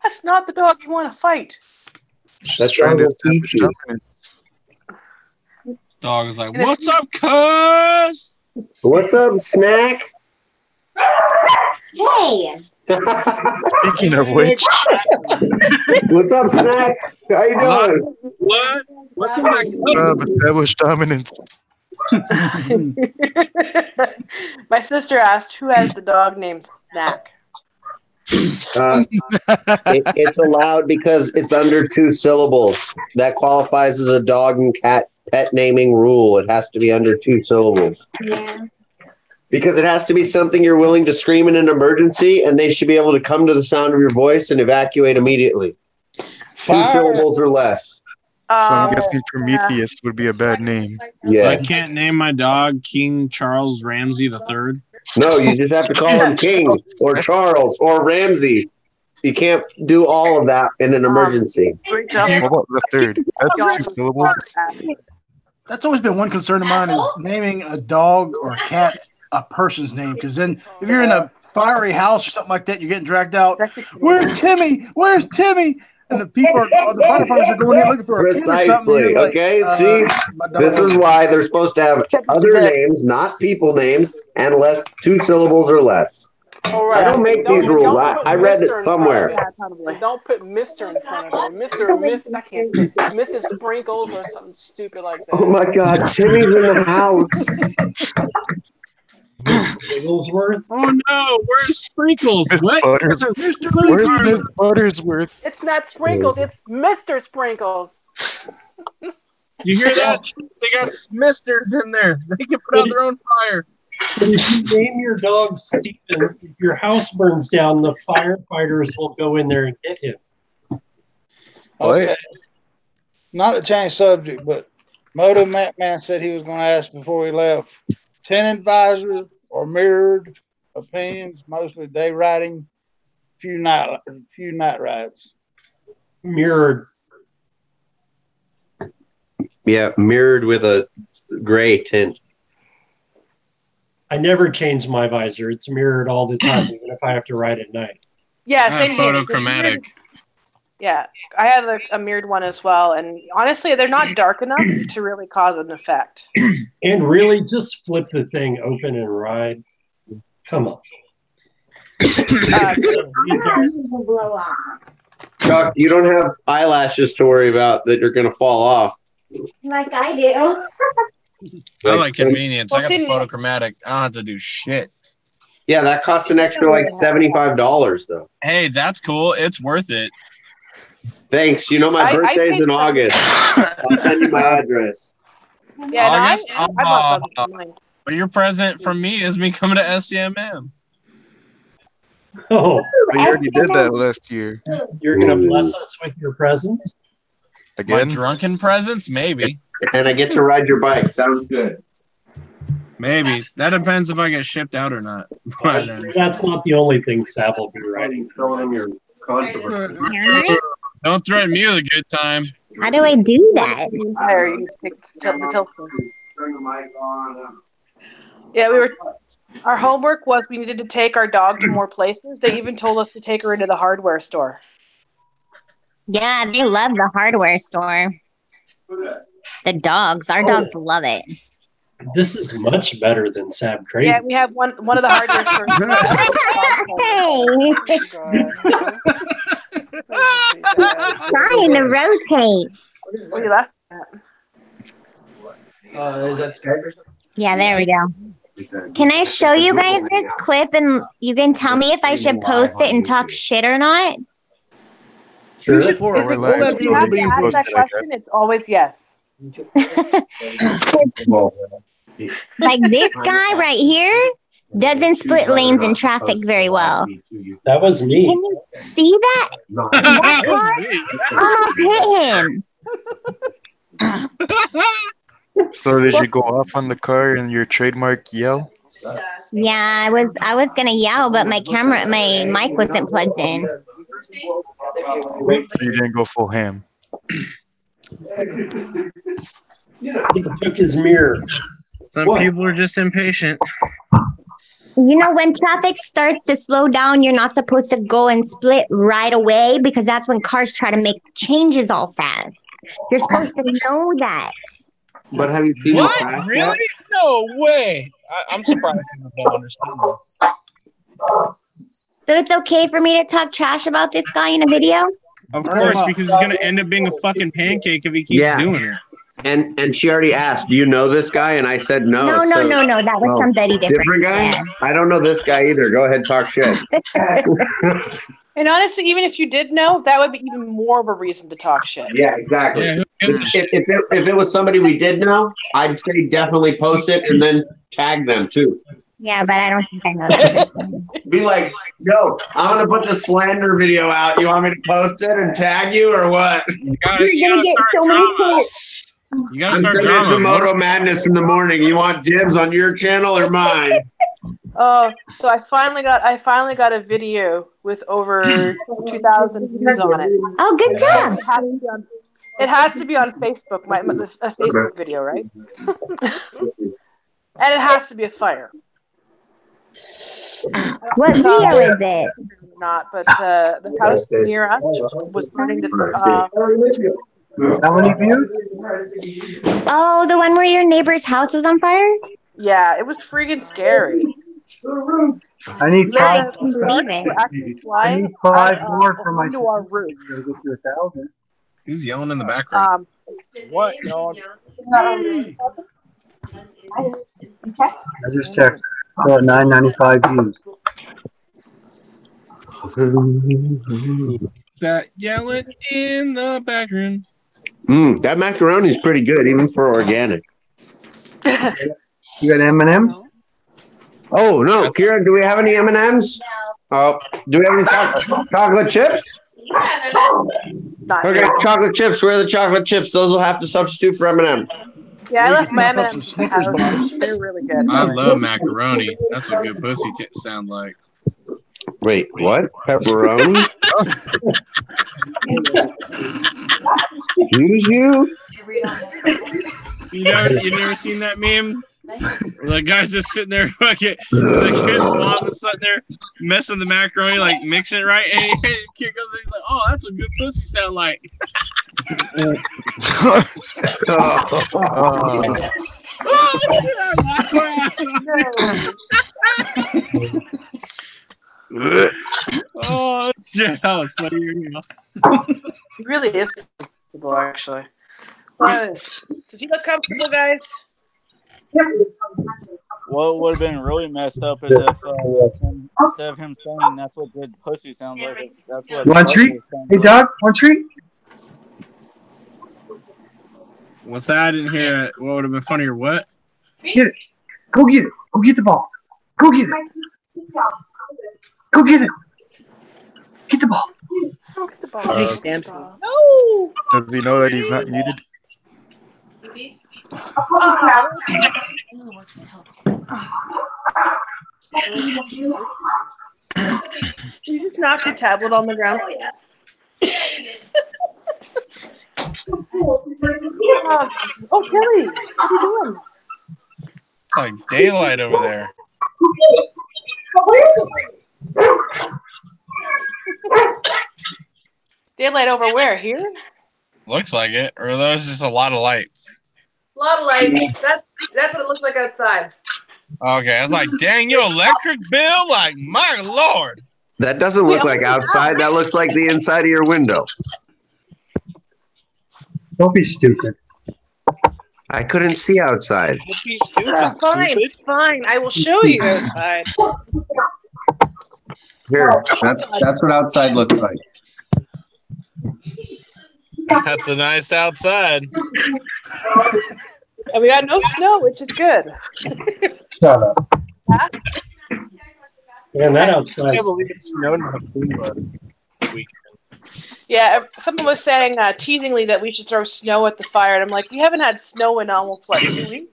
that's not the dog you want to fight. She's trying to establish dominance. Dog is like, "What's up, cuz? What's up, snack?" Hey! Speaking of which, what's up, snack? How you doing? What? What's up, established dominance. My sister asked, "Who has the dog named Snack?" It's allowed because it's under 2 syllables. That qualifies as a dog and cat pet naming rule. It has to be under 2 syllables. Yeah. Because it has to be something you're willing to scream in an emergency, and they should be able to come to the sound of your voice and evacuate immediately. 2 syllables or less. So I'm guessing Prometheus would be a bad name. Yes. I can't name my dog King Charles Ramsey III. No, you just have to call him King or Charles or Ramsey. You can't do all of that in an emergency. What about the third? That's 2 syllables. That's always been one concern of mine is naming a dog or a cat a person's name. Because then if you're in a fiery house or something like that, you're getting dragged out. Where's Timmy? Where's Timmy? And the people are, the firefighters are going in looking for a kid or something. Precisely. Like, Okay. See, this is why they're supposed to have other names, not people names, and 2 syllables or less. Right. I don't make these rules. I read it somewhere. Don't put Mr. in front of it. Mr. or Miss, I can't say. Mrs. Sprinkles or something stupid like that. Oh my God, Timmy's in the house. Wigglesworth? Oh no, where's Sprinkles? What? Where's Miss Buttersworth? It's not Sprinkles, it's Mr. Sprinkles. You hear that? They got misters in there. They can put out their own fire. If you name your dog Steven, if your house burns down, the firefighters will go in there and get him. Okay. Not to change subject, but Moto Man said he was going to ask before he left. 10 advisors or mirrored opinions, mostly day riding, few night rides. Mirrored. Yeah, mirrored with a gray tint. I never change my visor. It's mirrored all the time, even if I have to ride at night. Yeah, same here. Photochromatic. Yeah, I have a mirrored one as well, and honestly, they're not dark enough to really cause an effect. And really, just flip the thing open and ride. Come on. Chuck, you don't have eyelashes to worry about that are going to fall off. Like I do. I like convenience. I got the photochromatic. I don't have to do shit. Yeah, that costs an extra like $75 though. Hey, that's cool. It's worth it. Thanks. You know my birthday's in August. I'll send you my address. Yeah, August? I bought those. Well, your present from me is me coming to SCMM. Oh, we already did that last year. You're going to bless us with your presents? Again? My drunken presents? Maybe. And I get to ride your bike. Sounds good. Maybe. That depends if I get shipped out or not. That's not the only thing Sav will be riding. Throwing your controversy. Don't threaten me with a good time. How do I do that? There, you pick the tilt. Yeah, our homework was we needed to take our dog to more places. They even told us to take her into the hardware store. Yeah, they love the hardware store. The dogs. Our dogs love it. This is much better than Sav Crazy. Yeah, we have one of the hardware stores. Trying to rotate. What are you laughing at? Is that Skype or something? Yeah, there we go. Can I show you guys this clip and you can tell me if I should post it and talk shit or not? Sure. If you have to ask that question, it's always yes. Like this guy right here doesn't split lanes in traffic very well. That was me. Can you see that? That car almost hit him. So did you go off on the car and your trademark yell? Yeah, I was gonna yell, but my mic wasn't plugged in. So you didn't go full ham. He took his mirror. Some people are just impatient. You know, when traffic starts to slow down, you're not supposed to go and split right away because that's when cars try to make changes all fast. You're supposed to know that. But have you seen what? Really? No way. I'm surprised you don't understand that. So it's okay for me to talk trash about this guy in a video? Of course, because he's going to end up being a fucking pancake if he keeps doing it. And she already asked, "Do you know this guy?" And I said no. No. That was somebody different. Different guy? Yeah. I don't know this guy either. Go ahead, talk shit. And honestly, even if you did know, that would be even more of a reason to talk shit. Yeah, exactly. Yeah, if it was somebody we did know, I'd say definitely post it and then tag them too. Yeah, but I don't think I know that. Be like, yo, I'm gonna put the slander video out. You want me to post it and tag you or what? You gotta get so many hits. You gotta start sending it to Moto Madness in the morning. You want dibs on your channel or mine? Oh, so I finally got a video with over 2,000 views on it. Oh, good job! It has to be on Facebook, a Facebook video, right? And it has to be a fire. What video is it? Not, but the house near us was burning. How many views? Oh, the one where your neighbor's house was on fire? Yeah, it was freaking scary. I need five. I need 5 more for my our roof. To get to 1,000. Who's yelling in the background? What, dog? I just checked. So at 995 views. That yelling in the background. That macaroni is pretty good, even for organic. You got M&Ms? Oh no, Kira, do we have any M&Ms? Oh, do we have any chocolate chips? Okay, chocolate chips. Where are the chocolate chips? Those will have to substitute for M&M. Yeah, I left my M&Ms in the house. They're really good. I love macaroni. That's what good pussy sound like. Wait, what? Pepperoni? Excuse you? You never seen that meme? The guy's just sitting there fucking. The kid's mom is sitting there messing the macaroni, like mixing it right, and the kid goes, he's like, "Oh, that's what good pussy sound like." Oh, shit, that was funny. It really is comfortable, actually. Does he look comfortable, guys? What would have been really messed up is if instead of him saying that's what good pussy sounds like, that's what. Want a treat? Hey, dog, want a treat? What's that? I didn't hear it. What would have been funnier? What? Get it. Go get it. Go get the ball. Go get it. Go get it. Get the ball. Go get the ball. No! Does he know that he's not muted? You just knocked your tablet on the ground. Oh, Kelly, what are you doing? It's like daylight over there. Daylight over where? Here? Looks like it. Or are those just a lot of lights? A lot of lights. That's what it looks like outside. Okay, I was like, dang, your electric bill? Like, my lord. That doesn't look like outside. That looks like the inside of your window. Don't be stupid. I couldn't see outside. Don't be stupid. Fine. I will show you outside. Here, that's what outside looks like. That's a nice outside. And we got no snow, which is good. Shut up. Huh? Yeah, that outside. I can't believe it snowed in the weekend. Yeah, someone was saying teasingly that we should throw snow at the fire, and I'm like, we haven't had snow in almost 2 weeks.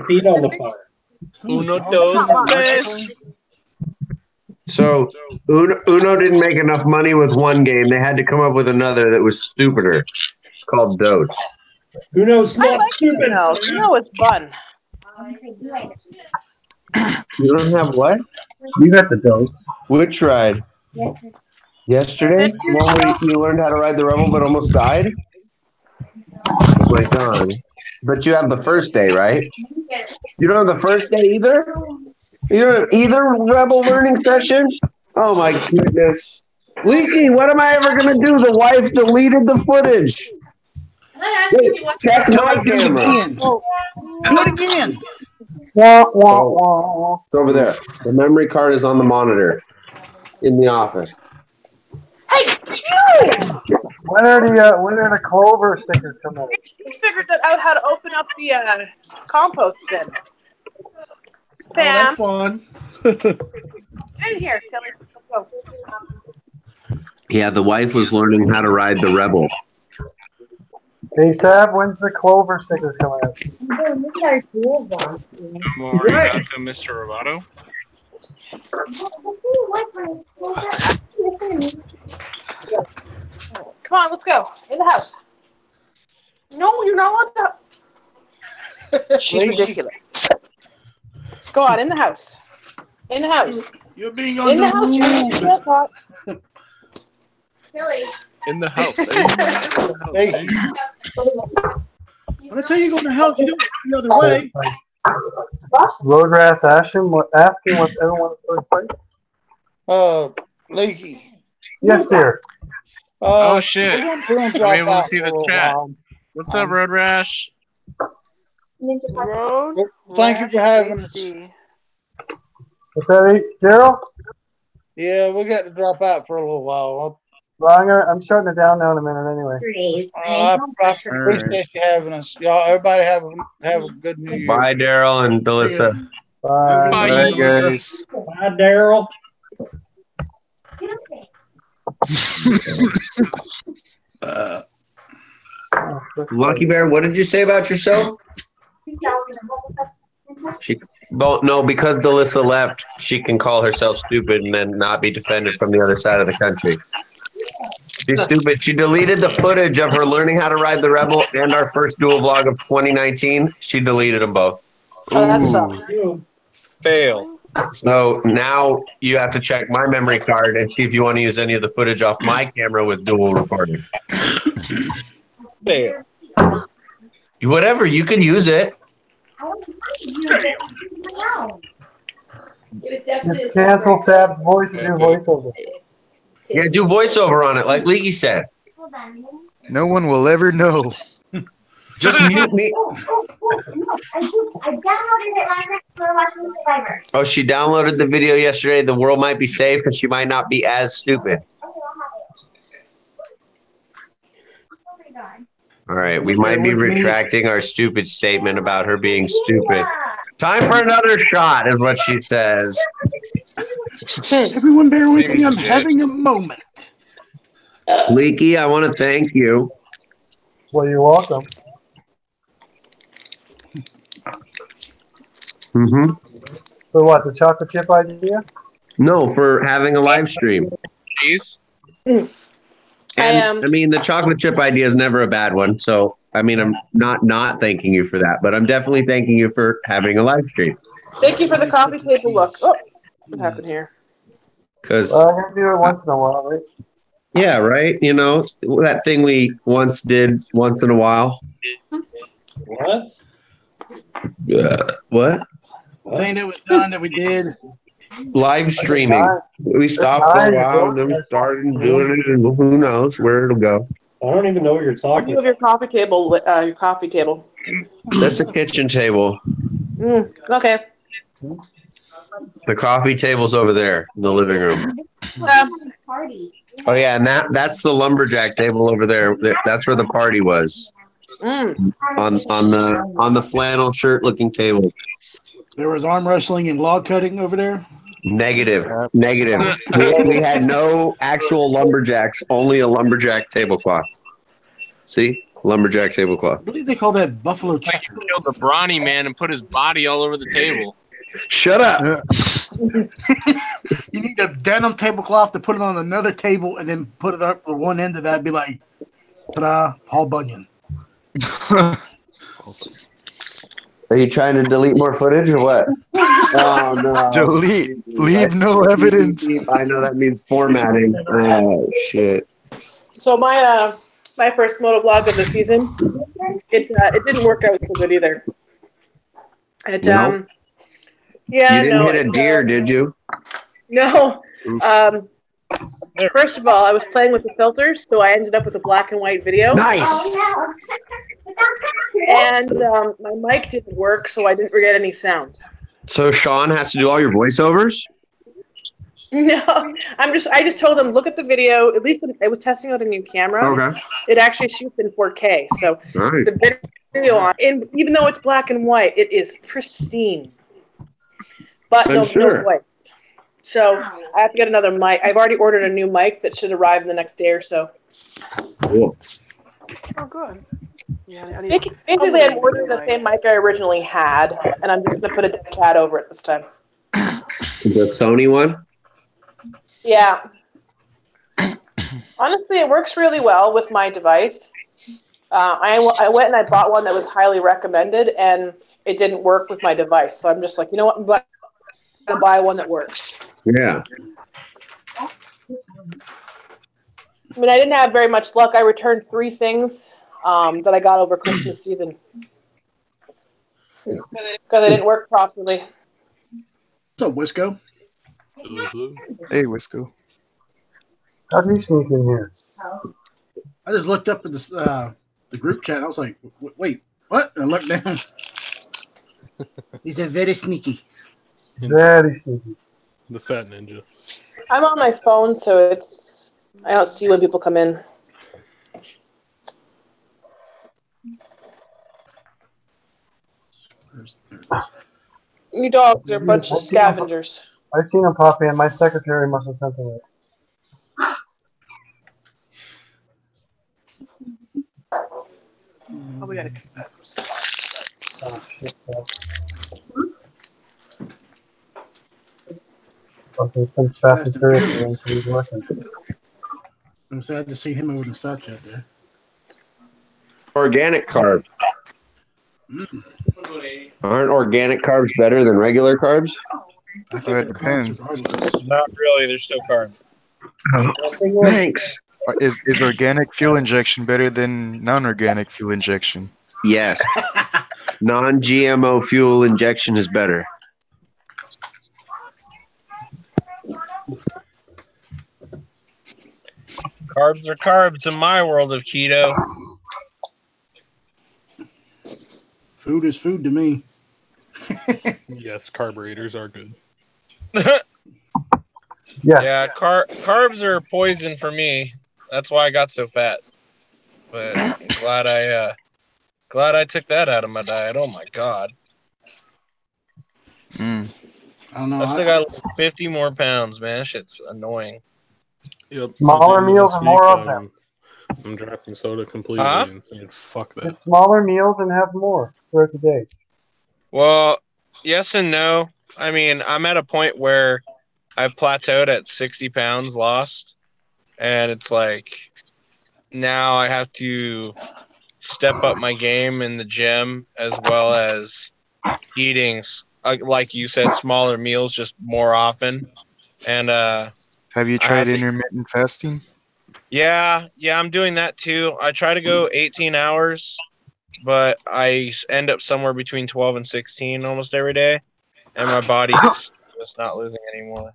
Feet on the fire. Uno, dos, tres. So Uno didn't make enough money with one game. They had to come up with another that was stupider, called Doge. Uno's not stupid. Uno is fun. You don't have what? You got the dose. Which ride? Yesterday? One where you learned how to ride the Rebel but almost died? Wait on. But you have the first day, right? You don't have the first day either? You don't have either Rebel learning session? Oh my goodness. Leaky, what am I ever going to do? The wife deleted the footage. Check my camera. Do it again. It's over there. The memory card is on the monitor in the office. When are the clover stickers coming out? We figured out how to open up the compost bin. Sam, Fun. in here, Tilly. Let's go. Yeah, the wife was learning how to ride the Rebel. Hey, Sab, when's the clover stickers coming out? More out to Mr. Roboto. Come on, let's go. In the house. No, you're not allowed to. She's ridiculous. Go on, in the house. In the house. You're being in the house. Silly. In the house. When I tell you go in the house, you don't go the other way. Roadgrass asking what everyone's first place. Leaky. Yes, dear. Oh shit! we're gonna I'm drop able to out see for a the little chat. while. What's up, Road Rash? Road. Thank you for having us. Is that Daryl? Yeah, we got to drop out for a little while. Well, I'm shutting it down now in a minute anyway. I appreciate you having us. Y'all, everybody have a good New Year. Bye, Daryl and Delissa. Bye. Bye, guys. Bye, Daryl. Lucky Bear, what did you say about yourself? No, because Delissa left, she can call herself stupid and then not be defended from the other side of the country. She's stupid. She deleted the footage of her learning how to ride the Rebel and our first dual vlog of 2019. She deleted them both. Oh, that sucks. Fail. So now you have to check my memory card and see if you want to use any of the footage off my camera with dual recording. Fail. Whatever, you can use it. Just cancel Sab's voice and do voiceover. Yeah, do voiceover on it, like Leaky said. No one will ever know. Just mute me. Oh, she downloaded the video yesterday. The world might be safe, but she might not be as stupid. All right, we might be retracting our stupid statement about her being stupid. Time for another shot, is what she says. Everyone bear with me. I'm having a moment. Leaky, I want to thank you. Well, you're welcome. Mm-hmm. For what, the chocolate chip idea? No, for having a live stream. Please. And, I mean, the chocolate chip idea is never a bad one. So, I mean, I'm not thanking you for that, but I'm definitely thanking you for having a live stream. Thank you for the coffee table look. Oh, what happened here? Because I can do it once in a while, right? yeah, right. You know, that thing we once did once in a while. What? What? The thing that was done that we did. Live streaming. We stopped for a while and then we started doing it, and who knows where it'll go. I don't even know what you're talking You have your coffee table. Your coffee table. That's the kitchen table. Okay. The coffee table's over there in the living room. Oh yeah, and that's the lumberjack table over there. That's where the party was. On the flannel shirt looking table. There was arm wrestling and log cutting over there. Negative. We had no actual lumberjacks, only a lumberjack tablecloth. See? Lumberjack tablecloth. I believe they call that buffalo checker. He killed the brawny man and put his body all over the table. Shut up. You need a denim tablecloth to put it on another table and then put it up at one end of that and be like, ta-da, Paul Bunyan. Are you trying to delete more footage or what? Oh, no. Delete. Leave no evidence. I know that means formatting. Oh, shit. So my first moto vlog of the season, it didn't work out so good either. Nope. Yeah, you didn't hit a deer, did you? No. First of all, I was playing with the filters, so I ended up with a black and white video. Nice. And my mic didn't work, so I didn't get any sound. So Sean has to do all your voiceovers? No, I just told him, look at the video. At least I was testing out a new camera. Okay. It actually shoots in 4K. So Nice. the video on, and even though it's black and white, it is pristine. But no voice. So I have to get another mic. I've already ordered a new mic that should arrive in the next day or so. Cool. Oh, good. Yeah, Basically, I'm ordering the same mic I originally had, and I'm just going to put a dead cat over it this time. The Sony one? Yeah. Honestly, it works really well with my device. I went and I bought one that was highly recommended, and it didn't work with my device. So I'm just like, you know what? I'm going to buy one that works. Yeah. I mean, I didn't have very much luck. I returned 3 things that I got over Christmas season because they didn't work properly. What's up, Wisco? Hey, Wisco. How do you sneak in here? I just looked up at the group chat. And I was like, wait, what? And I looked down. He's a very sneaky. Very sneaky. The fat ninja. I'm on my phone, so I don't see when people come in. You dogs are a bunch of scavengers. I've seen him pop in. My secretary must have sent him. Oh, we gotta get that. Oh, shit. Okay, some fast and furious and so he's working. I'm sad to see him over the side chat there. Organic carbs. Aren't organic carbs better than regular carbs? It depends. Not really. They're still carbs. Thanks. Is organic fuel injection better than non-organic fuel injection? Yes. Non-GMO fuel injection is better. Carbs are carbs in my world of keto. Food is food to me. Yes, carburetors are good. Yeah, carbs are poison for me. That's why I got so fat. But I'm glad I took that out of my diet. Oh my god. I don't know. I still got like 50 more pounds, man. That shit's annoying. Yep. Smaller meals and more of them. I'm dropping soda completely and saying fuck that. Just smaller meals and have more throughout the day. Well, yes and no. I mean, I'm at a point where I've plateaued at 60 pounds lost. And it's like, now I have to step up my game in the gym as well as eating, like you said, smaller meals just more often. And have you tried intermittent fasting? Yeah, I'm doing that too. I try to go 18 hours, but I end up somewhere between 12 and 16 almost every day, and my body is just not losing anymore.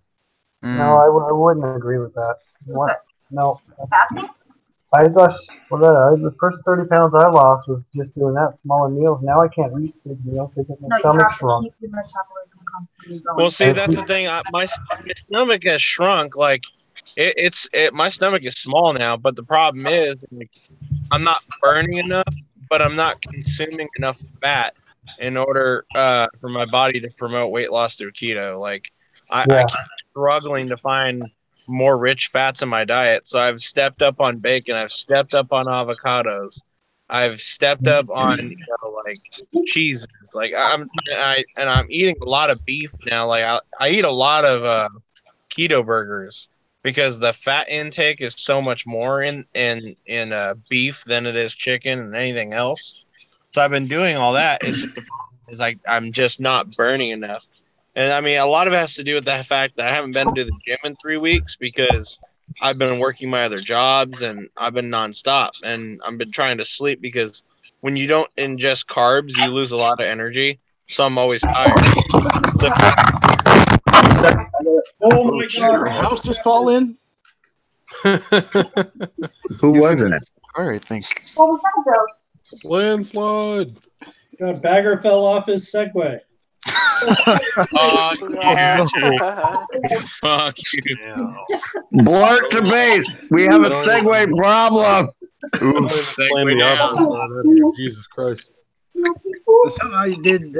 No, I wouldn't agree with that. What? No. I lost, the first 30 pounds I lost was just doing that, smaller meals. Now I can't eat big meals because my stomach's shrunk. Well, see, that's the thing. My stomach has shrunk. Like, my stomach is small now, but the problem is like, I'm not burning enough, but I'm not consuming enough fat in order for my body to promote weight loss through keto. Like, I keep struggling to find more rich fats in my diet. So I've stepped up on bacon. I've stepped up on avocados. I've stepped up on like cheese. Like I'm eating a lot of beef now. Like I eat a lot of keto burgers because the fat intake is so much more in beef than it is chicken and anything else. So I've been doing all that. It's like I'm just not burning enough. And I mean, a lot of it has to do with the fact that I haven't been to the gym in 3 weeks because I've been working my other jobs and I've been nonstop. And I've been trying to sleep because when you don't ingest carbs, you lose a lot of energy. So I'm always tired. So, oh my god! Did your house just fall in? Who was it? All right, thank. What was that, Joe? Landslide. God, Bagger fell off his Segway. Fuck you. Fuck you. Blurt to base. We have a Segway problem. Jesus Christ. Something I did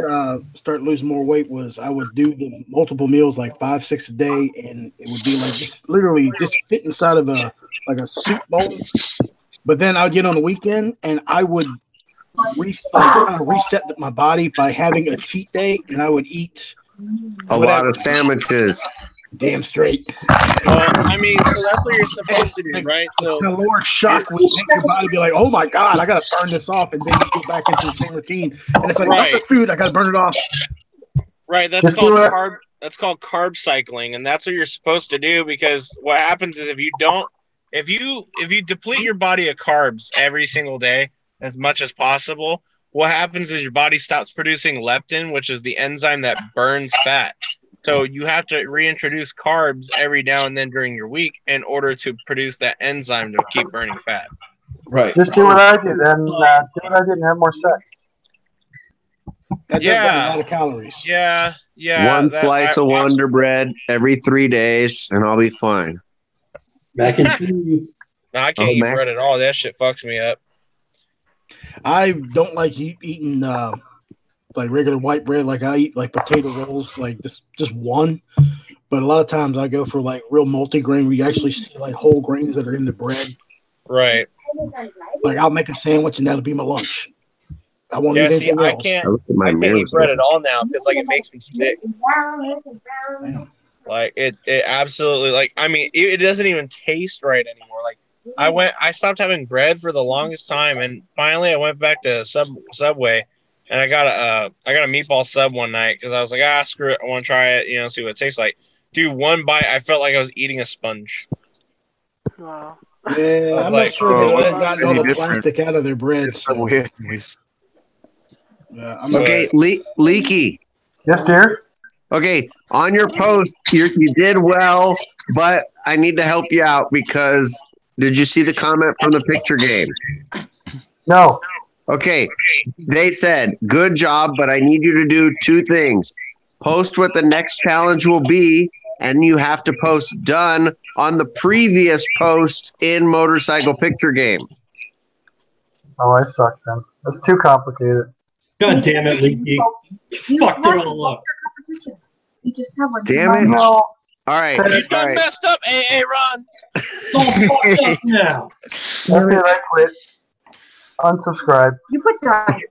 start losing more weight was I would do the multiple meals like 5-6 a day, and it would be like just literally just fit inside of a soup bowl. But then I would get on the weekend and I would kind of reset my body by having a cheat day, and I would eat a lot of sandwiches. Damn straight. I mean, so that's what you're supposed to do, right? So caloric shock would make your body be like, "Oh my god, I gotta burn this off," and then you go back into the same routine, and it's like, "What's the food? I gotta burn it off." Right, that's called carb. That's called carb cycling, and that's what you're supposed to do. Because what happens is if you deplete your body of carbs every single day as much as possible, what happens is your body stops producing leptin, which is the enzyme that burns fat. So you have to reintroduce carbs every now and then during your week in order to produce that enzyme to keep burning fat. Right. Just do what I did, and do what I did and have more sex. That does burn a lot of calories. Yeah. One slice of Wonder Bread every 3 days, and I'll be fine. Mac and cheese. No, I can't eat bread at all. That shit fucks me up. I don't like eating like regular white bread. Like I eat like potato rolls, like just one. But a lot of times I go for like real multi-grain where you actually see like whole grains that are in the bread. Right. Like I'll make a sandwich and that'll be my lunch. I won't eat anything else. I can't eat bread at all now because like it makes me sick. Like it absolutely, like, I mean, it doesn't even taste right anymore. Like I stopped having bread for the longest time, and finally I went back to Subway, and I got a meatball sub one night because I was like, screw it, I want to try it, see what it tastes like. Dude, one bite, I felt like I was eating a sponge. Wow. Yeah, I'm not sure they would have gotten all the plastic out of their bread. So. Okay, Leaky. Yes, dear. Okay, on your post, you did well, but I need to help you out because did you see the comment from the picture game? No. Okay, they said, good job, but I need you to do 2 things. Post what the next challenge will be, and you have to post done on the previous post in motorcycle picture game. Oh, I suck then. That's too complicated. God damn it, Leaky. Fucked it all up. You just have one. Damn it. No. All right. You done messed up, Ron. Fucked up now. That's it, I quit. Unsubscribe. You put dogs.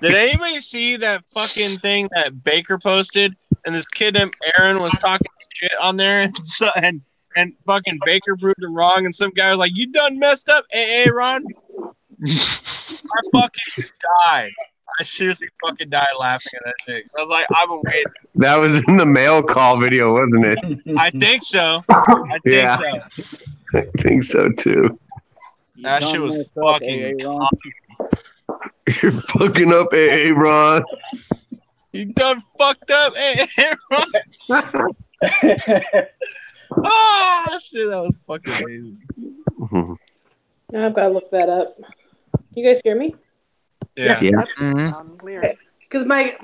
Did anybody see that fucking thing that Baker posted? And this kid named Aaron was talking shit on there, and fucking Baker proved him wrong, and some guy was like, "You done messed up, Ron." I fucking died. I seriously fucking died laughing at that thing. I was like, I've been waiting. That was in the mail call video, wasn't it? I think so. I think so too. That shit was fucking. You're fucking up, Ron. You done fucked up, Ron. Oh shit, that was fucking amazing. Now I've got to look that up. You guys hear me? Yeah. Because my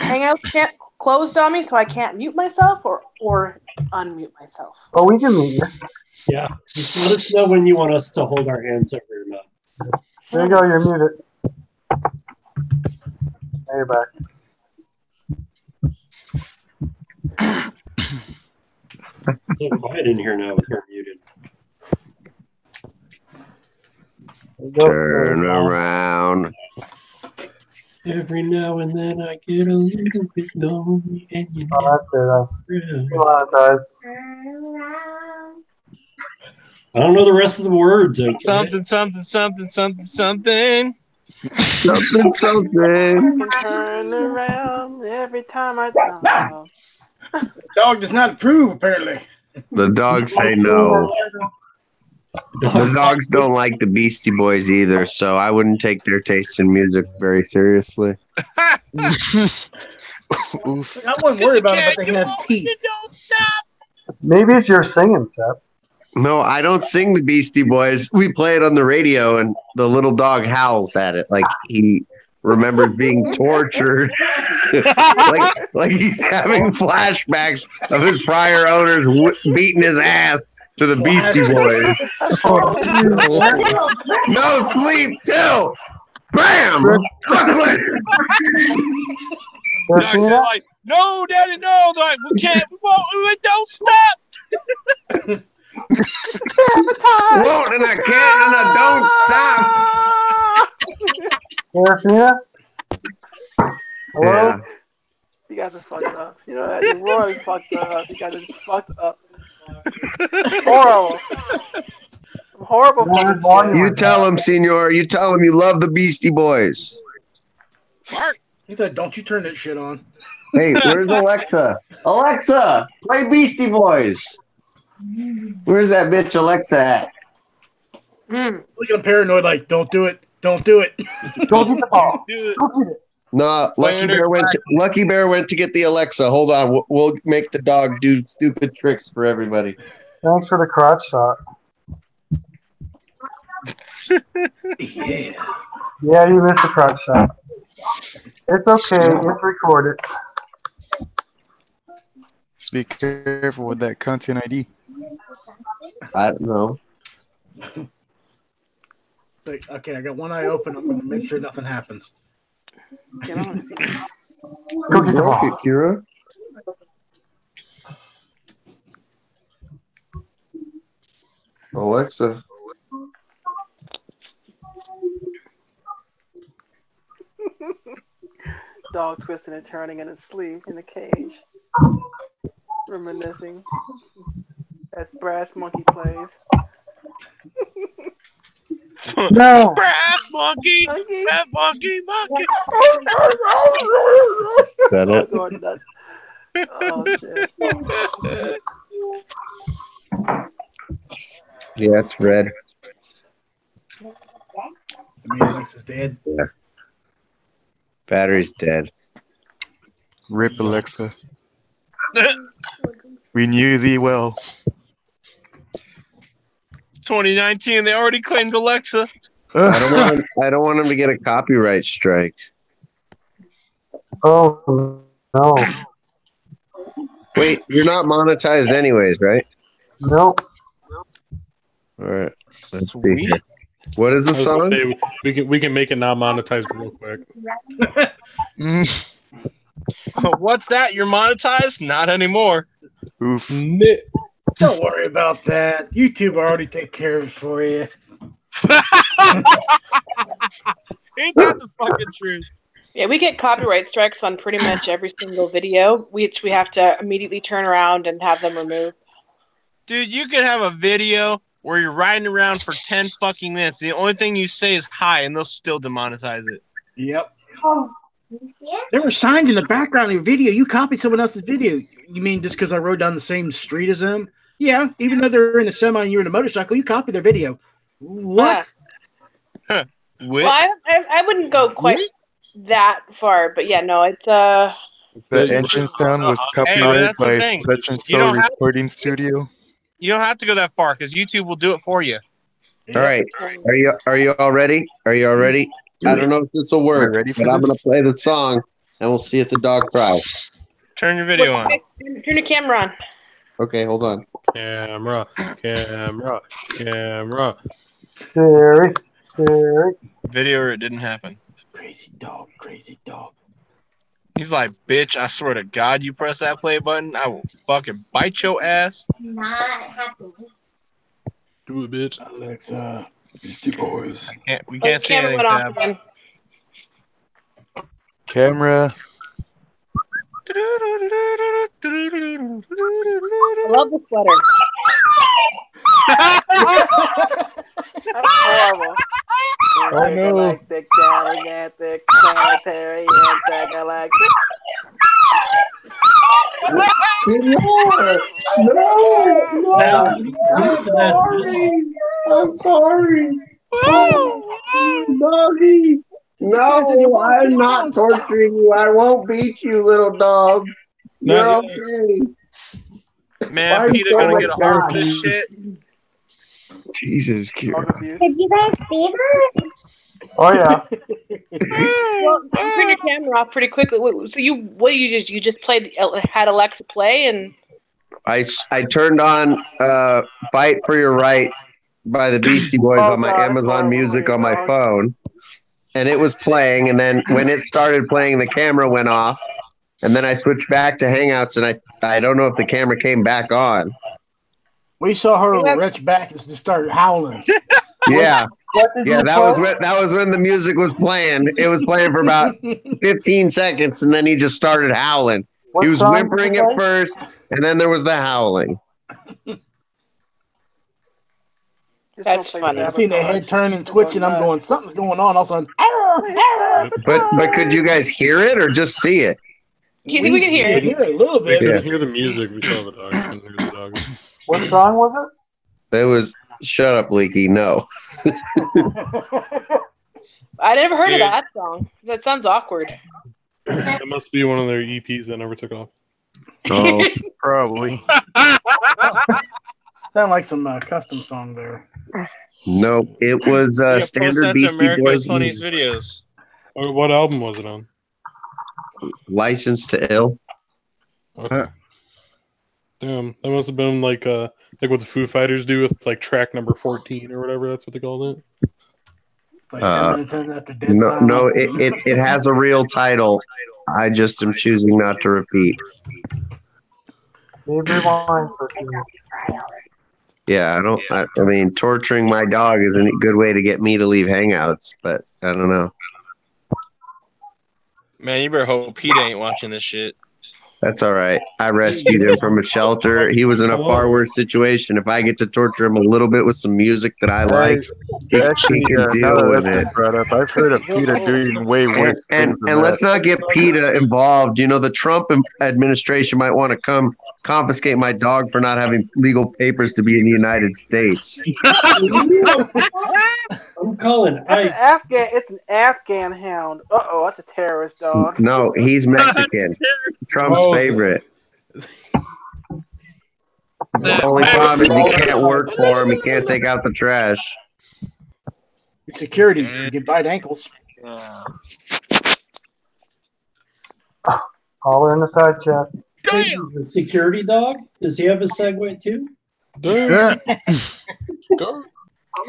Hangouts can't closed on me, so I can't mute myself or unmute myself. Oh, we can mute you. Yeah. Just let us know when you want us to hold our hands over your mouth. There you go, you're muted. Now you're back. It's so quiet in here now with her muted. Turn around. Every now and then I get a little bit lonely and you that's it. Come on, guys. I don't know the rest of the words. Okay? Something. Something. I can turn around every time I turn. The dog does not approve, apparently. The dogs say no. The dogs don't like the Beastie Boys either, so I wouldn't take their taste in music very seriously. I wouldn't worry about it if they can have teeth. Don't stop. Maybe it's your singing, Seth. No, I don't sing the Beastie Boys. We play it on the radio, and the little dog howls at it like he remembers being tortured, like he's having flashbacks of his prior owners beating his ass to the Beastie Boys. No sleep too. Bam! I said like, no, Daddy, no. They're like, we can't. We won't. We don't stop. Won't and I can't and I don't stop. Sarafyna? Hello? Yeah. You guys are fucked up. You know that? You're really fucked up. You guys are fucked up. Horrible. Horrible. You tell him, Senor. You tell him you love the Beastie Boys. He said, "Don't you turn that shit on." Hey, where's Alexa? Alexa, play Beastie Boys. Where's that bitch Alexa at? Look at him paranoid, like, don't do it. Don't do it. Don't get the ball. No, Lucky Bear went to get the Alexa. Hold on. We'll make the dog do stupid tricks for everybody. Thanks for the crotch shot. Yeah. Yeah, you missed the crotch shot. It's okay. It's recorded. Just be careful with that content ID. I don't know. Like, okay, I got one eye open. I'm going to make sure nothing happens. Go get the ball, Kira. Alexa. Dog twisting and turning in his sleep in the cage. Reminiscing as Brass Monkey plays. No. Brass monkey. That monkey. Is that it? Oh, shit. Yeah, it's red. I mean, Alexa's dead. Yeah. Battery's dead. Rip Alexa. We knew thee well. 2019, they already claimed Alexa. I don't want him to get a copyright strike. Oh, no. Wait, you're not monetized anyways, right? Nope. All right. Let's see here. What is the song? Say, we can make it not monetized real quick. What's that? You're monetized? Not anymore. Oof. Don't worry about that. YouTube already take care of it for you. Ain't that the fucking truth? Yeah, we get copyright strikes on pretty much every single video, which we have to immediately turn around and have them removed. Dude, you could have a video where you're riding around for 10 fucking minutes. The only thing you say is hi, and they'll still demonetize it. Yep. There were signs in the background of your video. You copied someone else's video. You mean just because I rode down the same street as them? Yeah, even though they're in a semi and you're in a motorcycle, you copied their video. What? Well, I wouldn't go quite that far, but yeah, no, it's The engine sound was copyrighted by thing. such and You so don't have recording studio. You don't have to go that far because YouTube will do it for you. All right. Are you all ready? Are you all ready? I don't know if this will work, but I'm going to play the song and we'll see if the dog cries. Turn your video on. Turn the camera on. Okay, hold on. Camera. Scary. Video or it didn't happen. Crazy dog. He's like, bitch, I swear to God, you press that play button, I will fucking bite your ass. Not happy. Do it, bitch. Alexa, Beastie Boys. We can't see anything, Tab. Camera. I love the sweater. That's horrible. Oh, no. Galactic, gigantic, planetary, intergalactic. Senor! No! I'm sorry. Oh, doggy. No, I'm not torturing you. I won't beat you, little dog. You're okay. Man, Peter gonna get a hold of this shit. Jesus, Kira. Did you guys see that? Oh yeah. Well, you turn your camera off pretty quickly. So you just played had Alexa play and I turned on "Fight for Your Right" by the Beastie Boys on my Amazon Music on my phone, and it was playing. And then when it started playing, the camera went off, and then I switched back to Hangouts, and I don't know if the camera came back on. We saw her retch back and just started howling. Yeah. you That was when the music was playing. It was playing for about 15 seconds, and then he just started howling. He was whimpering at first, and then there was the howling. That's funny. I seen their head turn and twitch, and I'm going, something's going on. All of a sudden, But could you guys hear it or just see it? We can hear it. Hear it a little We bit. couldn't hear the music. We saw the dog. We couldn't hear the dog. What song was it? It was "Shut Up, Leaky." No. I never heard of that song. That sounds awkward. That must be one of their EPs that never took off. Oh, probably. Sound like some custom song there. Nope, it was standard That's Beastie America's Boys. Funniest Videos. What album was it on? License to Ill. Okay. Damn, that must have been like what the Foo Fighters do with like track number 14 or whatever. That's what they called it. It's like 10 minutes in after Dead No, Silence. it has a real title. I just am choosing not to repeat. Yeah, I mean, torturing my dog isn't a good way to get me to leave Hangouts, but I don't know. Man, you better hope Pete ain't watching this shit. That's all right. I rescued him from a shelter. He was in a far worse situation. If I get to torture him a little bit with some music that I like, he can deal with it. Brought up, I've heard of PETA doing way worse. And let's not get PETA involved. You know, the Trump administration might want to come confiscate my dog for not having legal papers to be in the United States. I'm calling. It's an Afghan hound. Uh-oh, that's a terrorist dog. No, he's Mexican. Trump's favorite. The only problem is he can't work for him. He can't take out the trash. Security. You can bite ankles. Holler in the side chat. The security dog? Does he have a Segway too?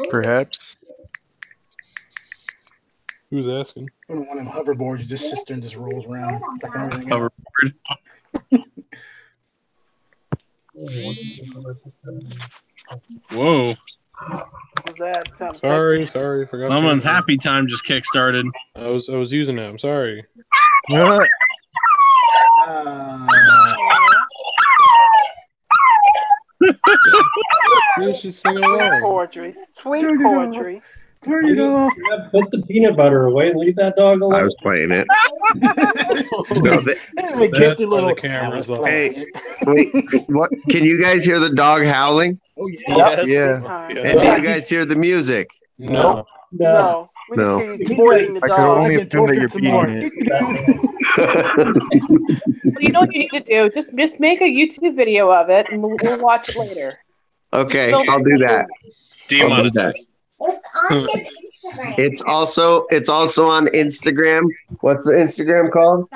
Perhaps. Who's asking? One of them hoverboards, just sits there and just rolls around. Hoverboard. Whoa. Sorry, forgot. Someone's happy time just kick-started. I was using it. I'm sorry. See, she's singing along. Poetry. Sweet poetry. Turn it off. Put the peanut butter away and leave that dog alone. I was playing it. That's why the camera's off. Hey, wait, what? Can you guys hear the dog howling? Oh, Yes. Yeah. And do you guys hear the music? No. No. We just hear you supporting the I dog. could only assume that you're beating it. You know what you need to do? Just make a YouTube video of it, and we'll watch it later. Okay, I'll do that. I'll do that. It's also on Instagram. What's the Instagram called?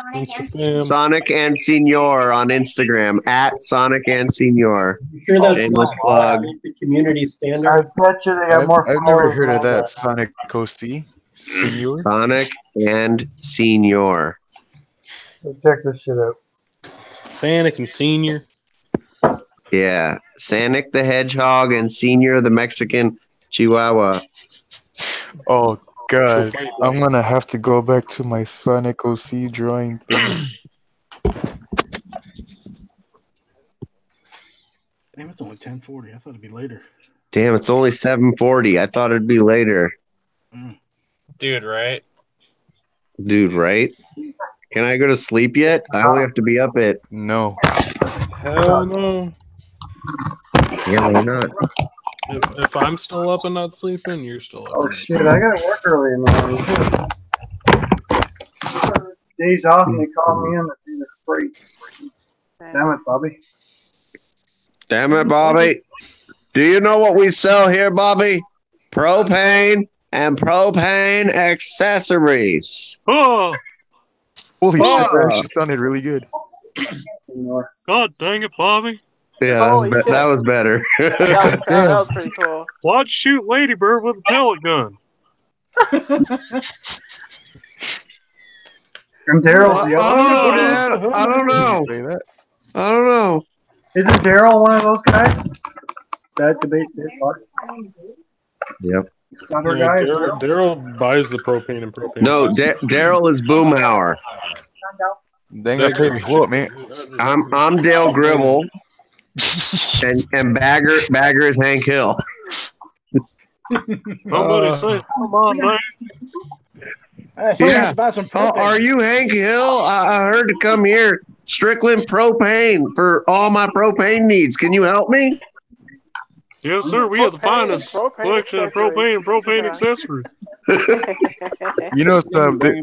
Sonic and Senior on Instagram at Sonic and Senior. Sure, that's Shameless plug. the community standard. I bet you they have more. I've never heard of that. Sonic OC Senior. Sonic and Senior. Let's check this shit out. Sonic and Senior. Yeah, Sonic the Hedgehog and Senior the Mexican Chihuahua. Oh God, I'm gonna have to go back to my Sonic OC drawing thing. Damn, it's only 10:40. I thought it'd be later. Damn, it's only 7:40. I thought it'd be later. Dude, right? Dude, right? Can I go to sleep yet? I only have to be up at... No. Hell no. Yeah, why not? If I'm still up and not sleeping, you're still up. Oh shit, I gotta work early in the morning too. Days off and they call me in to do the freight. Damn it, Bobby. Damn it, Bobby. Do you know what we sell here, Bobby? Propane and propane accessories. Oh, Holy Oh. shit, that actually sounded really good. God dang it, Bobby. Yeah, Holy shit. that was better. That was pretty cool. Why'd you shoot Ladybird with a pellet gun? And Daryl's the I other don't know, one. Dad. I don't know. Say that. I don't know. Isn't Daryl one of those guys? That debate this part. Yep. Other Yeah, guy. Daryl buys the propane and propane. No, Daryl is Boomhauer. They ain't gonna pay me what, man. I'm Dale Gribble, and Bagger is Hank Hill. Somebody say, come on, man. Yeah. About some Are you Hank Hill? I heard to come here. Strickland Propane for all my propane needs. Can you help me? Yes, sir. We have the finest collection of propane and propane accessories. You know,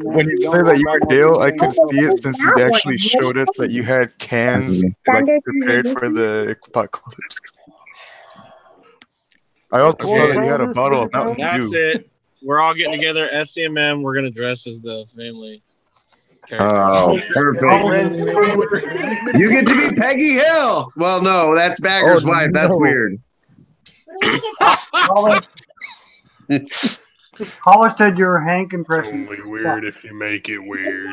when you say that you were Dale, I could see it since you actually showed us that you had cans like prepared for the apocalypse. I also saw that you had a bottle of Mountain That's Dew. it. We're all getting together. SCMM. We're gonna dress as the family. Oh, perfect. You get to be Peggy Hill. Well, no, that's Bagger's wife. That's weird. Hollis said you're Hank impression. Only weird if you make it weird.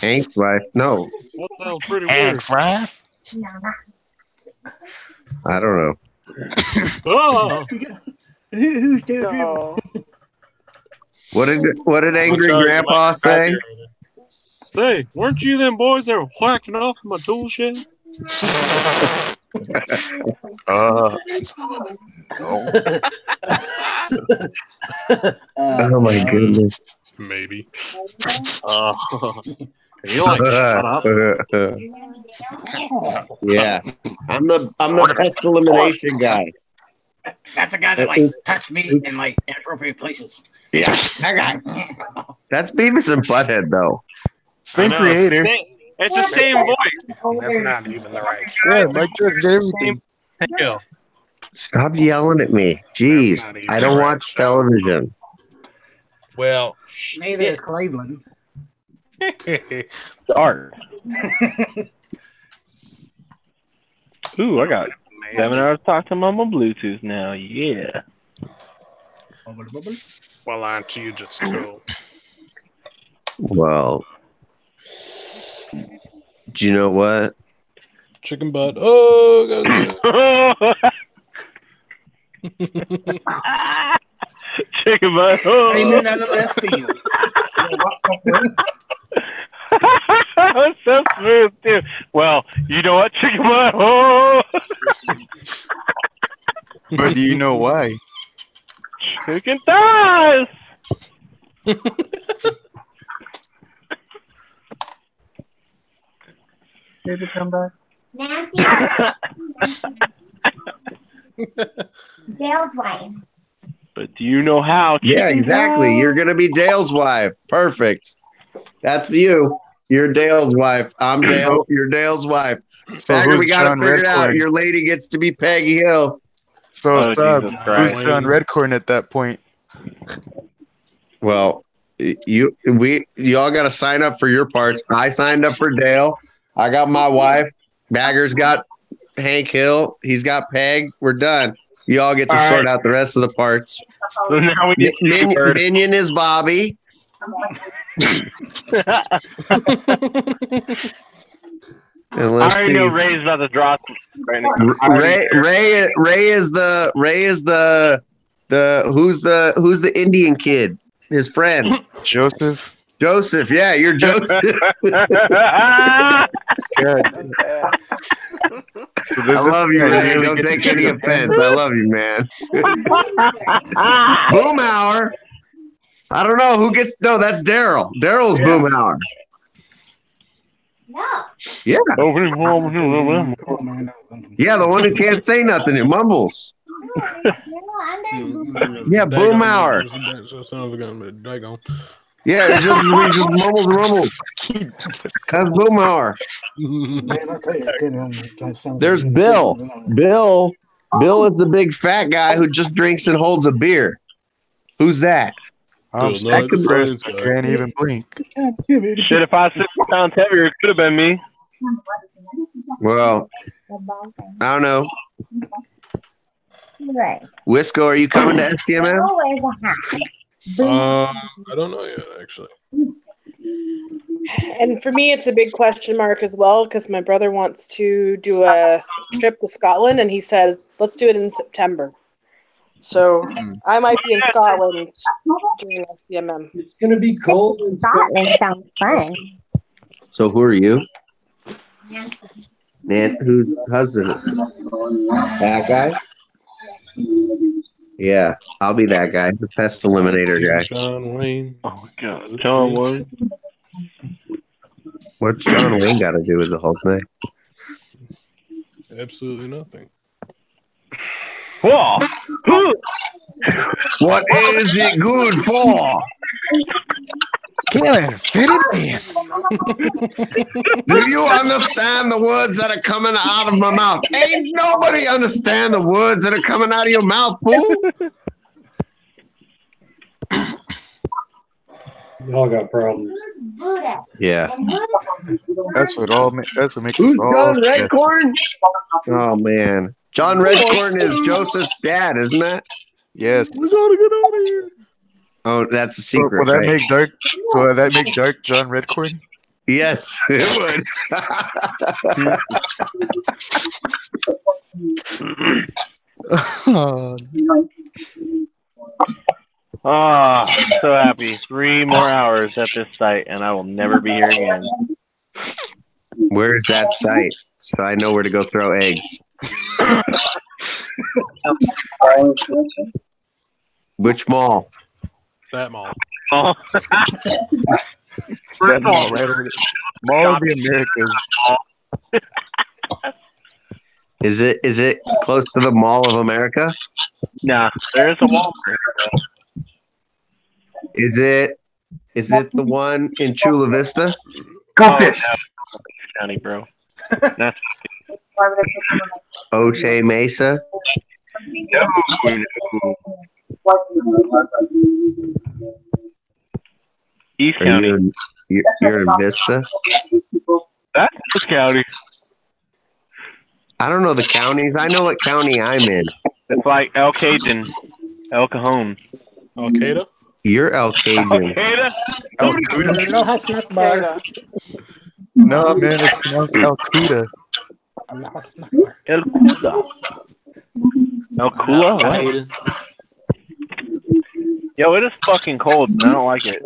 Hank's wife? No, That sounds pretty Hank's wife? I don't know. Oh. Who's Dale? No. What did Angry Grandpa say? Say, weren't you them boys that were whacking off in my tool shed? Oh my goodness. Maybe. You like shut up? Yeah, I'm the pest elimination guy. That's a guy that likes touch me in like inappropriate places. Yeah, that guy. That's Beavis and Butthead though. Same creator. It's the same voice. That's not even the right. Yeah, Mike Judge did everything. Thank you. Stop yelling at me. Jeez, I don't watch television. Well, Neither is Cleveland. Dark. Ooh, I got 7 hours to talk to Mama Bluetooth now. Yeah. Well, aren't you just cool? Well, do you know what? Chicken butt. Oh, Chicken butt. Oh. Aiming out of left field. That was so smooth, too. Well, you know what, chicken butt? Oh. But do you know why? Chicken thighs. Maybe come back. Nancy. Dale's wife. But do you know how? Yeah, exactly. You're gonna be Dale's wife. Perfect. That's you. You're Dale's wife. I'm Dale. You're Dale's wife. So Bagger, who's we gotta John figure it out. Redcorn? Your lady gets to be Peggy Hill. So Jesus who's Christ. John Redcorn at that point? Well, y'all got to sign up for your parts. I signed up for Dale. I got my wife. Bagger's got Hank Hill. He's got Peg. We're done. You all get to sort out the rest of the parts. So now we need Minion is Bobby. And I let's already see. know Ray's about to drop right now. Ray is the who's the Indian kid? His friend Joseph. Joseph, yeah, you're Joseph. So I love you, Ray. Don't take any offense. I love you, man. Boomhauer. I don't know who gets. No, that's Daryl. Daryl's Boomhauer. No. Yeah. Yeah, the one who can't say nothing. It mumbles. Yeah, Boomhauer. Yeah, it just mumbles and rumbles. That's Boomhauer. There's Bill. Bill Bill is the big fat guy who just drinks and holds a beer. Who's that? I'm not impressed. I can't even blink. Shit, if I was 6 pounds heavier, it could have been me. Well, I don't know. Right. Wisco, are you coming to SCMM? I don't know yet, actually. And for me, it's a big question mark as well because my brother wants to do a trip to Scotland, and he said, let's do it in September. So I might be in Scotland during SCMM. It's going to be cold in Scotland. Sounds fun. So who are you? Man, whose husband is that guy? Yeah, I'll be that guy, the pest eliminator guy. John Wayne. Oh God, John Wayne. What's John Wayne got to do with the whole thing? Absolutely nothing. Whoa. What is it good for? Killing, fitted me. Do you understand the words that are coming out of my mouth? Ain't nobody understand the words that are coming out of your mouth, fool. Y'all got problems. Yeah. That's what makes Who's us all John sad. Redcorn? Oh man, John Redcorn is Joseph's dad, isn't that? Yes. We gotta get out of here. Oh, that's a secret. Will that right? make Dark? Will that make Dark John Redcorn? Yes, it would. I'm so happy. 3 more hours at this site, and I will never be here again. Where's that site? So I know where to go throw eggs. Which mall? That mall. Oh. That mall right over there. Mall of the Americas. Is it close to the Mall of America? Nah, there is a Walmart. Is it the one in Chula Vista? Go fish. No. County, bro. That's Oche Mesa? no. East Are County. You're in Vista? That's East County. I don't know the counties. I know what county I'm in. It's like El Cajun, El Cajon. Al Qaeda? You're El Cajun. Al Qaeda. No, man, it's pronounced Al Qaeda. El Cuda. El Kula? What? Yo, it is fucking cold, and I don't like it.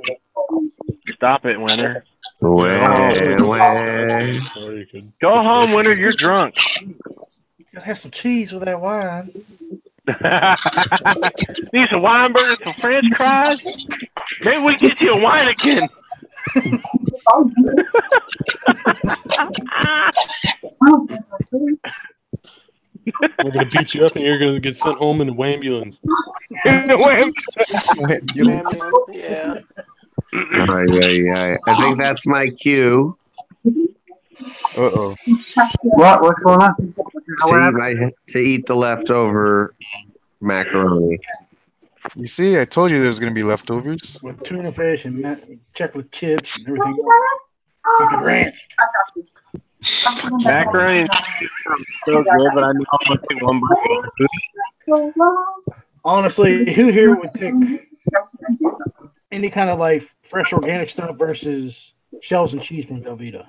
Stop it, Winter. Go home, Winter. You're drunk. Gotta have some cheese with that wine. Need some wine burgers, some French fries. Maybe we get you a wine again. We're gonna beat you up, and you're gonna get sent home in an ambulance. Ambulance. Yeah. I think that's my cue. Uh-oh. What's going on? To eat the leftover macaroni. You see, I told you there was going to be leftovers. With tuna fish and chocolate chips and everything. Fucking ranch. Macaroni is so good, but I know I'm going to take one burger. Honestly, who here would pick any kind of like fresh organic stuff versus shells and cheese from Velveeta?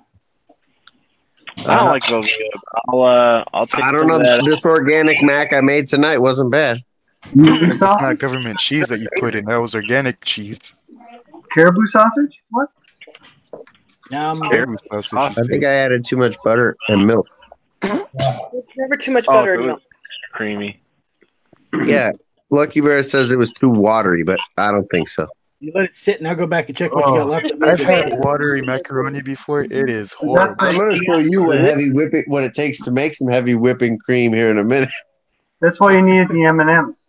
I don't like Velveeta. I'll take I don't know. This organic mac I made tonight wasn't bad. It's not government cheese that you put in. That was organic cheese. Caribou sausage? What? Caribou sausage. I think I added too much butter and milk. There's never too much butter in milk. Creamy. Yeah. Lucky Bear says it was too watery, but I don't think so. You let it sit, now go back and check what you got left. I've had watery macaroni before. It is horrible. I'm going to show you what it takes to make some heavy whipping cream here in a minute. That's why you needed the M&Ms.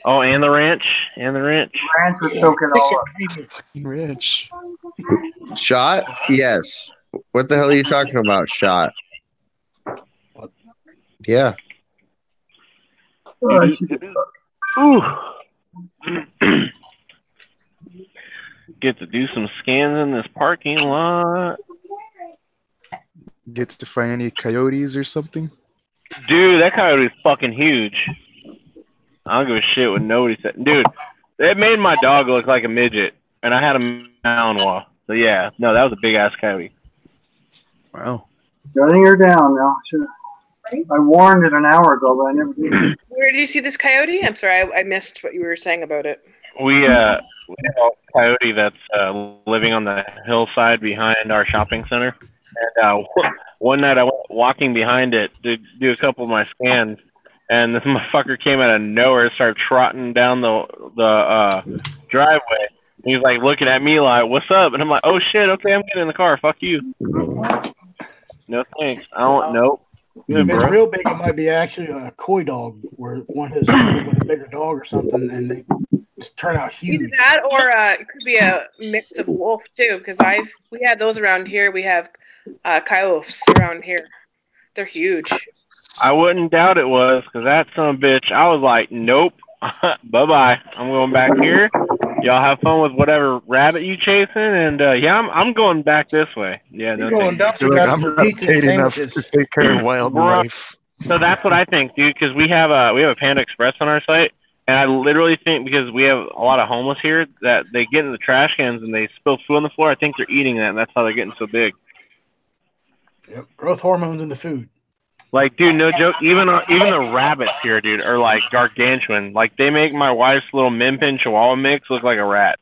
Oh, and the ranch. And the ranch. Ranch was soaking all up. Ranch. Shot? Yes. What the hell are you talking about, shot? Yeah. Ooh. Get to do some scans in this parking lot. Get to find any coyotes or something? Dude, that coyote is fucking huge. I don't give a shit what nobody said. Dude, it made my dog look like a midget, and I had a Malinois. So yeah, no, that was a big ass coyote. Wow. Gunning her down now. I warned it an hour ago, but I never did. Where did you see this coyote? I'm sorry, I missed what you were saying about it. We have a coyote that's living on the hillside behind our shopping center. And one night I went walking behind it to do a couple of my scans, and this motherfucker came out of nowhere and started trotting down the driveway. And he was like looking at me like, "What's up?" And I'm like, "Oh shit, okay, I'm getting in the car. Fuck you." No thanks. I don't. Nope. Good, If it's bro. real big, it might be actually a coy dog, where one has started with a bigger dog or something, and they just turn out huge. Either that, or it could be a mix of wolf too. Because we had those around here. We have coyotes around here. They're huge. I wouldn't doubt it was, because that son of a bitch, I was like, nope, bye-bye. I'm going back here. Y'all have fun with whatever rabbit you chasing, and yeah, I'm going back this way. Yeah, no going thanks. dumpster Like, I'm not paid enough to take care of wildlife. So that's what I think, dude, because we have a Panda Express on our site, and I literally think because we have a lot of homeless here that they get in the trash cans and they spill food on the floor. I think they're eating that, and that's how they're getting so big. Yep, growth hormones in the food. Like, dude, no joke. Even the rabbits here, dude, are like gargantuan. Like, they make my wife's little Min Pin Chihuahua mix look like a rat.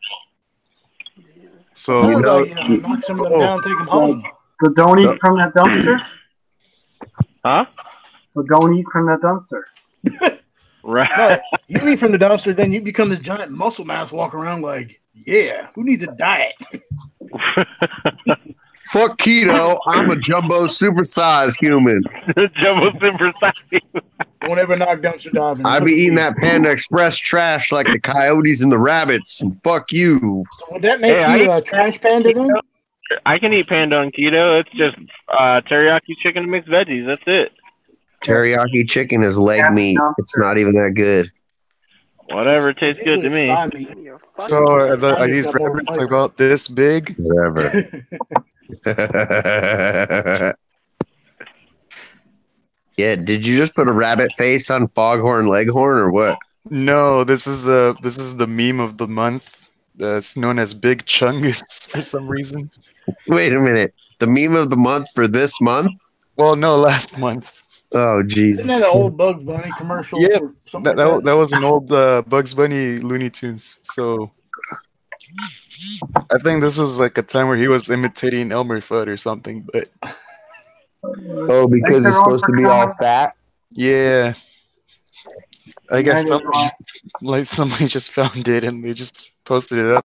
So knock some of them down, take them home. So don't eat from that dumpster. Huh? So don't eat from that dumpster. Right. No, you eat from the dumpster, then you become this giant muscle mass walking around like, yeah, who needs a diet? Fuck keto. I'm a jumbo supersized human. Jumbo supersized human. Don't ever knock dumpster diving. I be eating that Panda Express trash like the coyotes and the rabbits. Fuck you. So would that make you a trash panda then? I can eat panda on keto. It's just teriyaki chicken and mixed veggies. That's it. Teriyaki chicken is leg meat. It's not even that good. Whatever tastes good to me. So are these rabbits about this big? Whatever. Yeah, did you just put a rabbit face on Foghorn Leghorn or what? No, this is the meme of the month. It's known as Big Chungus for some reason. Wait a minute. The meme of the month for this month? Well, no, last month. Oh, Jesus. Isn't that an old Bugs Bunny commercial? Yeah, or something that was an old Bugs Bunny Looney Tunes. So I think this was like a time where he was imitating Elmer Fudd or something. But oh, because it's supposed to be all fat? Yeah. I guess somebody just found it and they just posted it up.